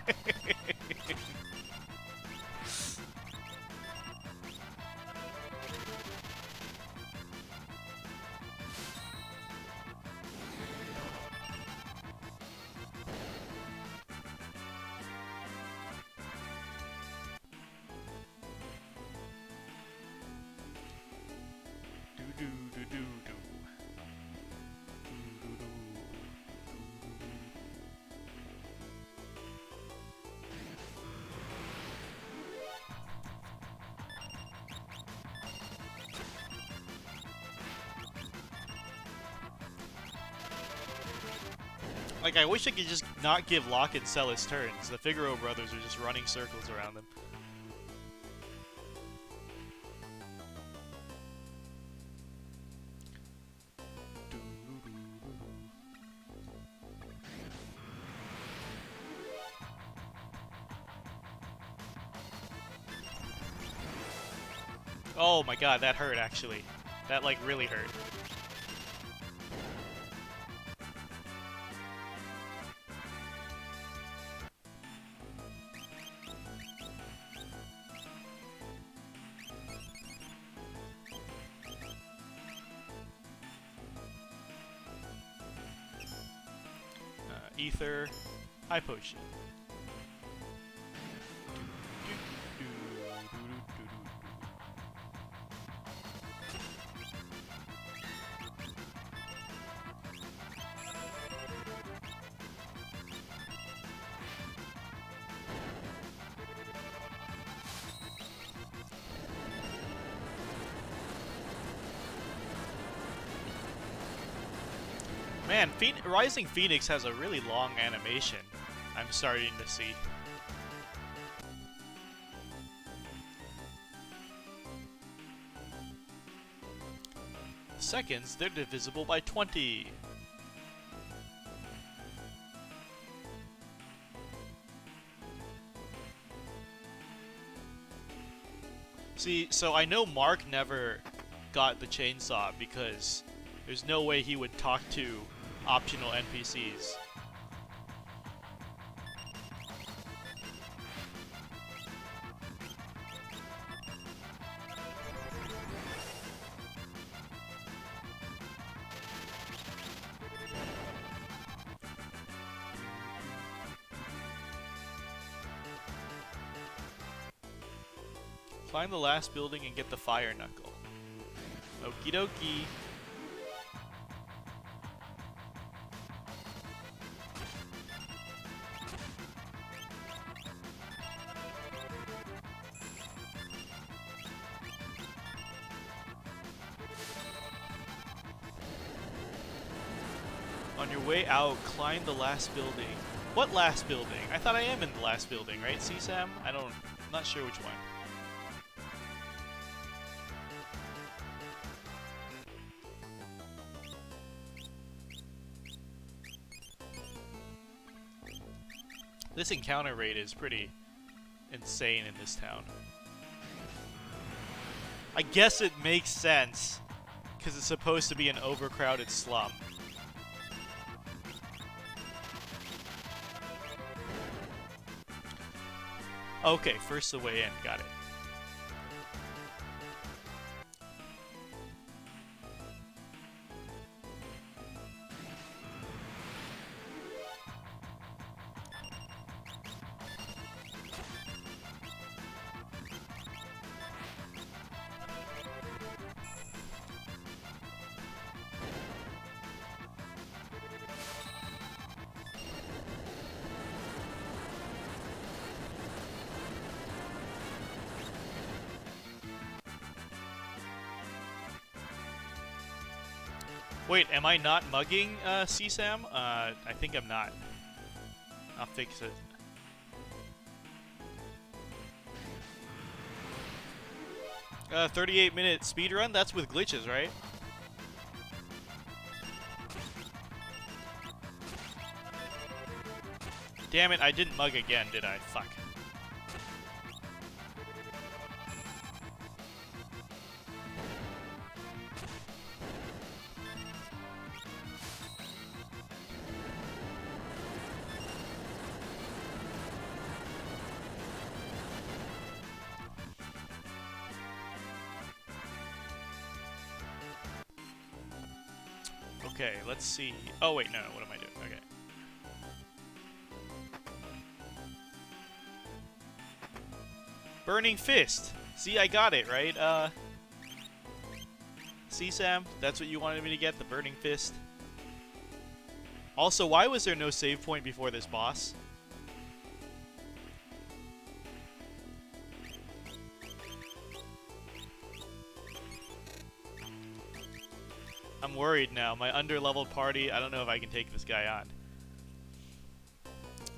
Like, I wish I could just not give Locke and Celis turns. The Figaro brothers are just running circles around them. Oh my god, that hurt actually. That like really hurt. Ether, high potion. Man, Rising Phoenix has a really long animation, I'm starting to see. Seconds, they're divisible by 20. See, so I know Mark never got the chainsaw because there's no way he would talk to optional NPCs. Climb the last building and get the fire knuckle. Okie dokie. your way out, climb the last building. What last building? I thought I am in the last building, right, CSAM? I'm not sure which one. This encounter rate is pretty insane in this town. I guess it makes sense, because it's supposed to be an overcrowded slum. Okay, first the way in, got it. Wait, am I not mugging CSAM? I think I'm not. I'll fix it. Uh, 38-minute speedrun? That's with glitches, right? Damn it, I didn't mug again, did I? Fuck. Okay, let's see. Oh wait, no, what am I doing? Okay. Burning Fist! See, I got it, right? See, Sam? That's what you wanted me to get, the Burning Fist? Also, why was there no save point before this boss? I'm worried now. My under-leveled party, I don't know if I can take this guy on.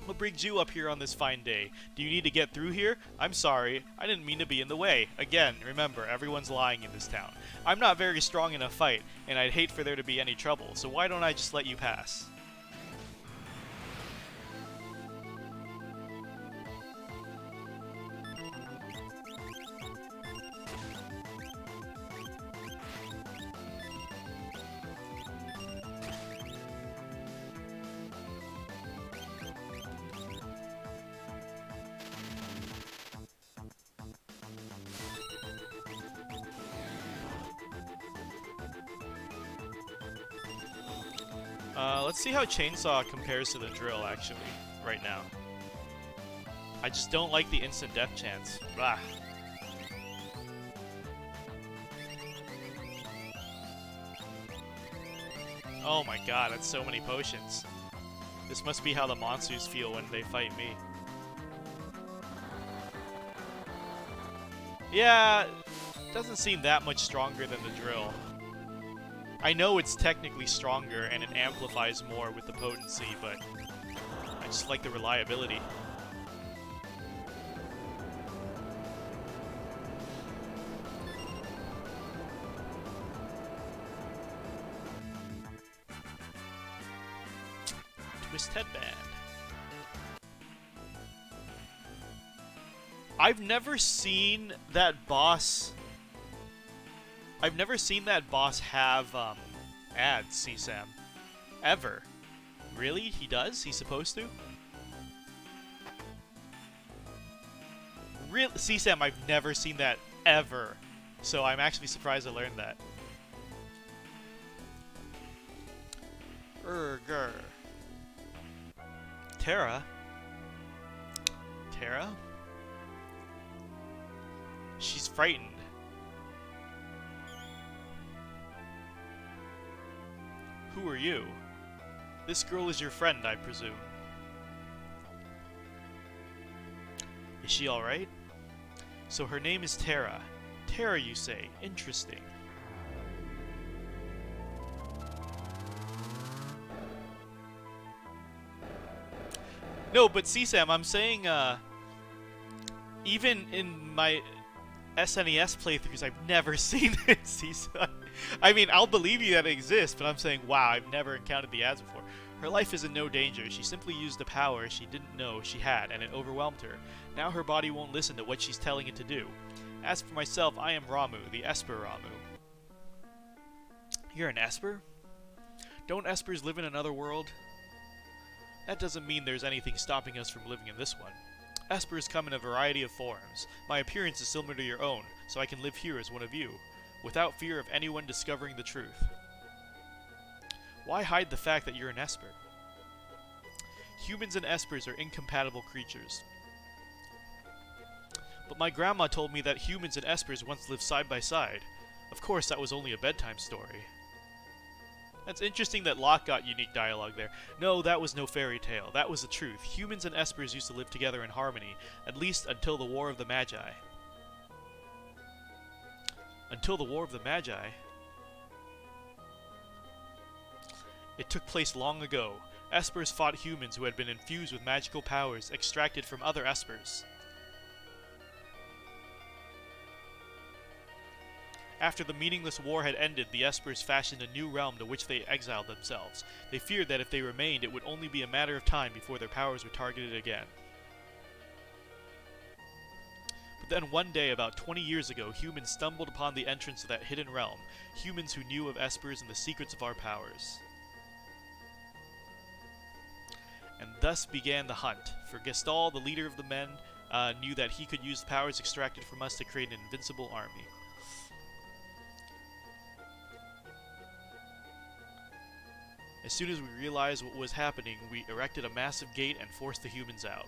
What brings you up here on this fine day? Do you need to get through here? I'm sorry. I didn't mean to be in the way. Again, remember, everyone's lying in this town. I'm not very strong in a fight, and I'd hate for there to be any trouble, so why don't I just let you pass? Let's see how Chainsaw compares to the drill, actually, right now. I just don't like the instant death chance. Blah. Oh my god, that's so many potions. This must be how the monsters feel when they fight me. Yeah, doesn't seem that much stronger than the drill. I know it's technically stronger and it amplifies more with the potency, but I just like the reliability. Twist headband. I've never seen that boss have ads, CSAM. Ever. Really? He does? He's supposed to? Real CSAM, I've never seen that ever. So I'm actually surprised I learned that. Grr. Terra? Terra? She's frightened. Who are you? This girl is your friend, I presume. Is she alright? So her name is Terra. Terra, you say? Interesting. No, but CSAM, I'm saying, even in my SNES playthroughs, I've never seen it, CSAM. I mean, I'll believe you that it exists, but I'm saying, wow, I've never encountered the ads before. Her life is in no danger. She simply used a power she didn't know she had, and it overwhelmed her. Now her body won't listen to what she's telling it to do. As for myself, I am Ramu, the Esper Ramu. You're an Esper? Don't Espers live in another world? That doesn't mean there's anything stopping us from living in this one. Espers come in a variety of forms. My appearance is similar to your own, so I can live here as one of you, without fear of anyone discovering the truth. Why hide the fact that you're an Esper? Humans and Espers are incompatible creatures. But my grandma told me that humans and Espers once lived side by side. Of course, that was only a bedtime story. That's interesting that Locke got unique dialogue there. No, that was no fairy tale. That was the truth. Humans and Espers used to live together in harmony, at least until the War of the Magi. Until the War of the Magi? It took place long ago. Espers fought humans who had been infused with magical powers extracted from other Espers. After the meaningless war had ended, the Espers fashioned a new realm to which they exiled themselves. They feared that if they remained, it would only be a matter of time before their powers were targeted again. But then one day, about 20 years ago, humans stumbled upon the entrance to that hidden realm. Humans who knew of Espers and the secrets of our powers. And thus began the hunt, for Gestalt, the leader of the men, knew that he could use the powers extracted from us to create an invincible army. As soon as we realized what was happening, we erected a massive gate and forced the humans out.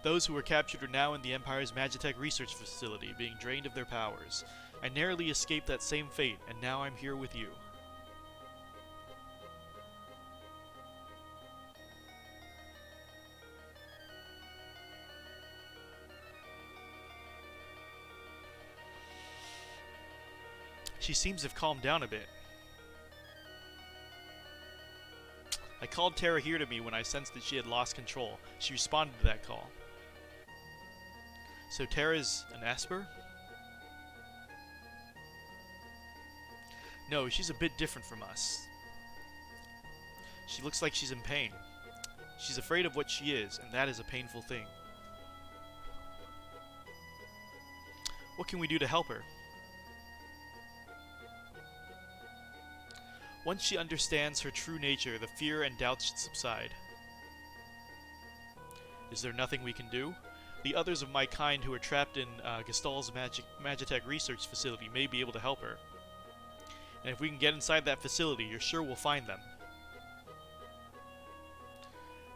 Those who were captured are now in the Empire's Magitech research facility, being drained of their powers. I narrowly escaped that same fate, and now I'm here with you. She seems to have calmed down a bit. I called Terra here to me when I sensed that she had lost control. She responded to that call. So Terra's an Esper? No, she's a bit different from us. She looks like she's in pain. She's afraid of what she is, and that is a painful thing. What can we do to help her? Once she understands her true nature, the fear and doubt should subside. Is there nothing we can do? The others of my kind who are trapped in Gestalt's Magitech research facility may be able to help her. And if we can get inside that facility, you're sure we'll find them.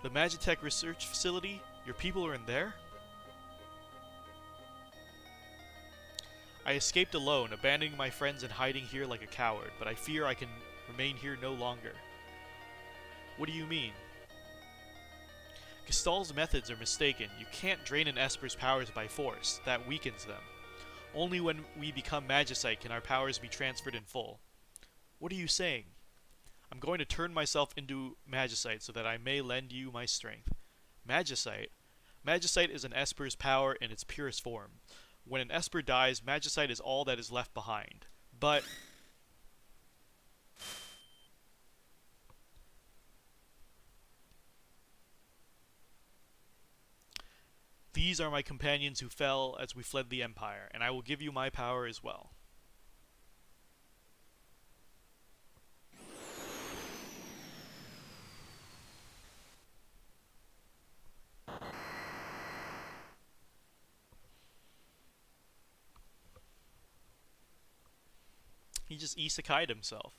The Magitech research facility? Your people are in there? I escaped alone, abandoning my friends and hiding here like a coward, but I fear I can remain here no longer. What do you mean? Gestalt's methods are mistaken. You can't drain an Esper's powers by force. That weakens them. Only when we become Magicite can our powers be transferred in full. What are you saying? I'm going to turn myself into Magicite so that I may lend you my strength. Magicite? Magicite is an Esper's power in its purest form. When an Esper dies, Magicite is all that is left behind. But these are my companions who fell as we fled the Empire, and I will give you my power as well. He just isekai'd himself.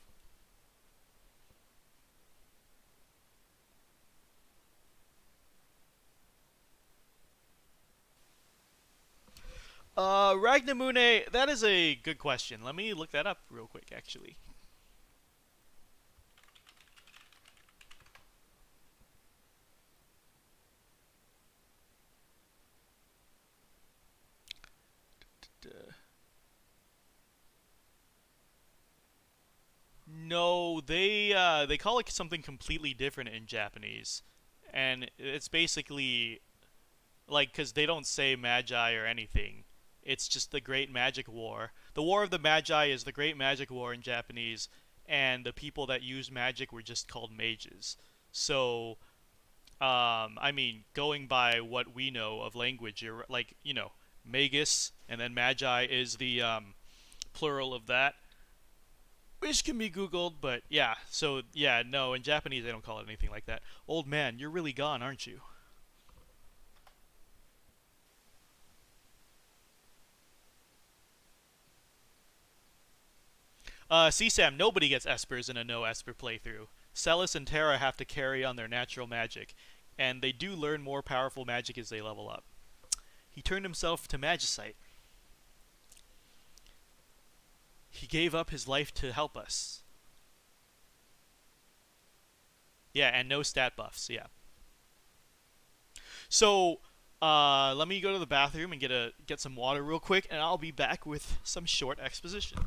Ragnamune, that is a good question. Let me look that up real quick, actually. No, they call it something completely different in Japanese, and it's basically like because they don't say magi or anything. It's just the Great Magic War. The War of the Magi is the Great Magic War in Japanese, and the people that used magic were just called mages. So, I mean, going by what we know of language, you're like, magus, and then magi is the plural of that, which can be Googled, but yeah. So, yeah, no, in Japanese they don't call it anything like that. Old man, you're really gone, aren't you? CSAM, nobody gets Espers in a no Esper playthrough. Celis and Terra have to carry on their natural magic, and they do learn more powerful magic as they level up. He turned himself to Magicite. He gave up his life to help us. Yeah, and no stat buffs, yeah. So, let me go to the bathroom and get some water real quick, and I'll be back with some short exposition.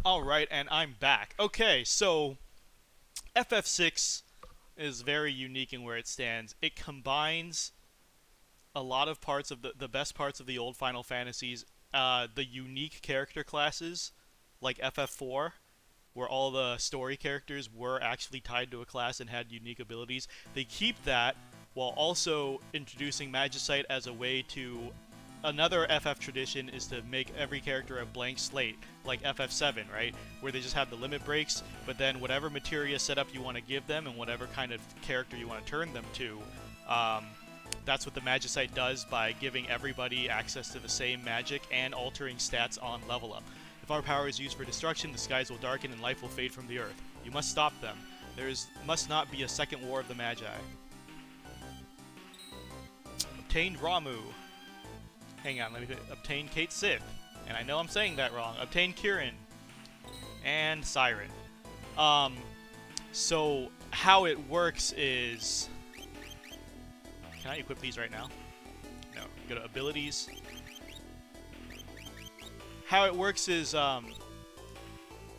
Alright, and I'm back. Okay, so FF6 is very unique in where it stands. It combines a lot of parts of the best parts of the old Final Fantasies, the unique character classes, like FF4, where all the story characters were actually tied to a class and had unique abilities. They keep that while also introducing Magicite as a way to... Another FF tradition is to make every character a blank slate, like FF7, right? Where they just have the limit breaks, but then whatever materia setup you want to give them and whatever kind of character you want to turn them to, that's what the Magicite does by giving everybody access to the same magic and altering stats on level up. If our power is used for destruction, the skies will darken and life will fade from the earth. You must stop them. Must not be a second War of the Magi. Obtained Ramu. Hang on, let me obtain HaateXIII. And I know I'm saying that wrong. Obtain Kirin. And Siren. So how it works is... Can I equip these right now? No. Go to abilities. How it works is,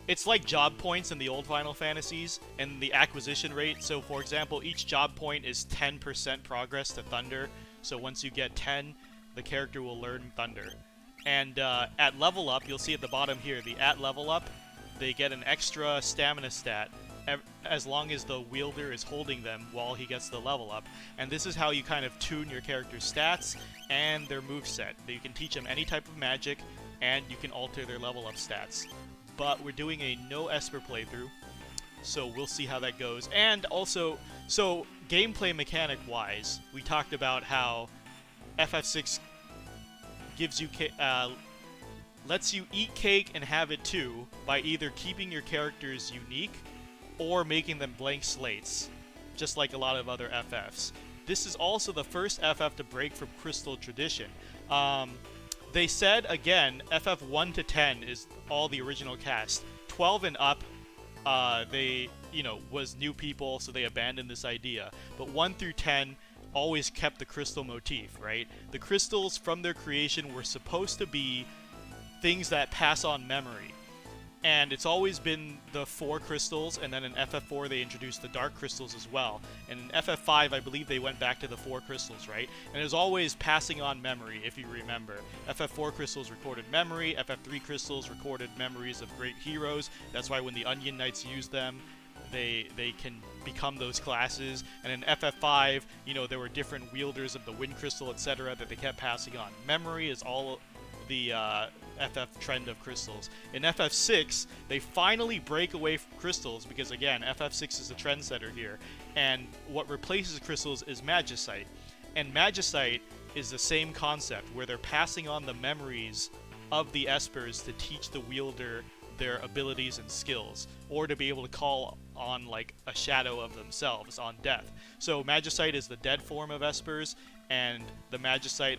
it's like job points in the old Final Fantasies and the acquisition rate. So, for example, each job point is 10% progress to Thunder. So once you get 10, the character will learn Thunder. And at level up, you'll see at the bottom here, the at level up, they get an extra stamina stat as long as the wielder is holding them while he gets the level up. And this is how you kind of tune your character's stats and their moveset. You can teach them any type of magic, and you can alter their level up stats. But we're doing a no Esper playthrough, so we'll see how that goes. And also, so gameplay mechanic wise, we talked about how FF6 gives you lets you eat cake and have it too by either keeping your characters unique or making them blank slates, just like a lot of other FFs. This is also the first FF to break from Crystal tradition. They said, again, FF 1 to 10 is all the original cast. 12 and up, was new people, so they abandoned this idea. But 1 through 10 always kept the crystal motif, right? The crystals from their creation were supposed to be things that pass on memory. And it's always been the 4 crystals, and then in FF4 they introduced the dark crystals as well. And in FF5, I believe they went back to the 4 crystals, right? And it was always passing on memory, if you remember. FF4 crystals recorded memory, FF3 crystals recorded memories of great heroes. That's why when the Onion Knights used them, they can become those classes. And in FF5, you know, there were different wielders of the wind crystal, etc., that they kept passing on. Memory is all the FF trend of crystals. In FF6, they finally break away from crystals because, again, FF6 is the trendsetter here. And what replaces crystals is Magicite. And Magicite is the same concept, where they're passing on the memories of the Espers to teach the wielder their abilities and skills, or to be able to call on like a shadow of themselves on death. So Magicite is the dead form of Espers, and the Magicite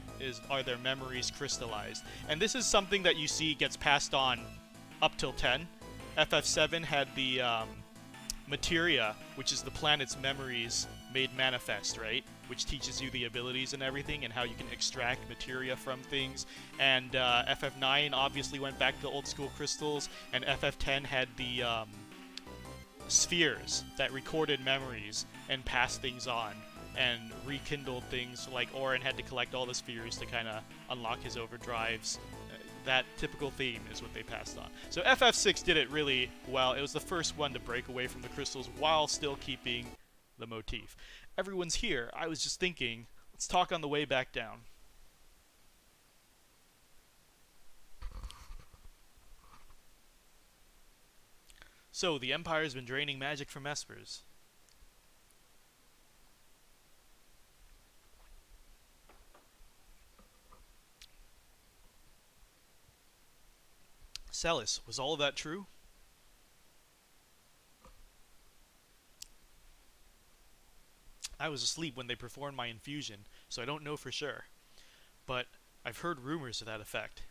are their memories crystallized. And this is something that you see gets passed on up till 10. FF7 had the Materia, which is the planet's memories made manifest, right? Which teaches you the abilities and everything, and how you can extract materia from things. And FF9 obviously went back to old school crystals, and FF10 had the spheres that recorded memories and passed things on and rekindled things. Like Orin had to collect all the spheres to kind of unlock his overdrives. That typical theme is what they passed on. So FF6 did it really well. It was the first one to break away from the crystals while still keeping the motif. Everyone's here. I was just thinking, let's talk on the way back down. So, the Empire's been draining magic from Espers. Celis, was all of that true? I was asleep when they performed my infusion, so I don't know for sure. But I've heard rumors to that effect.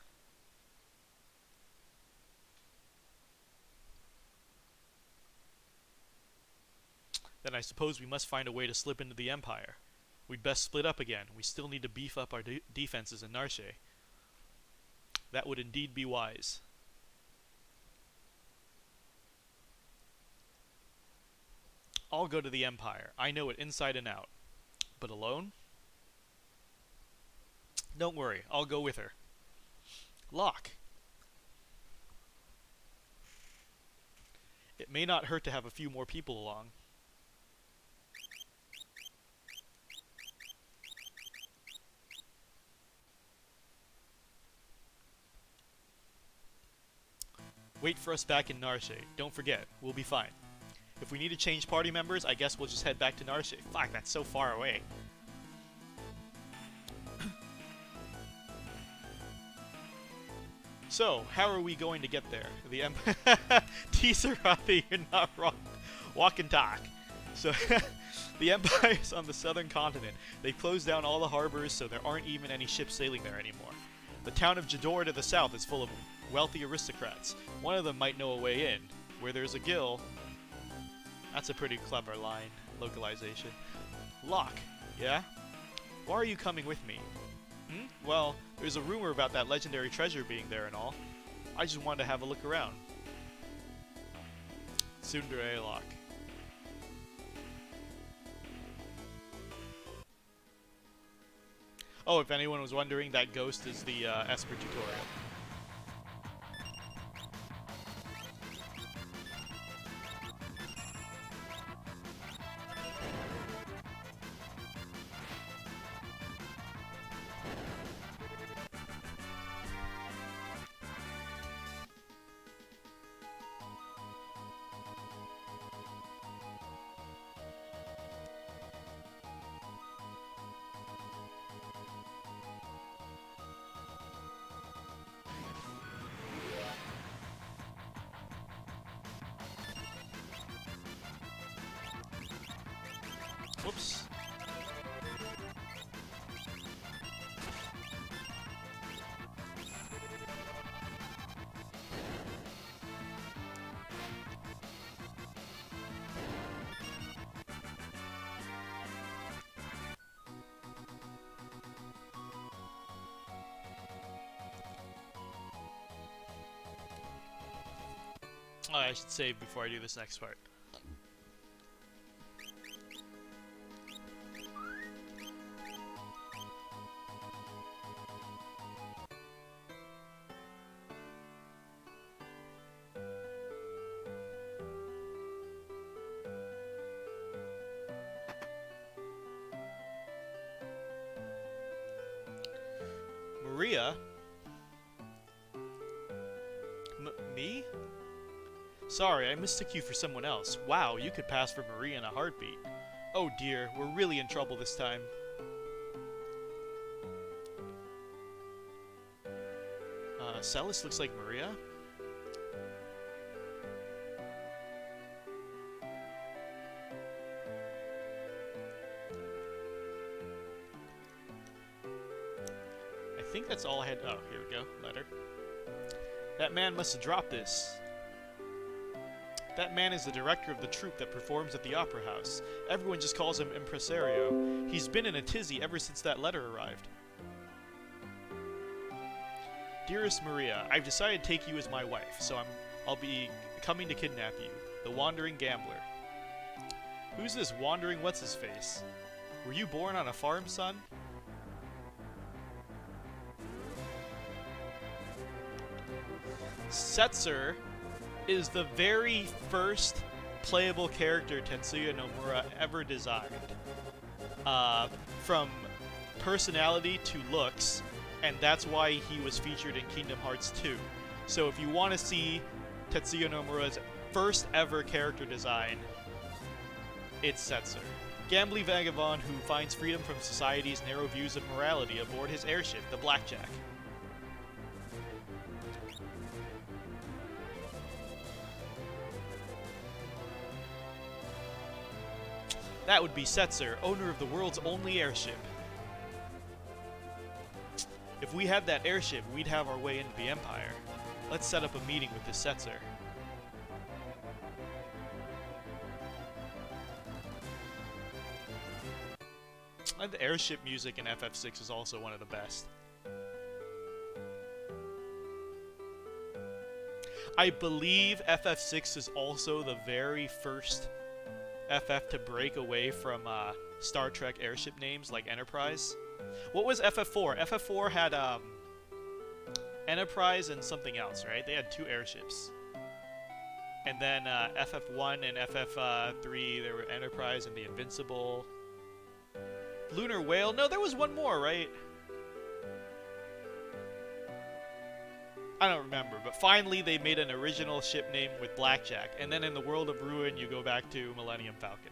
Then I suppose we must find a way to slip into the Empire. We'd best split up again. We still need to beef up our defenses in Narration. That would indeed be wise. I'll go to the Empire. I know it inside and out. But alone? Don't worry, I'll go with her. Locke. It may not hurt to have a few more people along. Wait for us back in Narration. Don't forget, we'll be fine. If we need to change party members, I guess we'll just head back to Narration. Fuck, that's so far away. So, how are we going to get there? The Tisarati, you're not wrong. Walk and talk. So, the Empire's on the southern continent. They've closed down all the harbors, so there aren't even any ships sailing there anymore. The town of Jador to the south is full of wealthy aristocrats. One of them might know a way in. Where there's a gill... That's a pretty clever line. Localization. Locke, yeah? Why are you coming with me? Well, there's a rumor about that legendary treasure being there and all. I just wanted to have a look around. Tsundere Locke. Oh, if anyone was wondering, that ghost is the Esper tutorial. Whoops. Oh, I should save before I do this next part. Maria? Me? Sorry, I mistook you for someone else. Wow, you could pass for Maria in a heartbeat. Oh dear, we're really in trouble this time. Celis looks like Maria? I think that's all I had. Oh, here we go. Letter. That man must have dropped this. That man is the director of the troupe that performs at the Opera House. Everyone just calls him Impresario. He's been in a tizzy ever since that letter arrived. Dearest Maria, I've decided to take you as my wife, so I'll be coming to kidnap you. The Wandering Gambler. Who's this wandering what's-his-face? Were you born on a farm, son? Setzer is the very first playable character Tetsuya Nomura ever designed. From personality to looks, and that's why he was featured in Kingdom Hearts 2. So if you want to see Tetsuya Nomura's first ever character design, it's Setzer. Gambling vagabond who finds freedom from society's narrow views of morality aboard his airship, the Blackjack. That would be Setzer, owner of the world's only airship. If we had that airship, we'd have our way into the Empire. Let's set up a meeting with this Setzer. And the airship music in FF6 is also one of the best. I believe FF6 is also the very first FF to break away from Star Trek airship names like Enterprise. What was FF4? FF4 had Enterprise and something else, right? They had two airships. And then FF1 and FF3, there were Enterprise and the Invincible. Lunar Whale? No, there was one more, right? I don't remember, but finally they made an original ship name with Blackjack. And then in the World of Ruin, you go back to Millennium Falcon.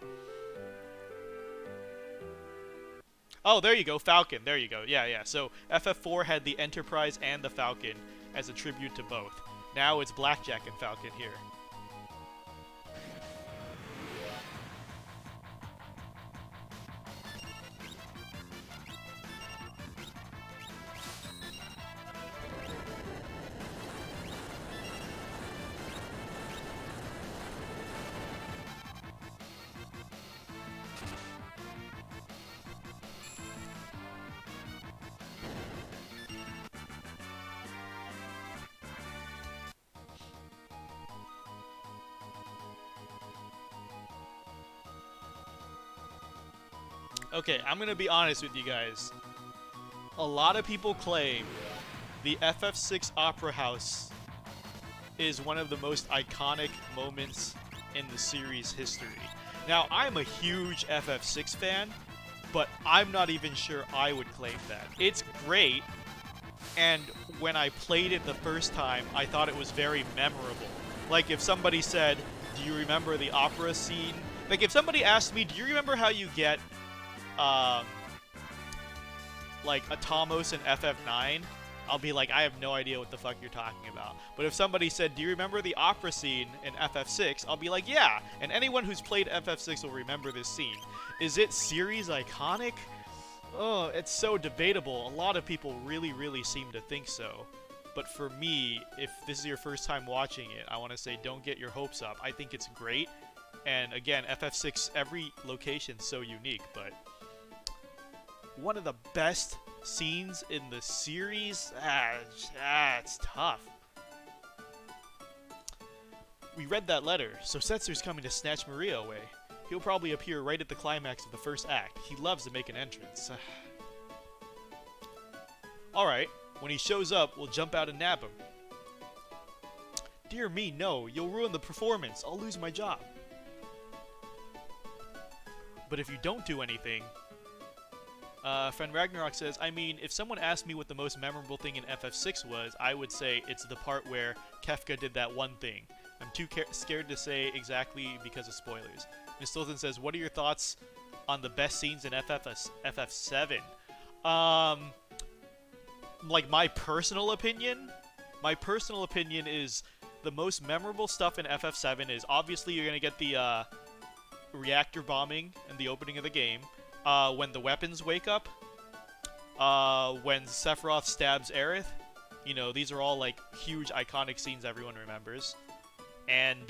Oh, there you go, Falcon. There you go. Yeah. So FF4 had the Enterprise and the Falcon as a tribute to both. Now it's Blackjack and Falcon here. Okay, I'm gonna be honest with you guys. A lot of people claim the FF6 Opera House is one of the most iconic moments in the series history. Now, I'm a huge FF6 fan, but I'm not even sure I would claim that. It's great, and when I played it the first time, I thought it was very memorable. Like, if somebody said, do you remember the opera scene? Like, if somebody asked me, do you remember how you get like Atomos in FF9, I'll be like, I have no idea what the fuck you're talking about. But if somebody said, do you remember the opera scene in FF6, I'll be like, yeah, and anyone who's played FF6 will remember this scene. Is it series iconic? Oh, it's so debatable. A lot of people really seem to think so. But for me, if this is your first time watching it, I want to say don't get your hopes up. I think it's great. And again, FF6, every location's so unique, but one of the best scenes in the series? It's tough. We read that letter, so Setzer's coming to snatch Maria away. He'll probably appear right at the climax of the first act. He loves to make an entrance. Alright, when he shows up, we'll jump out and nab him. Dear me, no. You'll ruin the performance. I'll lose my job. But if you don't do anything, Friend Ragnarok says, I mean, if someone asked me what the most memorable thing in FF6 was, I would say it's the part where Kefka did that one thing. I'm too scared to say exactly because of spoilers. Miss Tilton says, what are your thoughts on the best scenes in FF7? Like, my personal opinion is the most memorable stuff in FF7 is obviously you're going to get the reactor bombing in the opening of the game. When the weapons wake up, when Sephiroth stabs Aerith, you know, these are all, like, huge iconic scenes everyone remembers. And,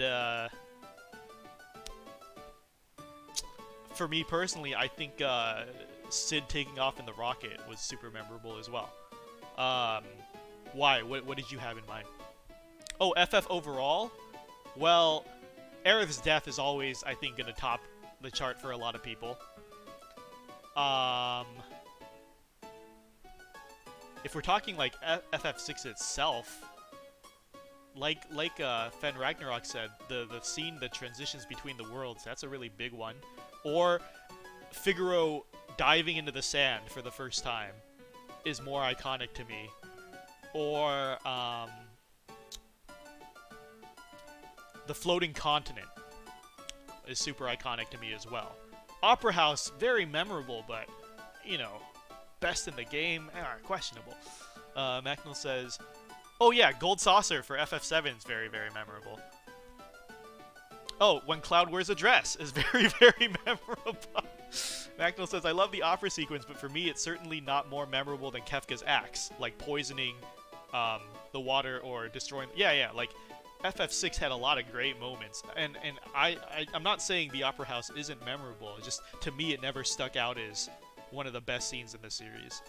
for me personally, I think, Sid taking off in the rocket was super memorable as well. Why? What did you have in mind? Oh, FF overall? Well, Aerith's death is always, I think, gonna top the chart for a lot of people. If we're talking like FF6 itself, like Fen Ragnarok said, the scene that transitions between the worlds, that's a really big one. Or Figaro diving into the sand for the first time is more iconic to me. Or the floating continent is super iconic to me as well. Opera House, very memorable, but, you know, best in the game, questionable. Macnell says, oh yeah, Gold Saucer for FF7 is very, very memorable. Oh, when Cloud wears a dress is very, very memorable. Macnell says, I love the opera sequence, but for me it's certainly not more memorable than Kefka's axe, like poisoning the water or destroying... Yeah, like, FF6 had a lot of great moments, and I'm not saying the Opera House isn't memorable, it's just, to me, it never stuck out as one of the best scenes in the series.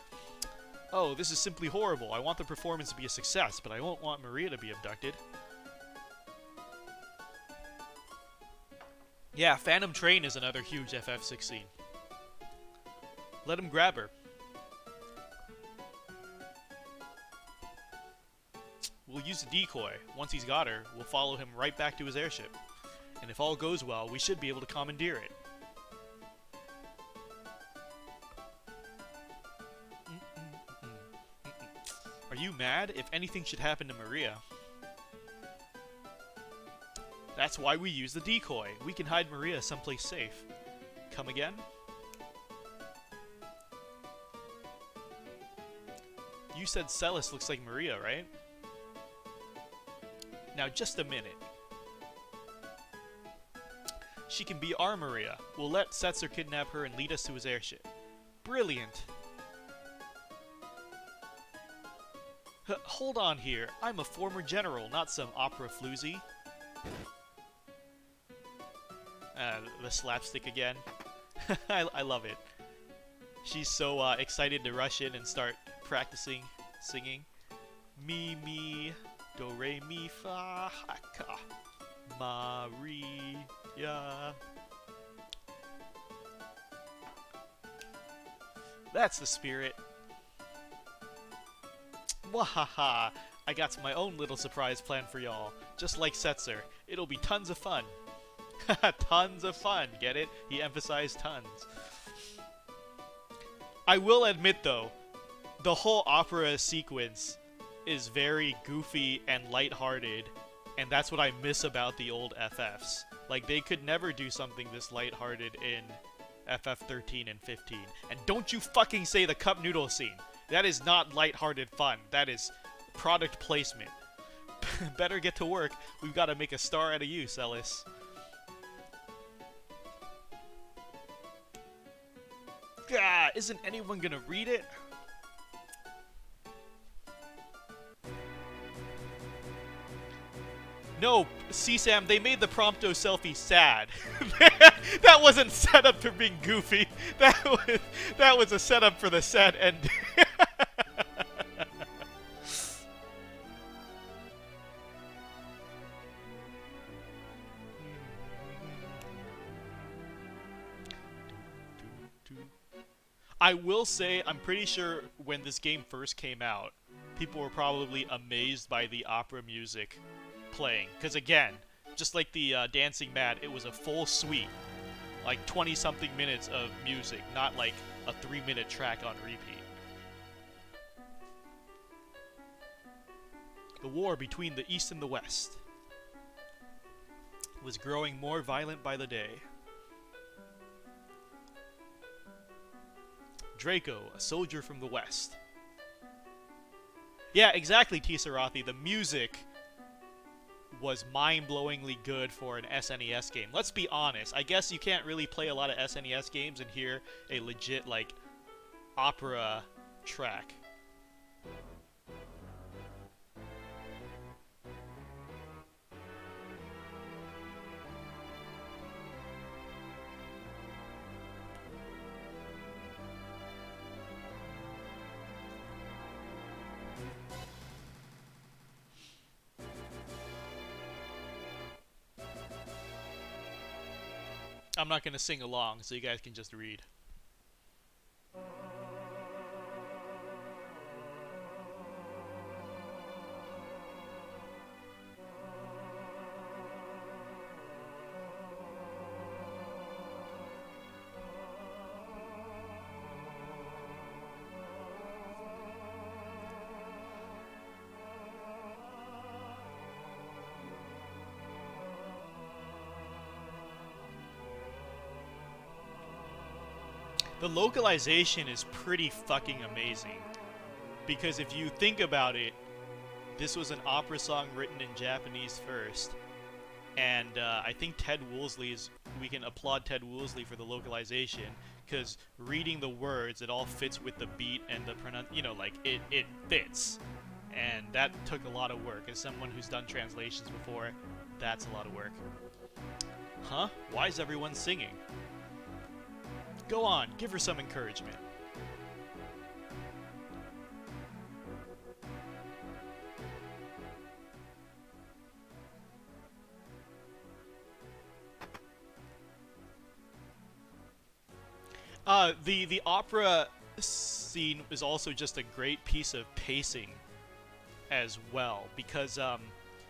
Oh, this is simply horrible. I want the performance to be a success, but I won't want Maria to be abducted. Yeah, Phantom Train is another huge FF6 scene. Let him grab her. We'll use a decoy. Once he's got her, we'll follow him right back to his airship. And if all goes well, we should be able to commandeer it. Are you mad? If anything should happen to Maria. That's why we use the decoy. We can hide Maria someplace safe. Come again? You said Celis looks like Maria, right? Now, just a minute. She can be our Maria. We'll let Setzer kidnap her and lead us to his airship. Brilliant. Hold on here. I'm a former general, not some opera floozy. The slapstick again. I love it. She's so excited to rush in and start practicing singing. Mi, mi, do, re, mi, fa, ha, ka. Maria. That's the spirit. Wahaha! I got my own little surprise plan for y'all. Just like Setzer. It'll be tons of fun. Tons of fun, get it? He emphasized tons. I will admit, though, the whole opera sequence is very goofy and lighthearted, and that's what I miss about the old FFs. Like, they could never do something this lighthearted in FF13 and 15. And don't you fucking say the cup noodle scene. That is not lighthearted fun. That is product placement. Better get to work. We've got to make a star out of you, Celis. Gah, isn't anyone gonna read it? No, CSAM, they made the Prompto selfie sad. That wasn't set up for being goofy. That was a setup for the sad ending. I will say, I'm pretty sure when this game first came out, people were probably amazed by the opera music playing. Because again, just like the Dancing Mad, it was a full suite Like 20-something minutes of music, not like a 3-minute track on repeat. The war between the East and the West was growing more violent by the day. Draco, a soldier from the West. Yeah, exactly, Tisarathi. The music was mind-blowingly good for an SNES game. Let's be honest. I guess you can't really play a lot of SNES games and hear a legit, like, opera track. I'm not going to sing along, so you guys can just read. The localization is pretty fucking amazing. Because if you think about it, this was an opera song written in Japanese first. And I think we can applaud Ted Woolsey for the localization. Because reading the words, it all fits with the beat and the it fits. And that took a lot of work. As someone who's done translations before, that's a lot of work. Huh? Why is everyone singing? Go on, give her some encouragement. The opera scene is also just a great piece of pacing as well, because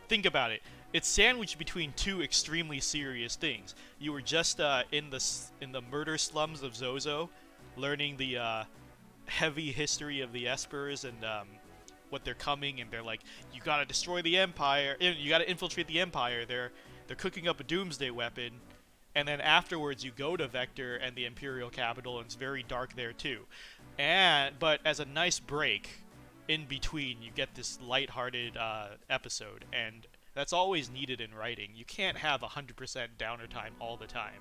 think about it. It's sandwiched between two extremely serious things. You were just in the murder slums of Zozo, learning the heavy history of the Espers and what they're coming, and they're like, you gotta destroy the Empire, you gotta infiltrate the Empire. They're cooking up a doomsday weapon, and then afterwards you go to Vector and the Imperial capital, and it's very dark there too. But as a nice break in between, you get this lighthearted episode, and that's always needed in writing. You can't have 100% downer time all the time.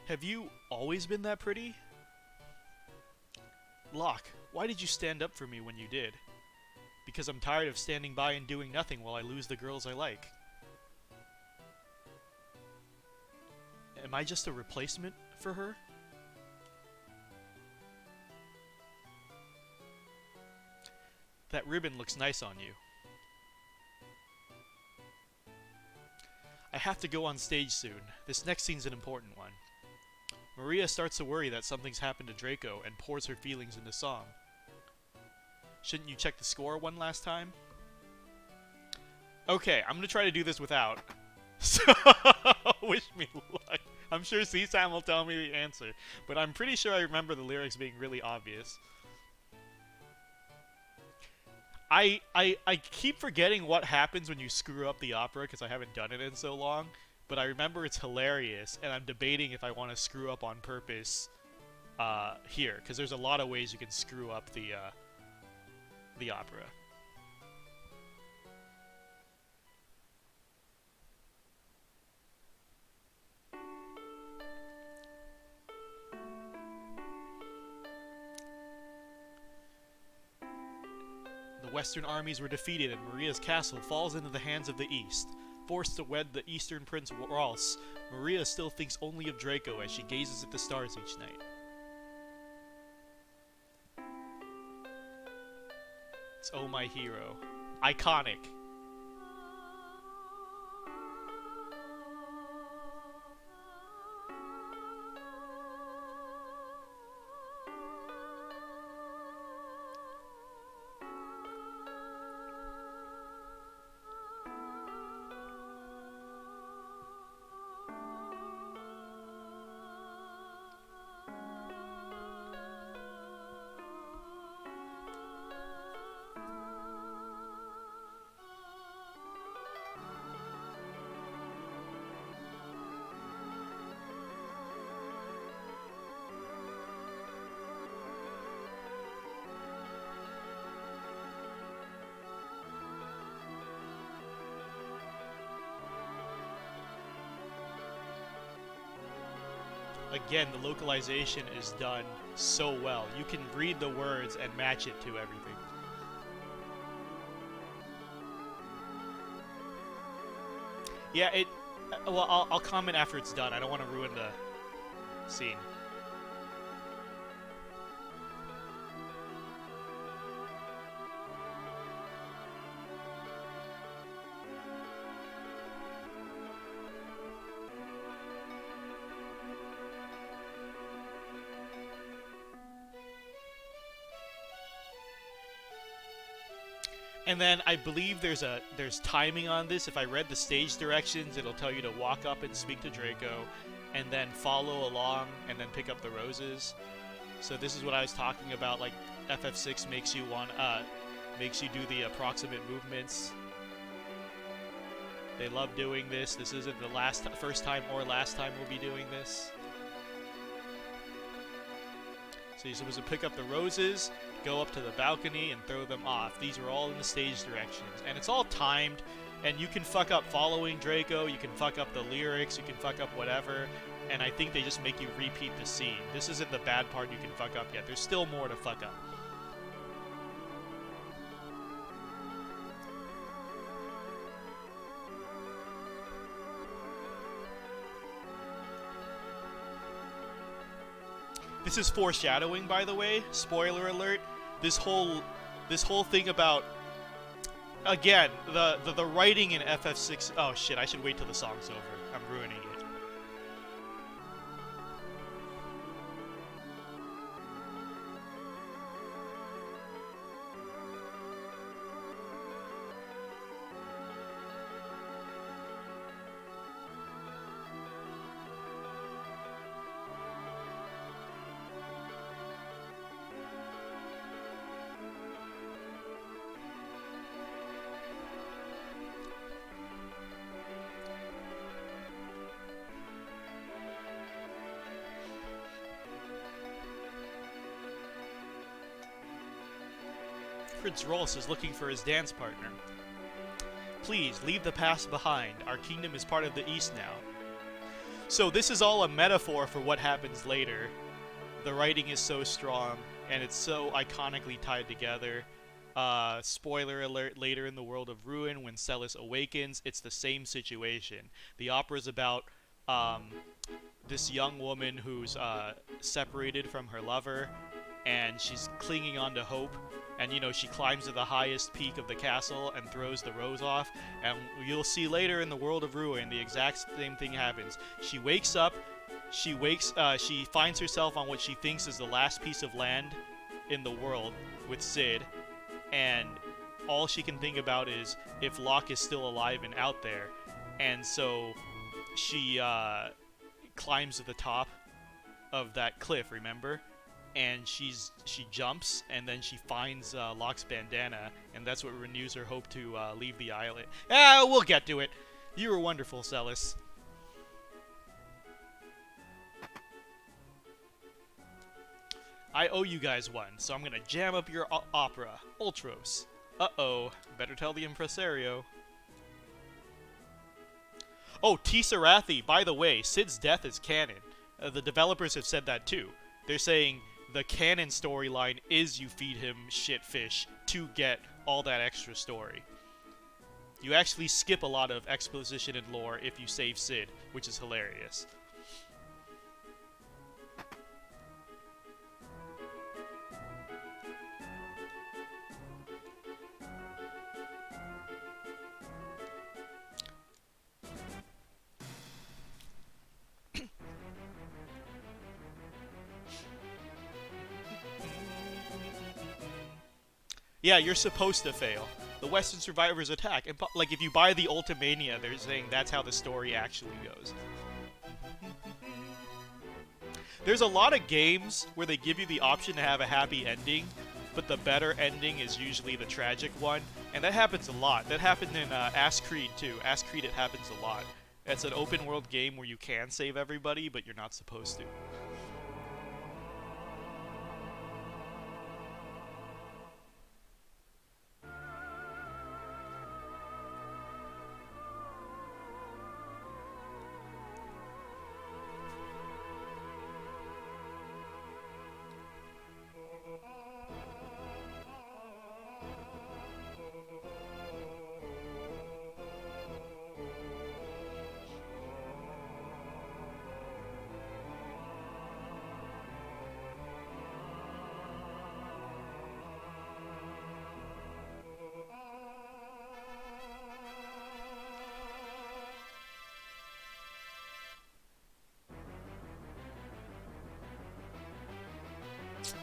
Have you always been that pretty? Locke, why did you stand up for me when you did? Because I'm tired of standing by and doing nothing while I lose the girls I like. Am I just a replacement for her? That ribbon looks nice on you. I have to go on stage soon. This next scene's an important one. Maria starts to worry that something's happened to Draco and pours her feelings into song. Shouldn't you check the score one last time? Okay, I'm gonna try to do this without. So, wish me luck. I'm sure C-Sam will tell me the answer, but I'm pretty sure I remember the lyrics being really obvious. I keep forgetting what happens when you screw up the opera because I haven't done it in so long, but I remember it's hilarious, and I'm debating if I want to screw up on purpose here, because there's a lot of ways you can screw up the opera. The Western armies were defeated and Maria's castle falls into the hands of the East. Forced to wed the Eastern Prince Ross, Maria still thinks only of Draco as she gazes at the stars each night. It's Oh My Hero. Iconic. again, the localization is done so well. You can read the words and match it to everything. Yeah, well, I'll comment after it's done. I don't want to ruin the scene. And then I believe there's timing on this. If I read the stage directions, it'll tell you to walk up and speak to Draco, and then follow along, and then pick up the roses. So this is what I was talking about. Like FF6 makes you do the approximate movements. They love doing this. This isn't the first time or last time we'll be doing this. So you're supposed to pick up the roses, go up to the balcony, and throw them off. These are all in the stage directions. And it's all timed, and you can fuck up following Draco, you can fuck up the lyrics, you can fuck up whatever, and I think they just make you repeat the scene. This isn't the bad part you can fuck up yet. There's still more to fuck up. This is foreshadowing, by the way. Spoiler alert. This whole thing about, again, the writing in FF6. Oh shit! I should wait till the song's over. I'm ruining it. Prince Rolls is looking for his dance partner. Please, leave the past behind. Our kingdom is part of the East now. So this is all a metaphor for what happens later. The writing is so strong, and it's so iconically tied together. Spoiler alert, later in the World of Ruin, when Celis awakens, it's the same situation. The opera's about this young woman who's separated from her lover, and she's clinging on to hope. And, you know, she climbs to the highest peak of the castle and throws the rose off. And you'll see later in the World of Ruin, the exact same thing happens. She wakes up, she finds herself on what she thinks is the last piece of land in the world with Cid. And all she can think about is if Locke is still alive and out there. And so she climbs to the top of that cliff, remember? And she jumps, and then she finds Locke's bandana, and that's what renews her hope to leave the island. Ah, we'll get to it. You were wonderful, Celis. I owe you guys one, so I'm gonna jam up your opera, Ultros. Uh-oh, better tell the impresario. Oh, Tisarathi, by the way, Cid's death is canon. The developers have said that too. They're saying the canon storyline is you feed him shit fish to get all that extra story. You actually skip a lot of exposition and lore if you save Cid, which is hilarious. Yeah, you're supposed to fail. The Western survivors attack. And like, if you buy the Ultimania, they're saying that's how the story actually goes. There's a lot of games where they give you the option to have a happy ending, but the better ending is usually the tragic one. And that happens a lot. That happened in Ask Creed too. Ask Creed, it happens a lot. It's an open world game where you can save everybody, but you're not supposed to.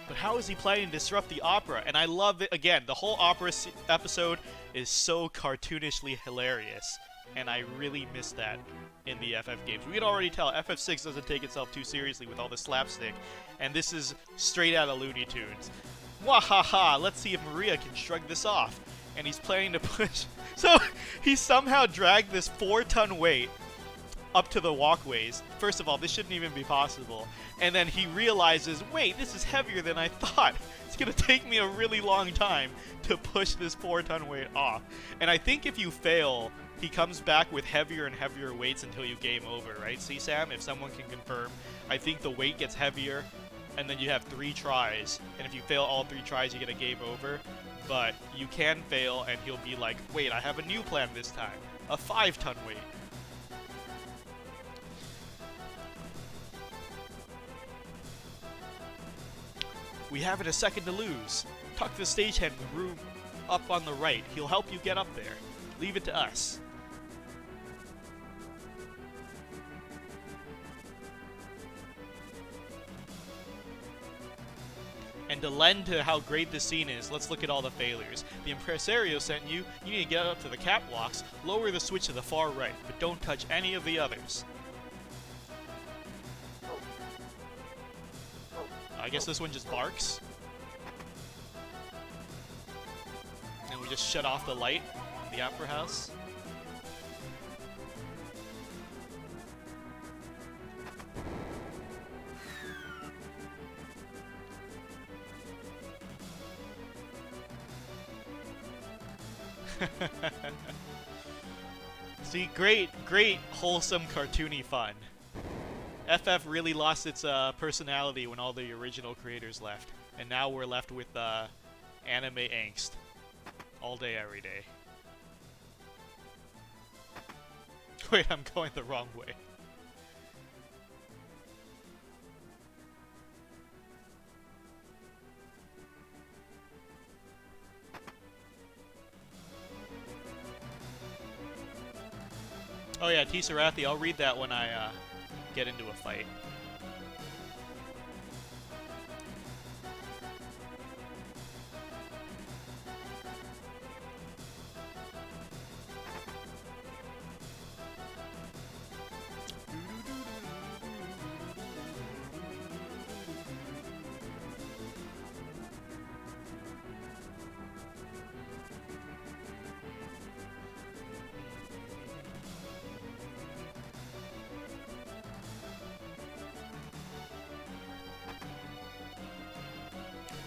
But how is he planning to disrupt the opera? And I love it. Again, the whole opera episode is so cartoonishly hilarious. And I really miss that in the FF games. We can already tell FF6 doesn't take itself too seriously with all the slapstick. And this is straight out of Looney Tunes. Wahaha, let's see if Maria can shrug this off. And he's planning to push. So he somehow dragged this 4-ton weight up to the walkways. First of all, this shouldn't even be possible. And then he realizes, wait, this is heavier than I thought. It's gonna take me a really long time to push this 4-ton weight off. And I think if you fail, he comes back with heavier and heavier weights until you game over, right? See, Sam, if someone can confirm, I think the weight gets heavier, and then you have 3 tries. And if you fail all 3 tries, you get a game over. But you can fail, and he'll be like, wait, I have a new plan this time. A 5-ton weight. We haven't a second to lose. Talk to the stagehand in the room up on the right. He'll help you get up there. Leave it to us. And to lend to how great this scene is, let's look at all the failures. The impresario sent you. You need to get up to the catwalks, lower the switch to the far right, but don't touch any of the others. I guess this one just barks. And we just shut off the light in the opera house. See, great, wholesome, cartoony fun. FF really lost its personality when all the original creators left. And now we're left with anime angst. All day, every day. Wait, I'm going the wrong way. Oh yeah, TCC, I'll read that when I get into a fight.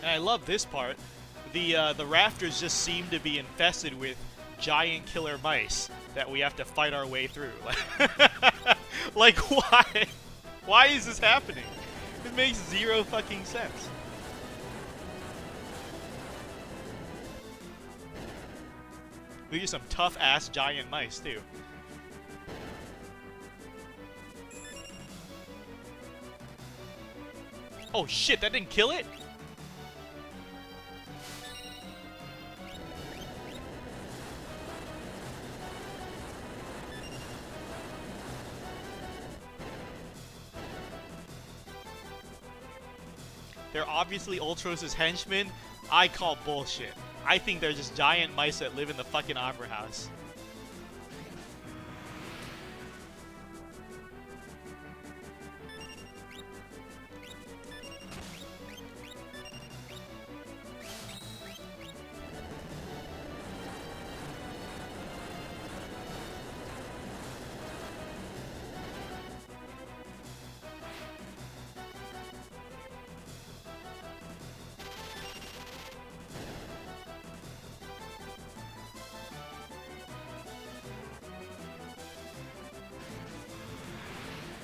And I love this part. The rafters just seem to be infested with giant killer mice that we have to fight our way through. Like, why? Why is this happening? It makes zero fucking sense. These are some tough-ass giant mice, too. Oh shit, that didn't kill it? They're obviously Ultros' henchmen. I call bullshit. I think they're just giant mice that live in the fucking opera house.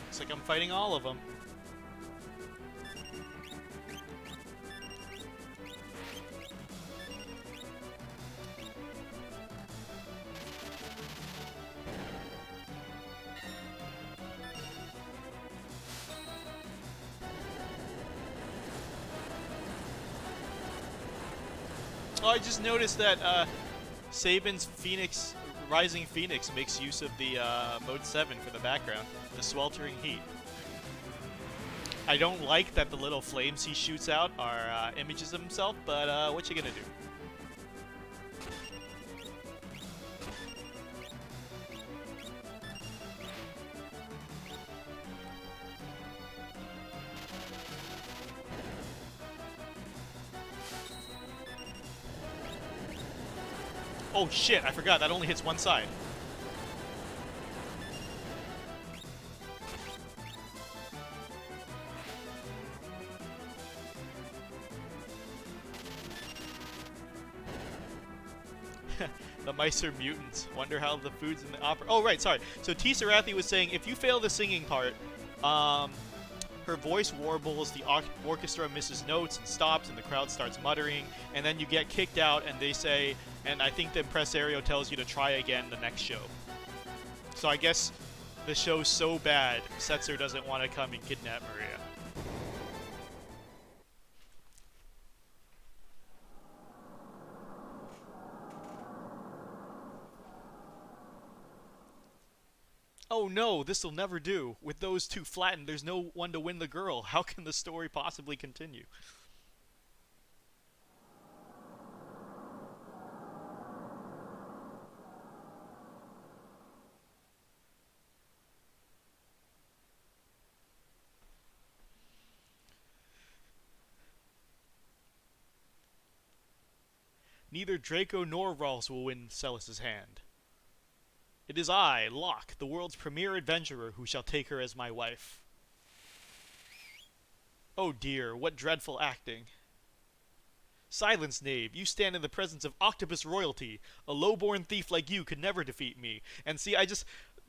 Looks like I'm fighting all of them. Oh, I just noticed that Sabin's Phoenix, Rising Phoenix makes use of the Mode 7 for the background, the sweltering heat. I don't like that the little flames he shoots out are images of himself, but what you gonna do? Oh shit, I forgot, that only hits one side. The mice are mutants. Wonder how the food's in the opera. Oh, right, sorry. So TCC was saying if you fail the singing part, her voice warbles, the orchestra misses notes and stops, and the crowd starts muttering, and then you get kicked out, and they say, and I think the impresario tells you to try again the next show. So I guess the show's so bad, Setzer doesn't want to come and kidnap Maria. Oh no, this'll never do. With those two flattened, there's no one to win the girl. How can the story possibly continue? Neither Draco nor Rawls will win Celis's hand. It is I, Locke, the world's premier adventurer, who shall take her as my wife. Oh dear, what dreadful acting. Silence, knave. You stand in the presence of octopus royalty. A low-born thief like you could never defeat me. And see,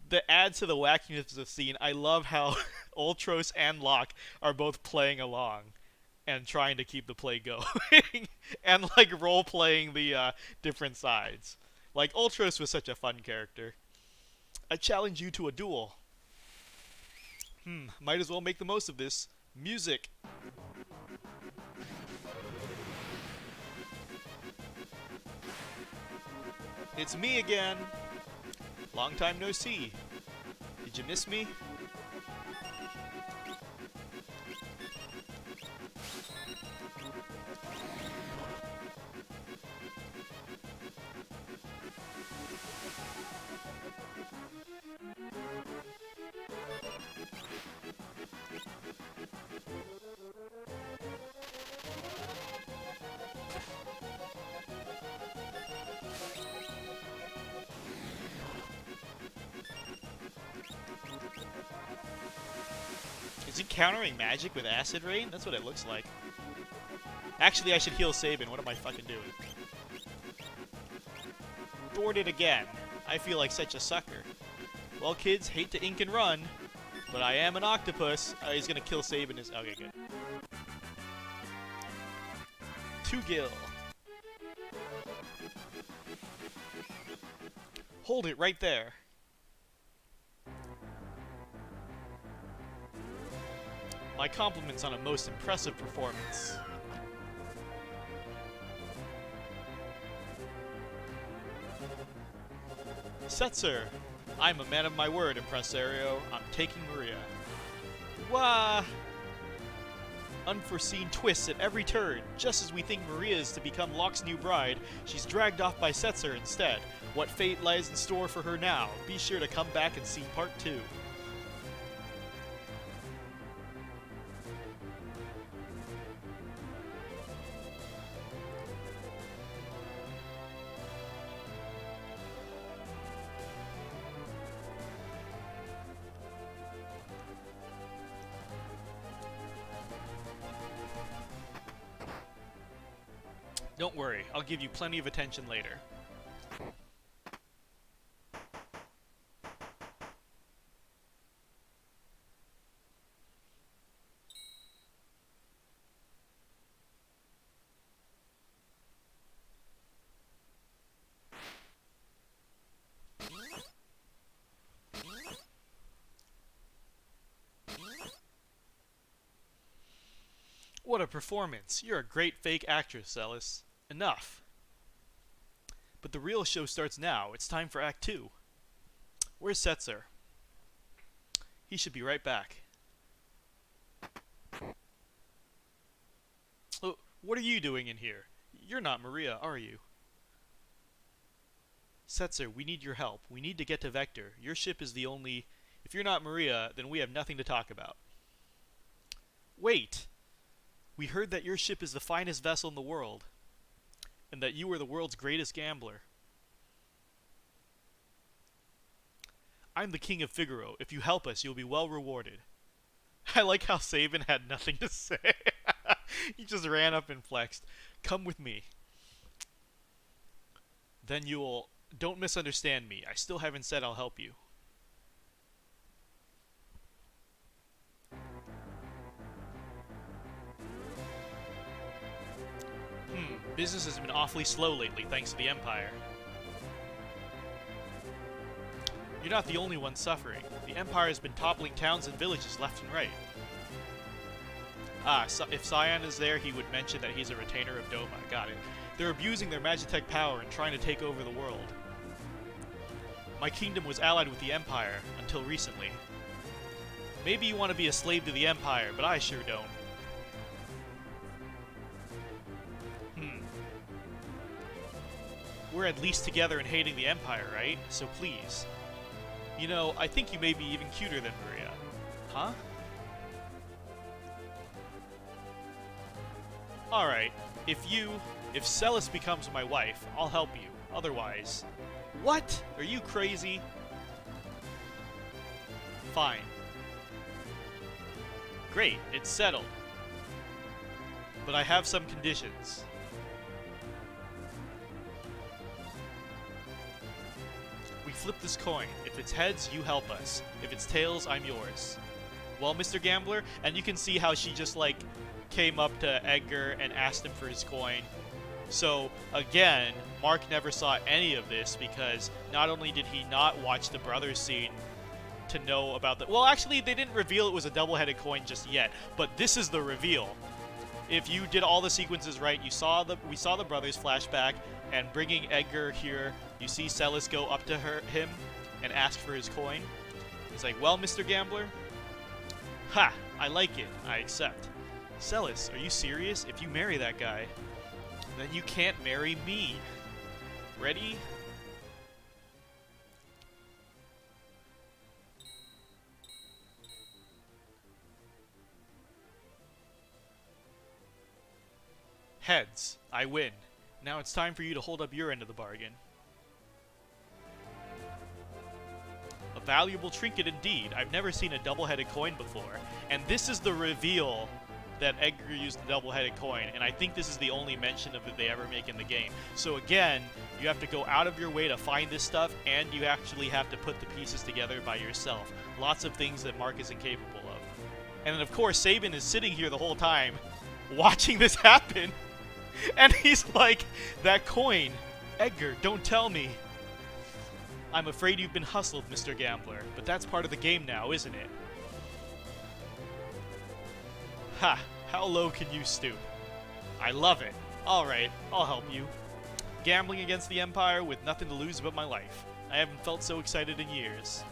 the add to the wackiness of the scene, I love how Ultros and Locke are both playing along and trying to keep the play going. And, like, role-playing the different sides. Like, Ultros was such a fun character. I challenge you to a duel. Might as well make the most of this. Music. It's me again. Long time no see. Did you miss me? Is he countering magic with acid rain? That's what it looks like. Actually, I should heal Sabin. What am I fucking doing? Thwarted again. I feel like such a sucker. Well, kids, hate to ink and run, but I am an octopus. Oh, he's gonna kill Sabin. Okay, good. 2 gil. Hold it right there. My compliments on a most impressive performance. Setzer, I'm a man of my word, impresario. I'm taking Maria. Wah! Unforeseen twists at every turn. Just as we think Maria is to become Locke's new bride, she's dragged off by Setzer instead. What fate lies in store for her now? Be sure to come back and see part 2. Don't worry, I'll give you plenty of attention later. What a performance! You're a great fake actress, Celis. Enough. But the real show starts now. It's time for Act 2. Where's Setzer? He should be right back. What are you doing in here? You're not Maria, are you? Setzer, we need your help. We need to get to Vector. Your ship is the only... If you're not Maria, then we have nothing to talk about. Wait! We heard that your ship is the finest vessel in the world, and that you are the world's greatest gambler. I'm the King of Figaro. If you help us, you'll be well rewarded. I like how Sabin had nothing to say. He just ran up and flexed. Come with me. Then you'll... Don't misunderstand me. I still haven't said I'll help you. Business has been awfully slow lately, thanks to the Empire. You're not the only one suffering. The Empire has been toppling towns and villages left and right. So if Cyan is there, he would mention that he's a retainer of Doma. Got it. They're abusing their Magitech power and trying to take over the world. My kingdom was allied with the Empire, until recently. Maybe you want to be a slave to the Empire, but I sure don't. We're at least together in hating the Empire, right? So please. You know, I think you may be even cuter than Maria. Huh? Alright, if Celis becomes my wife, I'll help you. Otherwise... What? Are you crazy? Fine. Great, it's settled. But I have some conditions. We flip this coin. If it's heads, you help us. If it's tails, I'm yours. Well, Mr. Gambler, and you can see how she just, like, came up to Edgar and asked him for his coin. So, again, Mark never saw any of this because not only did he not watch the brothers scene to know about the... Well, actually, they didn't reveal it was a double-headed coin just yet, but this is the reveal. If you did all the sequences right, we saw the brothers flashback, and bringing Edgar here, you see Celis go up to him and ask for his coin. He's like, well, Mr. Gambler? Ha! I like it. I accept. Celis, are you serious? If you marry that guy, then you can't marry me. Ready? Heads. I win. Now it's time for you to hold up your end of the bargain. A valuable trinket indeed. I've never seen a double-headed coin before. And this is the reveal that Edgar used the double-headed coin, and I think this is the only mention of it they ever make in the game. So again, you have to go out of your way to find this stuff, and you actually have to put the pieces together by yourself. Lots of things that Mark is incapable of. And then of course, Sabin is sitting here the whole time, watching this happen, and he's like, that coin! Edgar, don't tell me! I'm afraid you've been hustled, Mr. Gambler, but that's part of the game now, isn't it? Ha! How low can you stoop? I love it. Alright, I'll help you. Gambling against the Empire with nothing to lose but my life. I haven't felt so excited in years.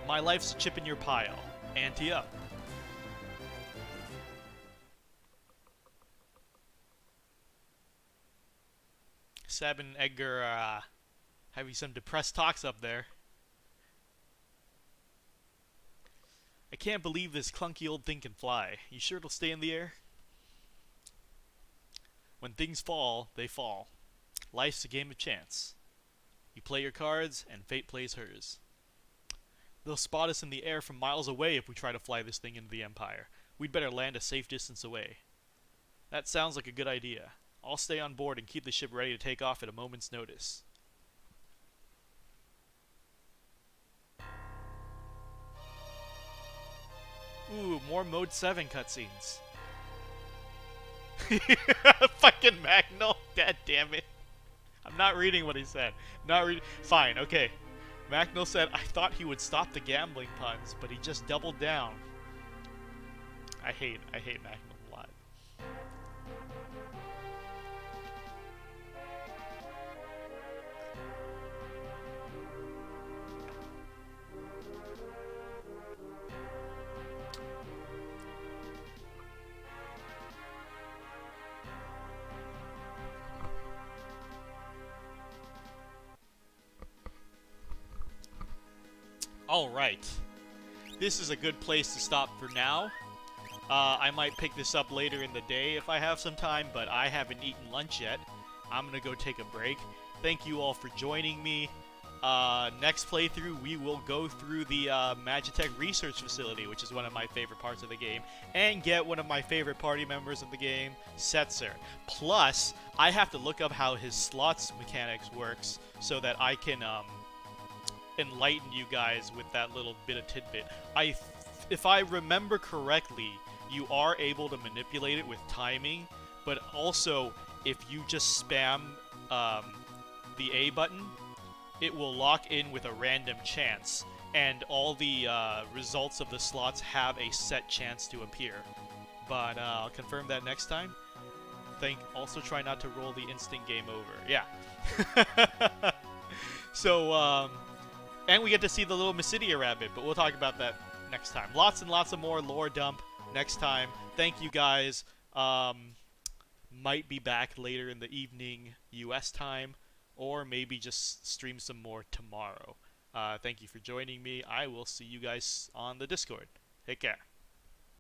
My life's a chip in your pile. Ante up. Seb and Edgar are having some depressed talks up there. I can't believe this clunky old thing can fly. You sure it'll stay in the air? When things fall, they fall. Life's a game of chance. You play your cards, and fate plays hers. They'll spot us in the air from miles away if we try to fly this thing into the Empire. We'd better land a safe distance away. That sounds like a good idea. I'll stay on board and keep the ship ready to take off at a moment's notice. Ooh, more Mode 7 cutscenes. Fucking Magnol. God damn it. I'm not reading what he said. Not reading. Fine, okay. Magnol said, I thought he would stop the gambling puns, but he just doubled down. I hate Magnol a lot. Alright. This is a good place to stop for now. I might pick this up later in the day if I have some time, but I haven't eaten lunch yet. I'm gonna go take a break. Thank you all for joining me. Next playthrough, we will go through the Magitech Research Facility, which is one of my favorite parts of the game, and get one of my favorite party members of the game, Setzer. Plus, I have to look up how his slots mechanics works so that I can enlighten you guys with that little bit of tidbit. If I remember correctly, you are able to manipulate it with timing, but also if you just spam the A button, it will lock in with a random chance, and all the results of the slots have a set chance to appear. But I'll confirm that next time. Also try not to roll the instant game over. Yeah. So, and we get to see the little Mysidia rabbit, but we'll talk about that next time. Lots and lots of more lore dump next time. Thank you guys. Might be back later in the evening US time, or maybe just stream some more tomorrow. Thank you for joining me. I will see you guys on the Discord. Take care.